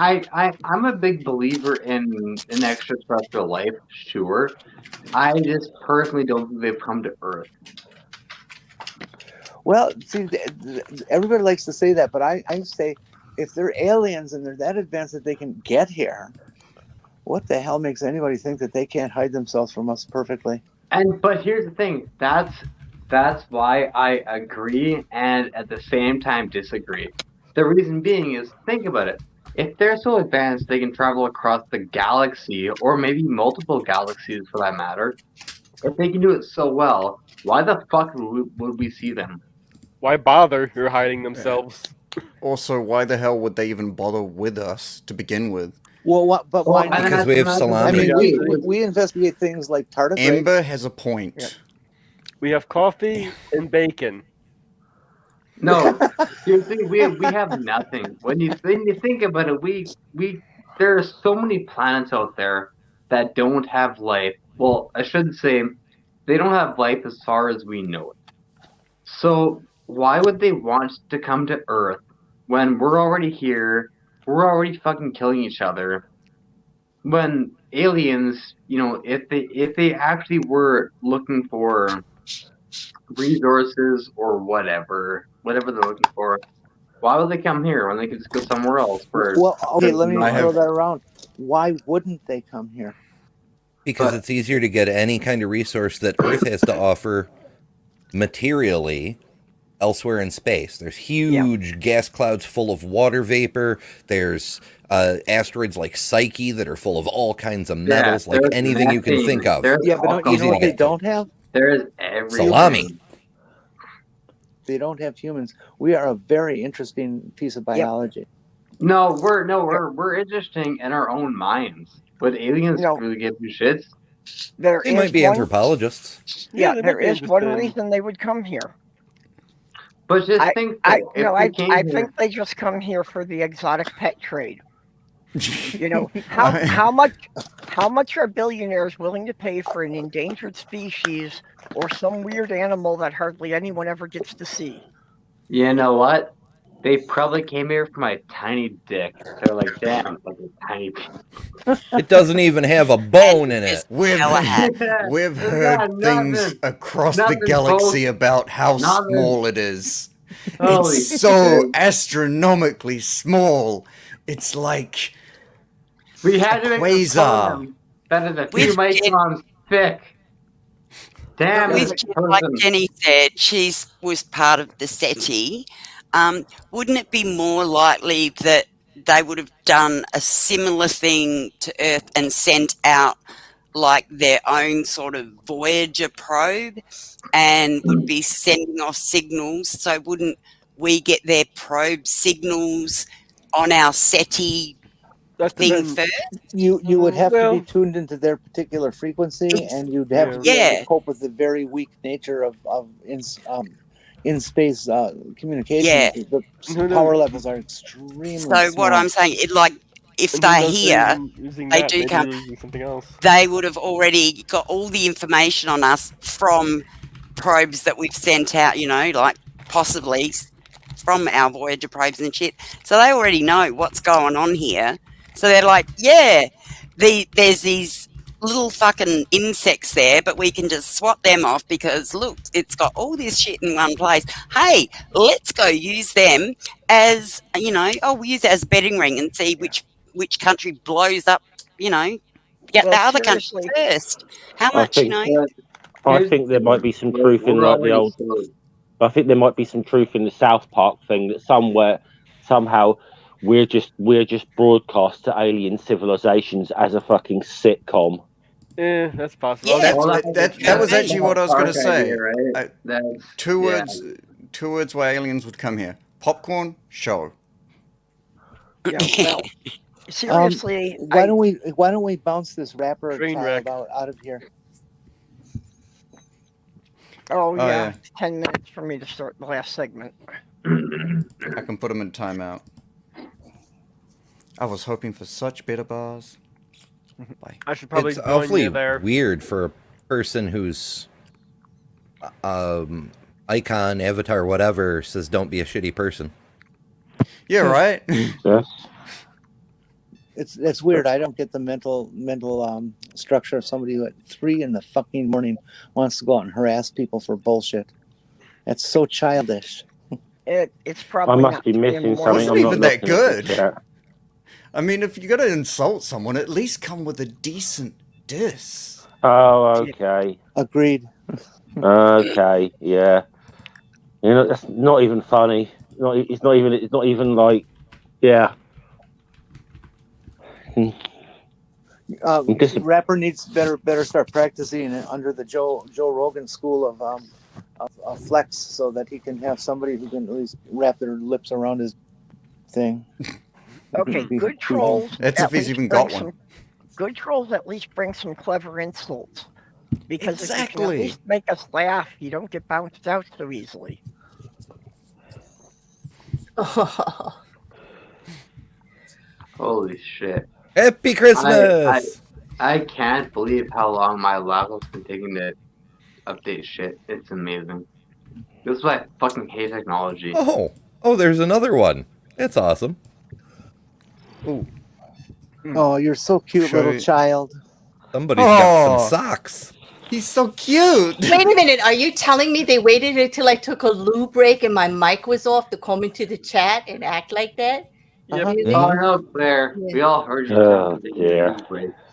I'm a big believer in extraterrestrial life, sure. I just personally don't think they've come to Earth. Well, see, everybody likes to say that, but I say if they're aliens and they're that advanced that they can get here, what the hell makes anybody think that they can't hide themselves from us perfectly? But here's the thing. That's why I agree and at the same time disagree. The reason being is, think about it. If they're so advanced, they can travel across the galaxy, or maybe multiple galaxies for that matter. If they can do it so well, why the fuck would we see them? Why bother? They're hiding themselves. Also, why the hell would they even bother with us to begin with? Well, what? But why not? Because we have I salami. mean, we investigate things like tardigrades. Amber has a point. Yeah. We have coffee and bacon. No, seriously, we have nothing. When you think about it, we there are so many planets out there that don't have life. Well, I should say they don't have life as far as we know it. So why would they want to come to Earth when we're already here? We're already fucking killing each other. When aliens, if they actually were looking for resources or whatever they're looking for, why would they come here when they could just go somewhere else? Well, okay, let me throw that around. Why wouldn't they come here? Because it's easier to get any kind of resource that Earth has to offer materially elsewhere in space. There's huge gas clouds full of water vapor. There's asteroids like Psyche that are full of all kinds of metals, like anything you can think of. Yeah, but you know what they don't have? There's everything. Salami. They don't have humans. We are a very interesting piece of biology. No, we're interesting in our own minds. But aliens really give you shits. They might be anthropologists. Yeah, there is one reason they would come here. But just think, I think they just come here for the exotic pet trade. How much are billionaires willing to pay for an endangered species or some weird animal that hardly anyone ever gets to see? You know what? They probably came here for my tiny dick. They're like, damn, it's like a tiny dick. It doesn't even have a bone in it. We've heard things across the galaxy about how small it is. It's so astronomically small. It's like we had to make quasar. That is a few microns thick. Damn, like Jenny said, she was part of the SETI. Wouldn't it be more likely that they would have done a similar thing to Earth and sent out like their own sort of Voyager probe and would be sending off signals? So wouldn't we get their probe signals on our SETI thing first? You would have to be tuned into their particular frequency, and you'd have to be able to cope with the very weak nature of in space communication. Yeah. The power levels are extremely So what I'm saying, if they're here, they do come. They would have already got all the information on us from probes that we've sent out. Like possibly from our Voyager probes and shit. So they already know what's going on here. So they're like, there's these little fucking insects there, but we can just swap them off because look, it's got all this shit in one place. Hey, let's go use them as we'll use it as a betting ring and see which country blows up. The other country first. How much? I think there might be some truth in like the old. I think there might be some truth in the South Park thing that somehow we're just broadcast to alien civilizations as a fucking sitcom. Yeah, that's possible. That was actually what I was going to say. Right? Two words why aliens would come here: popcorn, show. Yeah, well, seriously, why don't we bounce this rapper child out of here? Oh yeah, 10 minutes for me to start the last segment. I can put them in timeout. I was hoping for such bitter bars. I should probably it's join awfully you there. weird for a person who's icon, avatar, whatever says don't be a shitty person. Yeah, right. Yes. It's weird. I don't get the mental structure of somebody who at 3 a.m. wants to go out and harass people for bullshit. That's so childish. It's probably. I must be missing something. Wasn't even that good. I mean, if you're gonna insult someone, at least come with a decent diss. Oh, okay. Agreed. Okay, yeah. That's not even funny. It's not even like, yeah. Rapper needs better start practicing it under the Joe Rogan school of flex, so that he can have somebody who can at least wrap their lips around his thing. Okay, good trolls. That's if he's even got one. Good trolls at least bring some clever insults. Because if you can at Exactly. least make us laugh, you don't get bounced out so easily. Holy shit. Happy Christmas! I can't believe how long my laptop's been taking to update shit. It's amazing. This is why I fucking hate technology. Oh, there's another one. It's awesome. Ooh. Oh, you're so cute, little child. Somebody's got some socks. He's so cute. Wait a minute. Are you telling me they waited until I took a loo break and my mic was off to come into the chat and act like that? Really? Oh no, Claire. Yeah. We all heard you. Oh, yeah.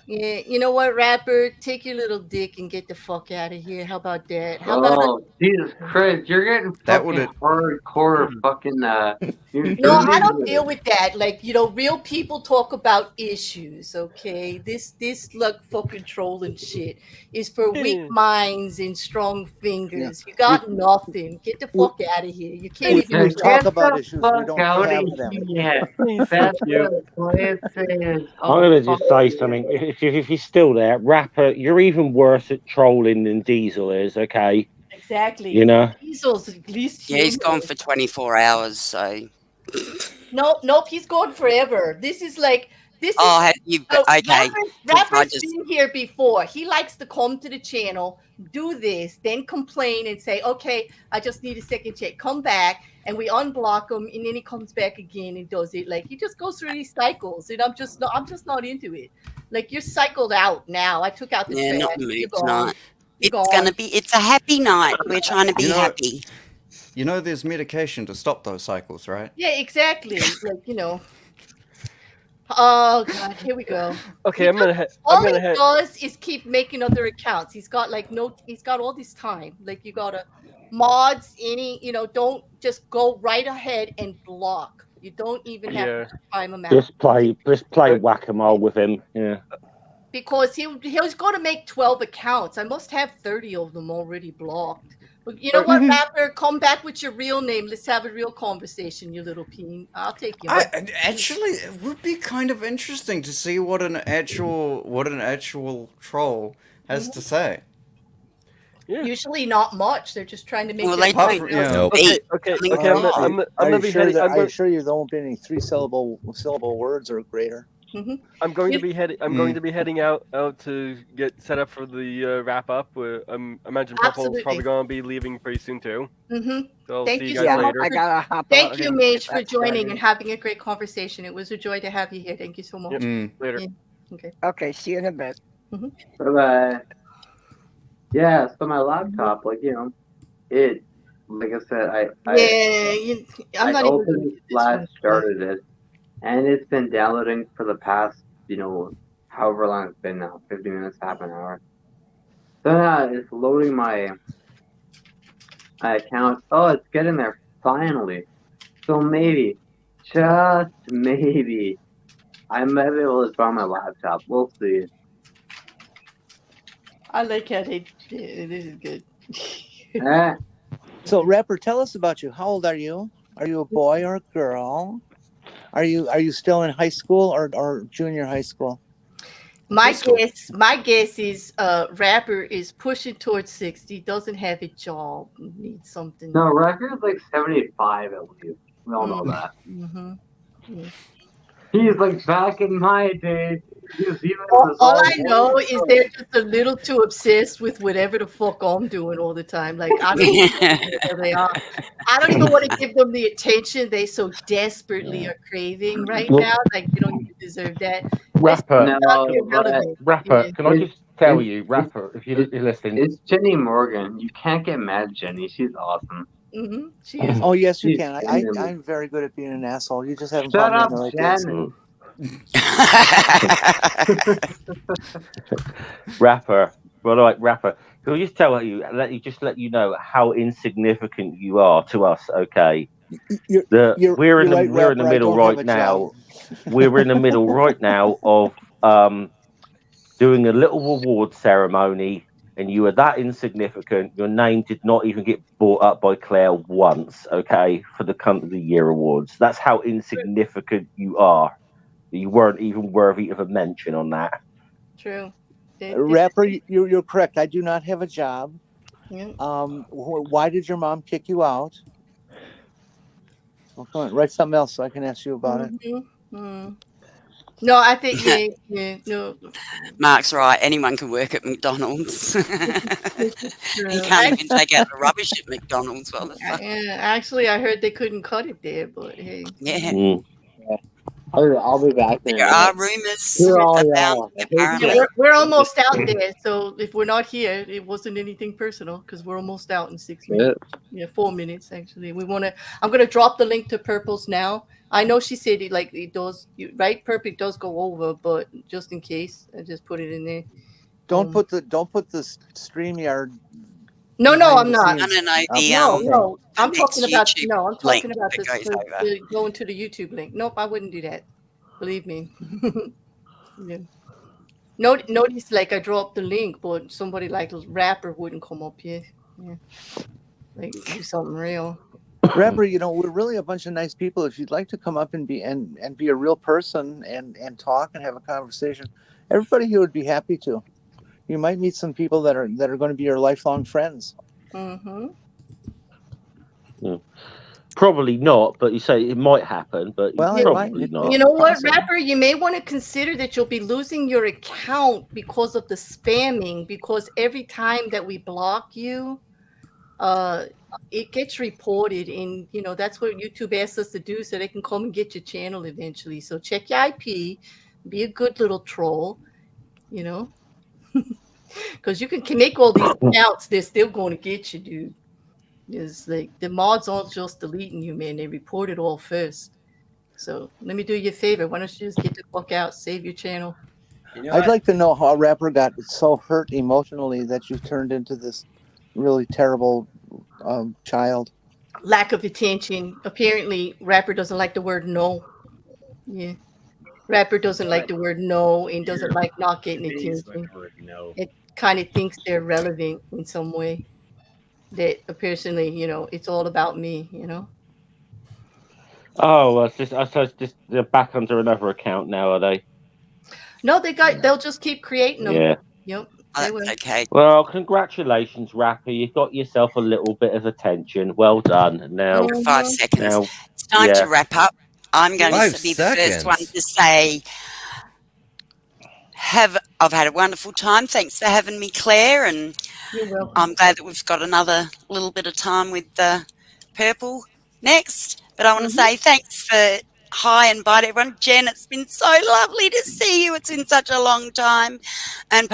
Yeah, you know what, Rapper? Take your little dick and get the fuck out of here. How about that? How about Oh, Jesus Christ. You're getting fucking hardcore fucking No, I don't deal with that. Like, you know, real people talk about issues, okay? This like fucking trolling shit is for weak minds and strong fingers. You got nothing. Get the fuck out of here. You can't even We talk about issues. We don't have them. I'm going to just say something. If you're still there, Rapper, you're even worse at trolling than Diesel is, okay? Exactly. You know? Diesel's at least Yeah, he's gone for 24 hours, so. Nope, he's gone forever. This is like this Oh, is have you? Okay. Rapper's been here before. He likes to come to the channel, do this, then complain and say, "Okay, I just need a second check." Come back, and we unblock him, and then he comes back again and does it. Like he just goes through these cycles, and I'm just not into it. Like you're cycled out now. I took out the Yeah, trash. not the You're mood gone. tonight. You're It's gone. gonna be. It's a happy night. We're trying to be happy. You know, there's medication to stop those cycles, right? Yeah, exactly. Like you know. Oh God, here we go. Okay, I'm gonna head. All he does is keep making other accounts. He's got he's got all this time. Like you gotta mods don't just go right ahead and block. You don't even have to time him out. Just play whack-a-mole with him. Yeah. Because he's going to make 12 accounts. I must have 30 of them already blocked. But you know what, Rapper? Come back with your real name. Let's have a real conversation, you little peen. I'll take you. Actually, it would be kind of interesting to see what an actual troll has to say. Yeah. Usually not much. They're just trying to make. Okay. I'm gonna be heading. Are you sure there won't be any 3-syllable words or greater? Mm-hmm. I'm going to be heading out to get set up for the wrap up. I imagine Purple's probably going to be leaving pretty soon too. Mm-hmm. So I'll Thank see you you guys so later. much. Thank you, Mage, for joining and having a great conversation. It was a joy to have you here. Thank you so much. Later. Yeah. Okay. See you in a bit. Mm-hmm. Bye-bye. Yeah, so my laptop, like I said, I'm not opened Flash, started it, and it's been downloading for the past, however long it's been now, 50 minutes, half an hour. So now it's loading my account. Oh, it's getting there finally. So maybe, just maybe, I might be able to draw my laptop. We'll see. I like how this is good. So, Rapper, tell us about you. How old are you? Are you a boy or a girl? Are you still in high school or junior high school? My guess is Rapper is pushing towards 60, doesn't have a job, needs something. No, Rekkr is 75 at least. We all know that. Mm-hmm. Yeah. He's back in my day. All I know is they're just a little too obsessed with whatever the fuck I'm doing all the time. Like I don't know where they are. I don't even want to give them the attention they so desperately are craving right now. Like they don't even deserve that. Rapper, Rapper, can I just tell you, Rapper, if you're listening, it's Jenny Morgan. You can't get mad at Jenny. She's awesome. Mm-hmm. She is. Oh yes, you can. I'm very good at being an asshole. You just haven't. Shut up, Jen. Rapper, Rapper, can we just let you know how insignificant you are to us, okay? We're in the middle right now. we're in the middle right now of doing a little reward ceremony, and you are that insignificant. Your name did not even get brought up by Claire once, okay, for the Cunt of the Year awards. That's how insignificant you are. You weren't even worthy of a mention on that. True. Rapper, you're correct. I do not have a job. Yeah. Why did your mom kick you out? Well, come on, write something else so I can ask you about it. No, I think no. Mark's right. Anyone can work at McDonald's. You can't even take out the rubbish at McDonald's. Well, yeah, actually, I heard they couldn't cut it there, but hey. Yeah. I'll be back there. There are rumors y'all. Yeah, we're almost out there, so if we're not here, it wasn't anything personal because we're almost out in 6 minutes. Yeah, 4 minutes actually. I'm gonna drop the link to Purple's now. I know she said it does, right? Purple does go over, but just in case, I just put it in there. Don't put the StreamYard. No, I'm not. No. I'm talking about YouTube I'm talking link about that this goes over. going to the YouTube link. Nope, I wouldn't do that. Believe me. Yeah. Notice I dropped the link, but somebody like Rapper wouldn't come up here. Yeah. Do something real. Rapper, we're really a bunch of nice people. If you'd like to come up and be a real person and talk and have a conversation, everybody here would be happy to. You might meet some people that are going to be your lifelong friends. Mm-hmm. Yeah. Probably not, but you say it might happen, but probably not. You know what, Rapper? You may want to consider that you'll be losing your account because of the spamming, because every time that we block you, it gets reported, and that's what YouTube asks us to do so they can come and get your channel eventually. So check your IP, be a good little troll, because you can make all these accounts, they're still going to get you, dude. It's the mods aren't just deleting you, man. They report it all first. So let me do you a favor. Why don't you just get the fuck out, save your channel? I'd like to know how Rapper got so hurt emotionally that you turned into this really terrible child. Lack of attention. Apparently, Rapper doesn't like the word no. Yeah. Rapper doesn't like the word no and doesn't like not getting attention. It kind of thinks they're relevant in some way. That personally, it's all about me, Oh, I suppose they're back under another account now, are they? No, they'll just keep creating them. Yeah. Yep. Okay. Well, congratulations, Rapper. You got yourself a little bit of attention. Well done. Now, 5 seconds. It's time to wrap up. I'm going to be the first one to say, I've had a wonderful time. Thanks for having me, Claire, and you're welcome. I'm glad that we've got another little bit of time with Purple next. But I want to say thanks for hi and bye to everyone. Jen, it's been so lovely to see you. It's been such a long time. And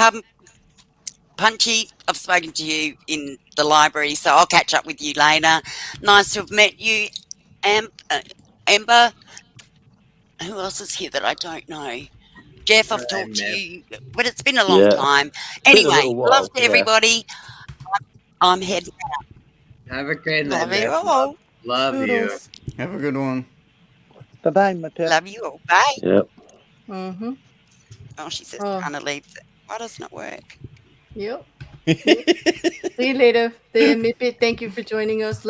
Punchy, I've spoken to you in the library, so I'll catch up with you later. Nice to have met you, Amber. Who else is here that I don't know? Jeff, I've talked to you, but it's been a long time. Anyway, love to everybody. I'm heading out. Have a great night. Love you all. Love you. Have a good one. Bye-bye, my pet. Love you all. Bye. Yep. Mm-hmm. Oh, she says kind of leave. Why doesn't it work? Yep. See you later. Thank you for joining us.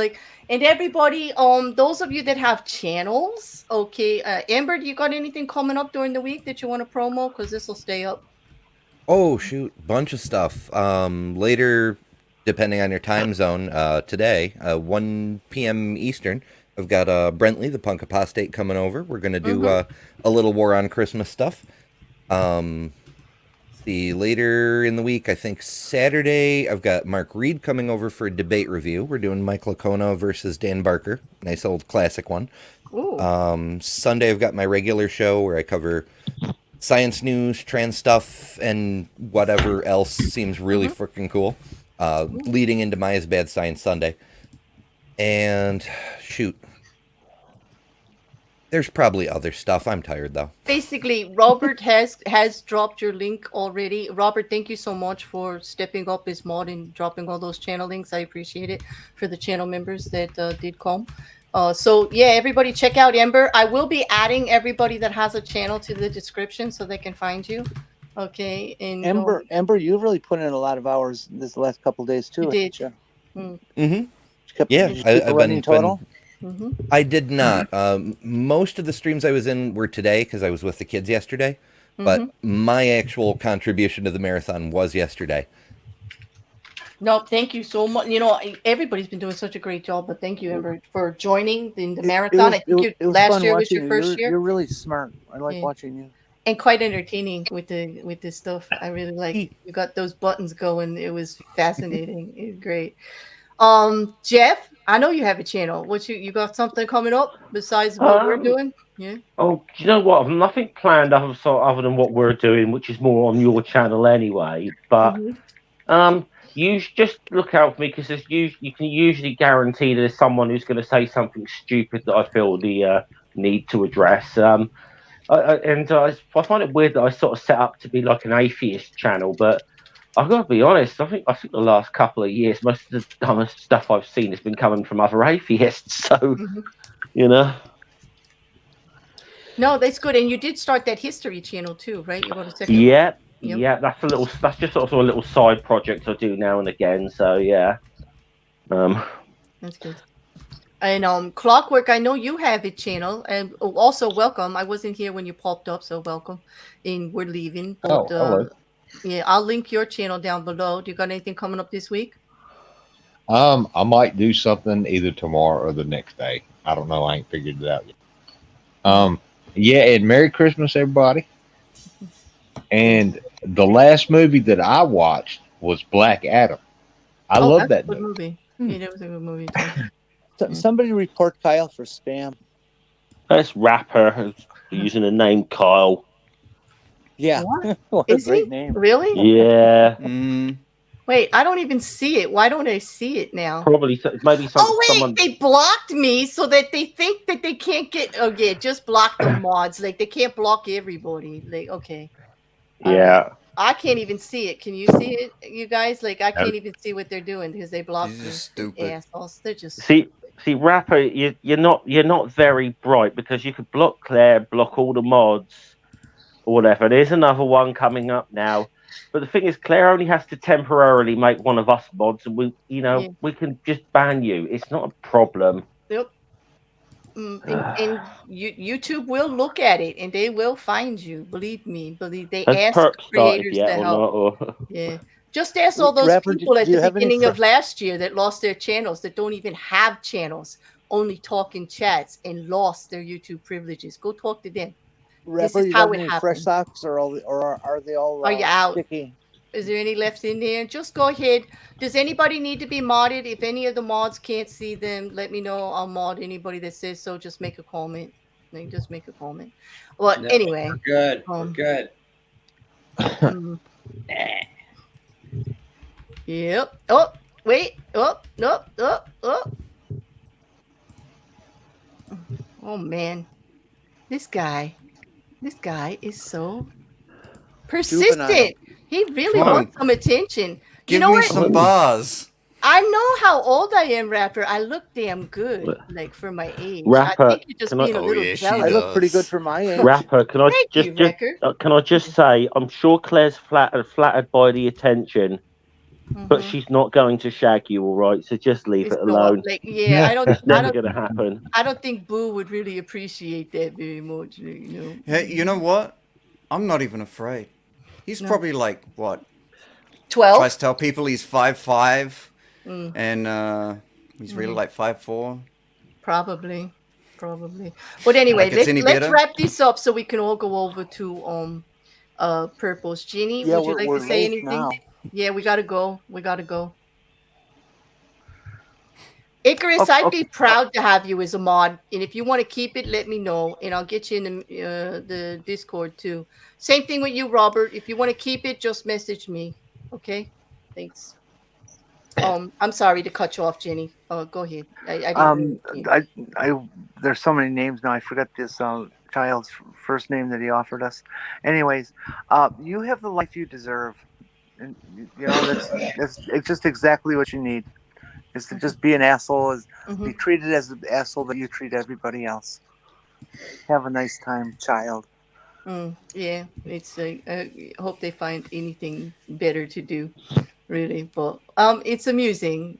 And everybody, those of you that have channels, okay. Amber, do you got anything coming up during the week that you want to promo? Because this will stay up. Oh shoot, bunch of stuff. Later, depending on your time zone, today, 1 p.m. Eastern, I've got Brentley, the Punk Apostate, coming over. We're gonna do a little War on Christmas stuff. Later in the week, I think Saturday, I've got Mark Reed coming over for a debate review. We're doing Mike Lacona versus Dan Barker. Nice old classic one. Sunday, I've got my regular show where I cover science news, trans stuff, and whatever else seems really freaking cool. Leading into Maya's Bad Science Sunday. And shoot. There's probably other stuff. I'm tired though. Basically, Robert has dropped your link already. Robert, thank you so much for stepping up as mod and dropping all those channel links. I appreciate it for the channel members that did come. So yeah, everybody check out Ember. I will be adding everybody that has a channel to the description so they can find you. Okay, and Ember, you've really put in a lot of hours this last couple of days too. You did. You? Mm-hmm. Yeah, I've running total. I did not. Most of the streams I was in were today because I was with the kids yesterday. But my actual contribution to the marathon was yesterday. No, thank you so much. You know, everybody's been doing such a great job, but thank you, Ember, for joining in the marathon. I think last year was your first year. You're really smart. I like watching you. And quite entertaining with this stuff. I really like you got those buttons going. It was fascinating. It was great. Jeff, I know you have a channel. What you got something coming up besides what we're doing? Yeah. Oh, do you know what? I've nothing planned other than what we're doing, which is more on your channel anyway. But you just look out for me because you can usually guarantee there's someone who's going to say something stupid that I feel the need to address. I find it weird that I sort of set up to be like an atheist channel, but I've got to be honest. I think the last couple of years, most of the dumbest stuff I've seen has been coming from other atheists. So, you know. No, that's good. And you did start that history channel too, right? You want to second? Yeah. That's just sort of a little side project I do now and again. So yeah. That's good. And Clockwork, I know you have a channel, and also welcome. I wasn't here when you popped up, so welcome. And we're leaving. But, hello. Yeah, I'll link your channel down below. Do you got anything coming up this week? I might do something either tomorrow or the next day. I don't know. I ain't figured it out yet. Yeah, and Merry Christmas, everybody. And the last movie that I watched was Black Adam. I love that movie. Yeah, that was a good movie too. Somebody report Kyle for spam. That's Rapper using the name Kyle. Yeah. What a great name. Really? Yeah. Wait, I don't even see it. Why don't I see it now? Probably maybe someone. They blocked me so that they think that they can't get. Oh yeah, just block the mods. Like they can't block everybody. Like okay. Yeah. I can't even see it. Can you see it, you guys? Like I can't even see what they're doing because they blocked me. Stupid assholes. They're just see, Rapper, you're not very bright because you could block Claire, block all the mods, or whatever. There's another one coming up now. But the thing is, Claire only has to temporarily make one of us mods, and we can just ban you. It's not a problem. Yep. And YouTube will look at it, and they will find you. Believe me. They ask creators to help. Yeah. Just ask all those people at the beginning of last year that lost their channels, that don't even have channels, only talk in chats, and lost their YouTube privileges. Go talk to them. Rapper, this is how it happens. Fresh socks, or are they all? Are you out? Sticky? Is there any left in there? Just go ahead. Does anybody need to be modded? If any of the mods can't see them, let me know. I'll mod anybody that says so. Just make a comment. Just make a comment. Well, no, anyway. We're good. We're good. Yep. Oh, wait. Oh, no. Oh. Oh, man. This guy is so persistent. He really wants some attention. Give me some bars. I know how old I am, Rapper. I look damn good, like for my age. Rapper, I think you're just being a little jealous. I look pretty good for my age. Rapper, can I just say, I'm sure Claire's flattered by the attention, but she's not going to shag you, all right? So just leave it alone. It's never going to happen. I don't think Boo would really appreciate that very much. Hey, you know what? I'm not even afraid. He's probably like what? 12. Tries to tell people he's 5'5", and he's really like 5'4". Probably. But anyway, let's wrap this up so we can all go over to Purple's. Jeannie, would you like to say anything? Now. Yeah, we gotta go. Icarus, I'd be proud to have you as a mod, and if you want to keep it, let me know, and I'll get you in the Discord too. Same thing with you, Robert. If you want to keep it, just message me. Okay, thanks. I'm sorry to cut you off, Jenny. Go ahead. There's so many names now. I forgot this child's first name that he offered us. Anyways, you have the life you deserve, and it's just exactly what you need. is to just be an asshole, is Mm-hmm. be treated as the asshole that you treat everybody else. Have a nice time, child. Yeah, it's I hope they find anything better to do, really. But it's amusing,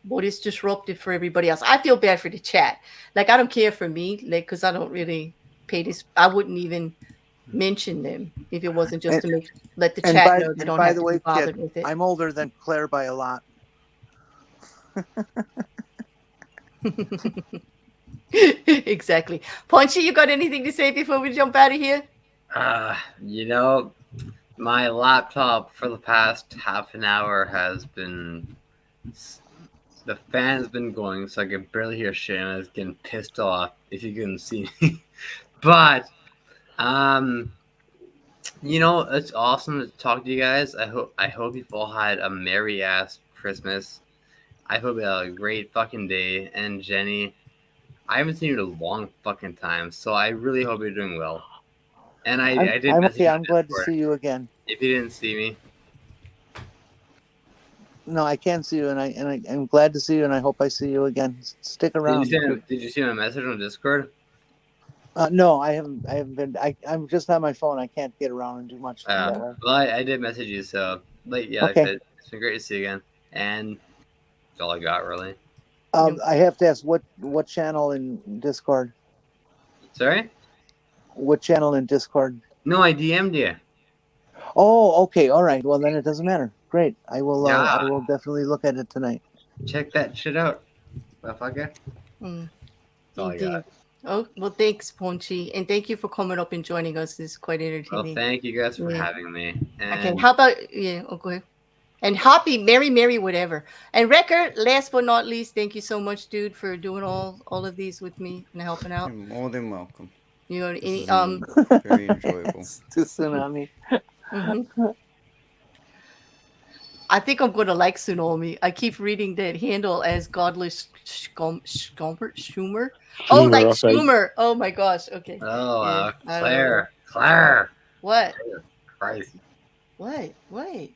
but it's disruptive for everybody else. I feel bad for the chat. Like I don't care for me, like because I don't really pay this. I wouldn't even mention them if it wasn't just to let the chat know they don't by have the to way, be bothered kid, with it. I'm older than Claire by a lot. Exactly. Punchy, you got anything to say before we jump out of here? My laptop for the past half an hour has been, the fan's been going, so I can barely hear shit, and I was getting pissed off if you couldn't see me. But, it's awesome to talk to you guys. I hope you've all had a merry ass Christmas. I hope you had a great fucking day. And Jenny, I haven't seen you in a long fucking time, so I really hope you're doing well. And I did I'm message okay. you I'm on glad to Discord. see you again. If you didn't see me, No, I can see you, and I'm glad to see you, and I hope I see you again. Stick around. did you see my message on Discord? No, I haven't been. I'm just on my phone. I can't get around and do much. Well, I did message you, so like I Okay. said, it's been great to see you again, and that's all I got really. I have to ask what channel in Discord? Sorry? What channel in Discord? No, I DM'd you. Oh, okay, all right. Well, then it doesn't matter. Great. I will. Yeah. I will definitely look at it tonight. Check that shit out, motherfucker. That's all I Indeed. got. Oh, well, thanks, Punchy. And thank you for coming up and joining us. It's quite Well, entertaining. thank you guys for Yeah. having me. And Okay, how about, go ahead. And happy, merry, whatever. And Rekkr, last but not least, thank you so much, dude, for doing all of these with me and helping out. You're more than welcome. You know, This any, has been very enjoyable. To Tsunami. I think I'm gonna like Tsunami. I keep reading that handle as Godless Schumer. Oh, like I think. Schumer. Oh my gosh. Okay. oh, Yeah, I don't know. Claire. What? Christ. What? Wait.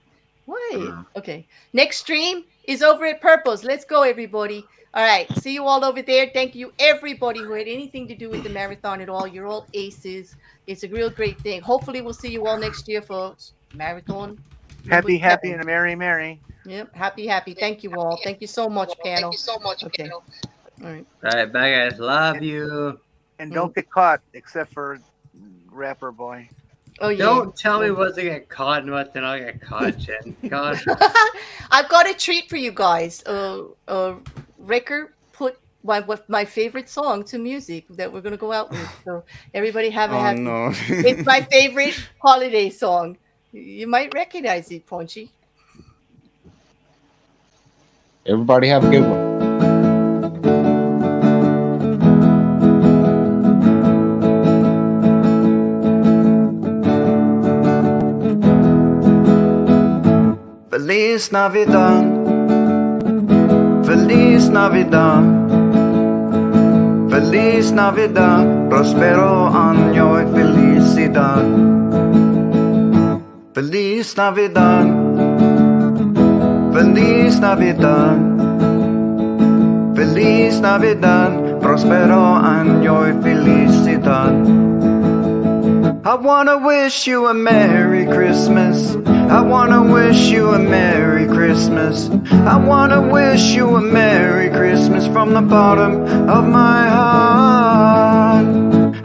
Okay. Next stream is over at Purples. Let's go, everybody. All right. See you all over there. Thank you, everybody who had anything to do with the marathon at all. You're all aces. It's a real great thing. Hopefully, we'll see you all next year for marathon. Happy, number 7. and a merry. Yep. Happy. Thank you all. Thank you so much, panel. Okay. All right. All right, bye guys. Love you. And don't get caught, except for Rapper Boy. Oh yeah. Don't tell me what to get caught and what to not get caught, Jen. God. I've got a treat for you guys. Rekkr put my favorite song to music that we're gonna go out with. So everybody have a happy. No. It's my favorite holiday song. You might recognize it, Punchy. Everybody have a good one. Feliz Navidad. Feliz Navidad. Feliz Navidad. Prospero año y felicidad. Feliz Navidad. Feliz Navidad. Feliz Navidad. Prospero año y felicidad. I wanna wish you a Merry Christmas. I wanna wish you a Merry Christmas. I wanna wish you a Merry Christmas from the bottom of my heart.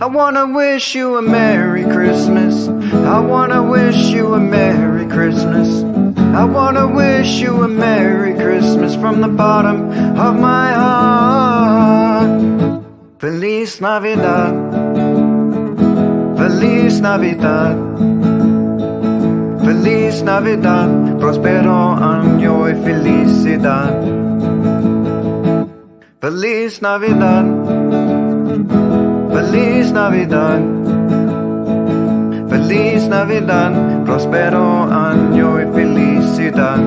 I wanna wish you a Merry Christmas. I wanna wish you a Merry Christmas. I wanna wish you a Merry Christmas from the bottom of my heart. Feliz Navidad. Feliz Navidad. Feliz Navidad, prospero año y felicidad. Feliz Navidad. Feliz Navidad. Feliz Navidad, prospero año y felicidad.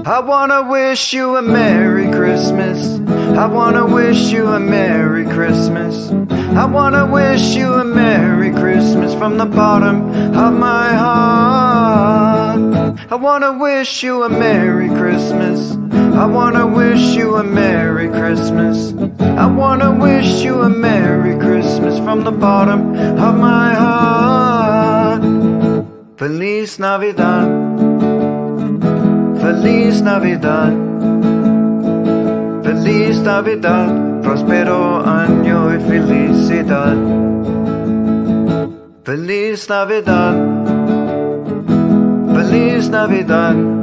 I wanna wish you a Merry Christmas. I wanna wish you a Merry Christmas. I wanna wish you a Merry Christmas from the bottom of my heart. I wanna wish you a Merry Christmas. I wanna wish you a Merry Christmas. I wanna wish you a Merry Christmas from the bottom of my heart. Feliz Navidad. Feliz Navidad. Feliz Navidad. Prospero año y felicidad. Feliz Navidad. Feliz Navidad.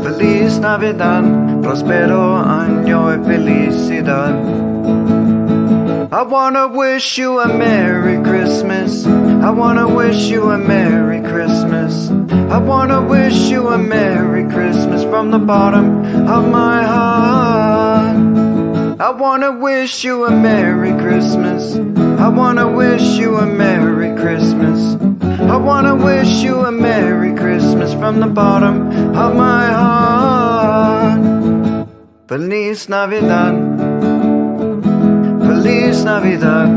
Feliz Navidad, prospero año y felicidad. I wanna wish you a Merry Christmas. I wanna wish you a Merry Christmas. I wanna wish you a Merry Christmas from the bottom of my heart. I wanna wish you a Merry Christmas. I wanna wish you a Merry Christmas. I wanna wish you a Merry Christmas from the bottom of my heart. Feliz Navidad. Feliz Navidad.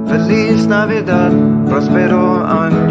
Feliz Navidad. Prospero año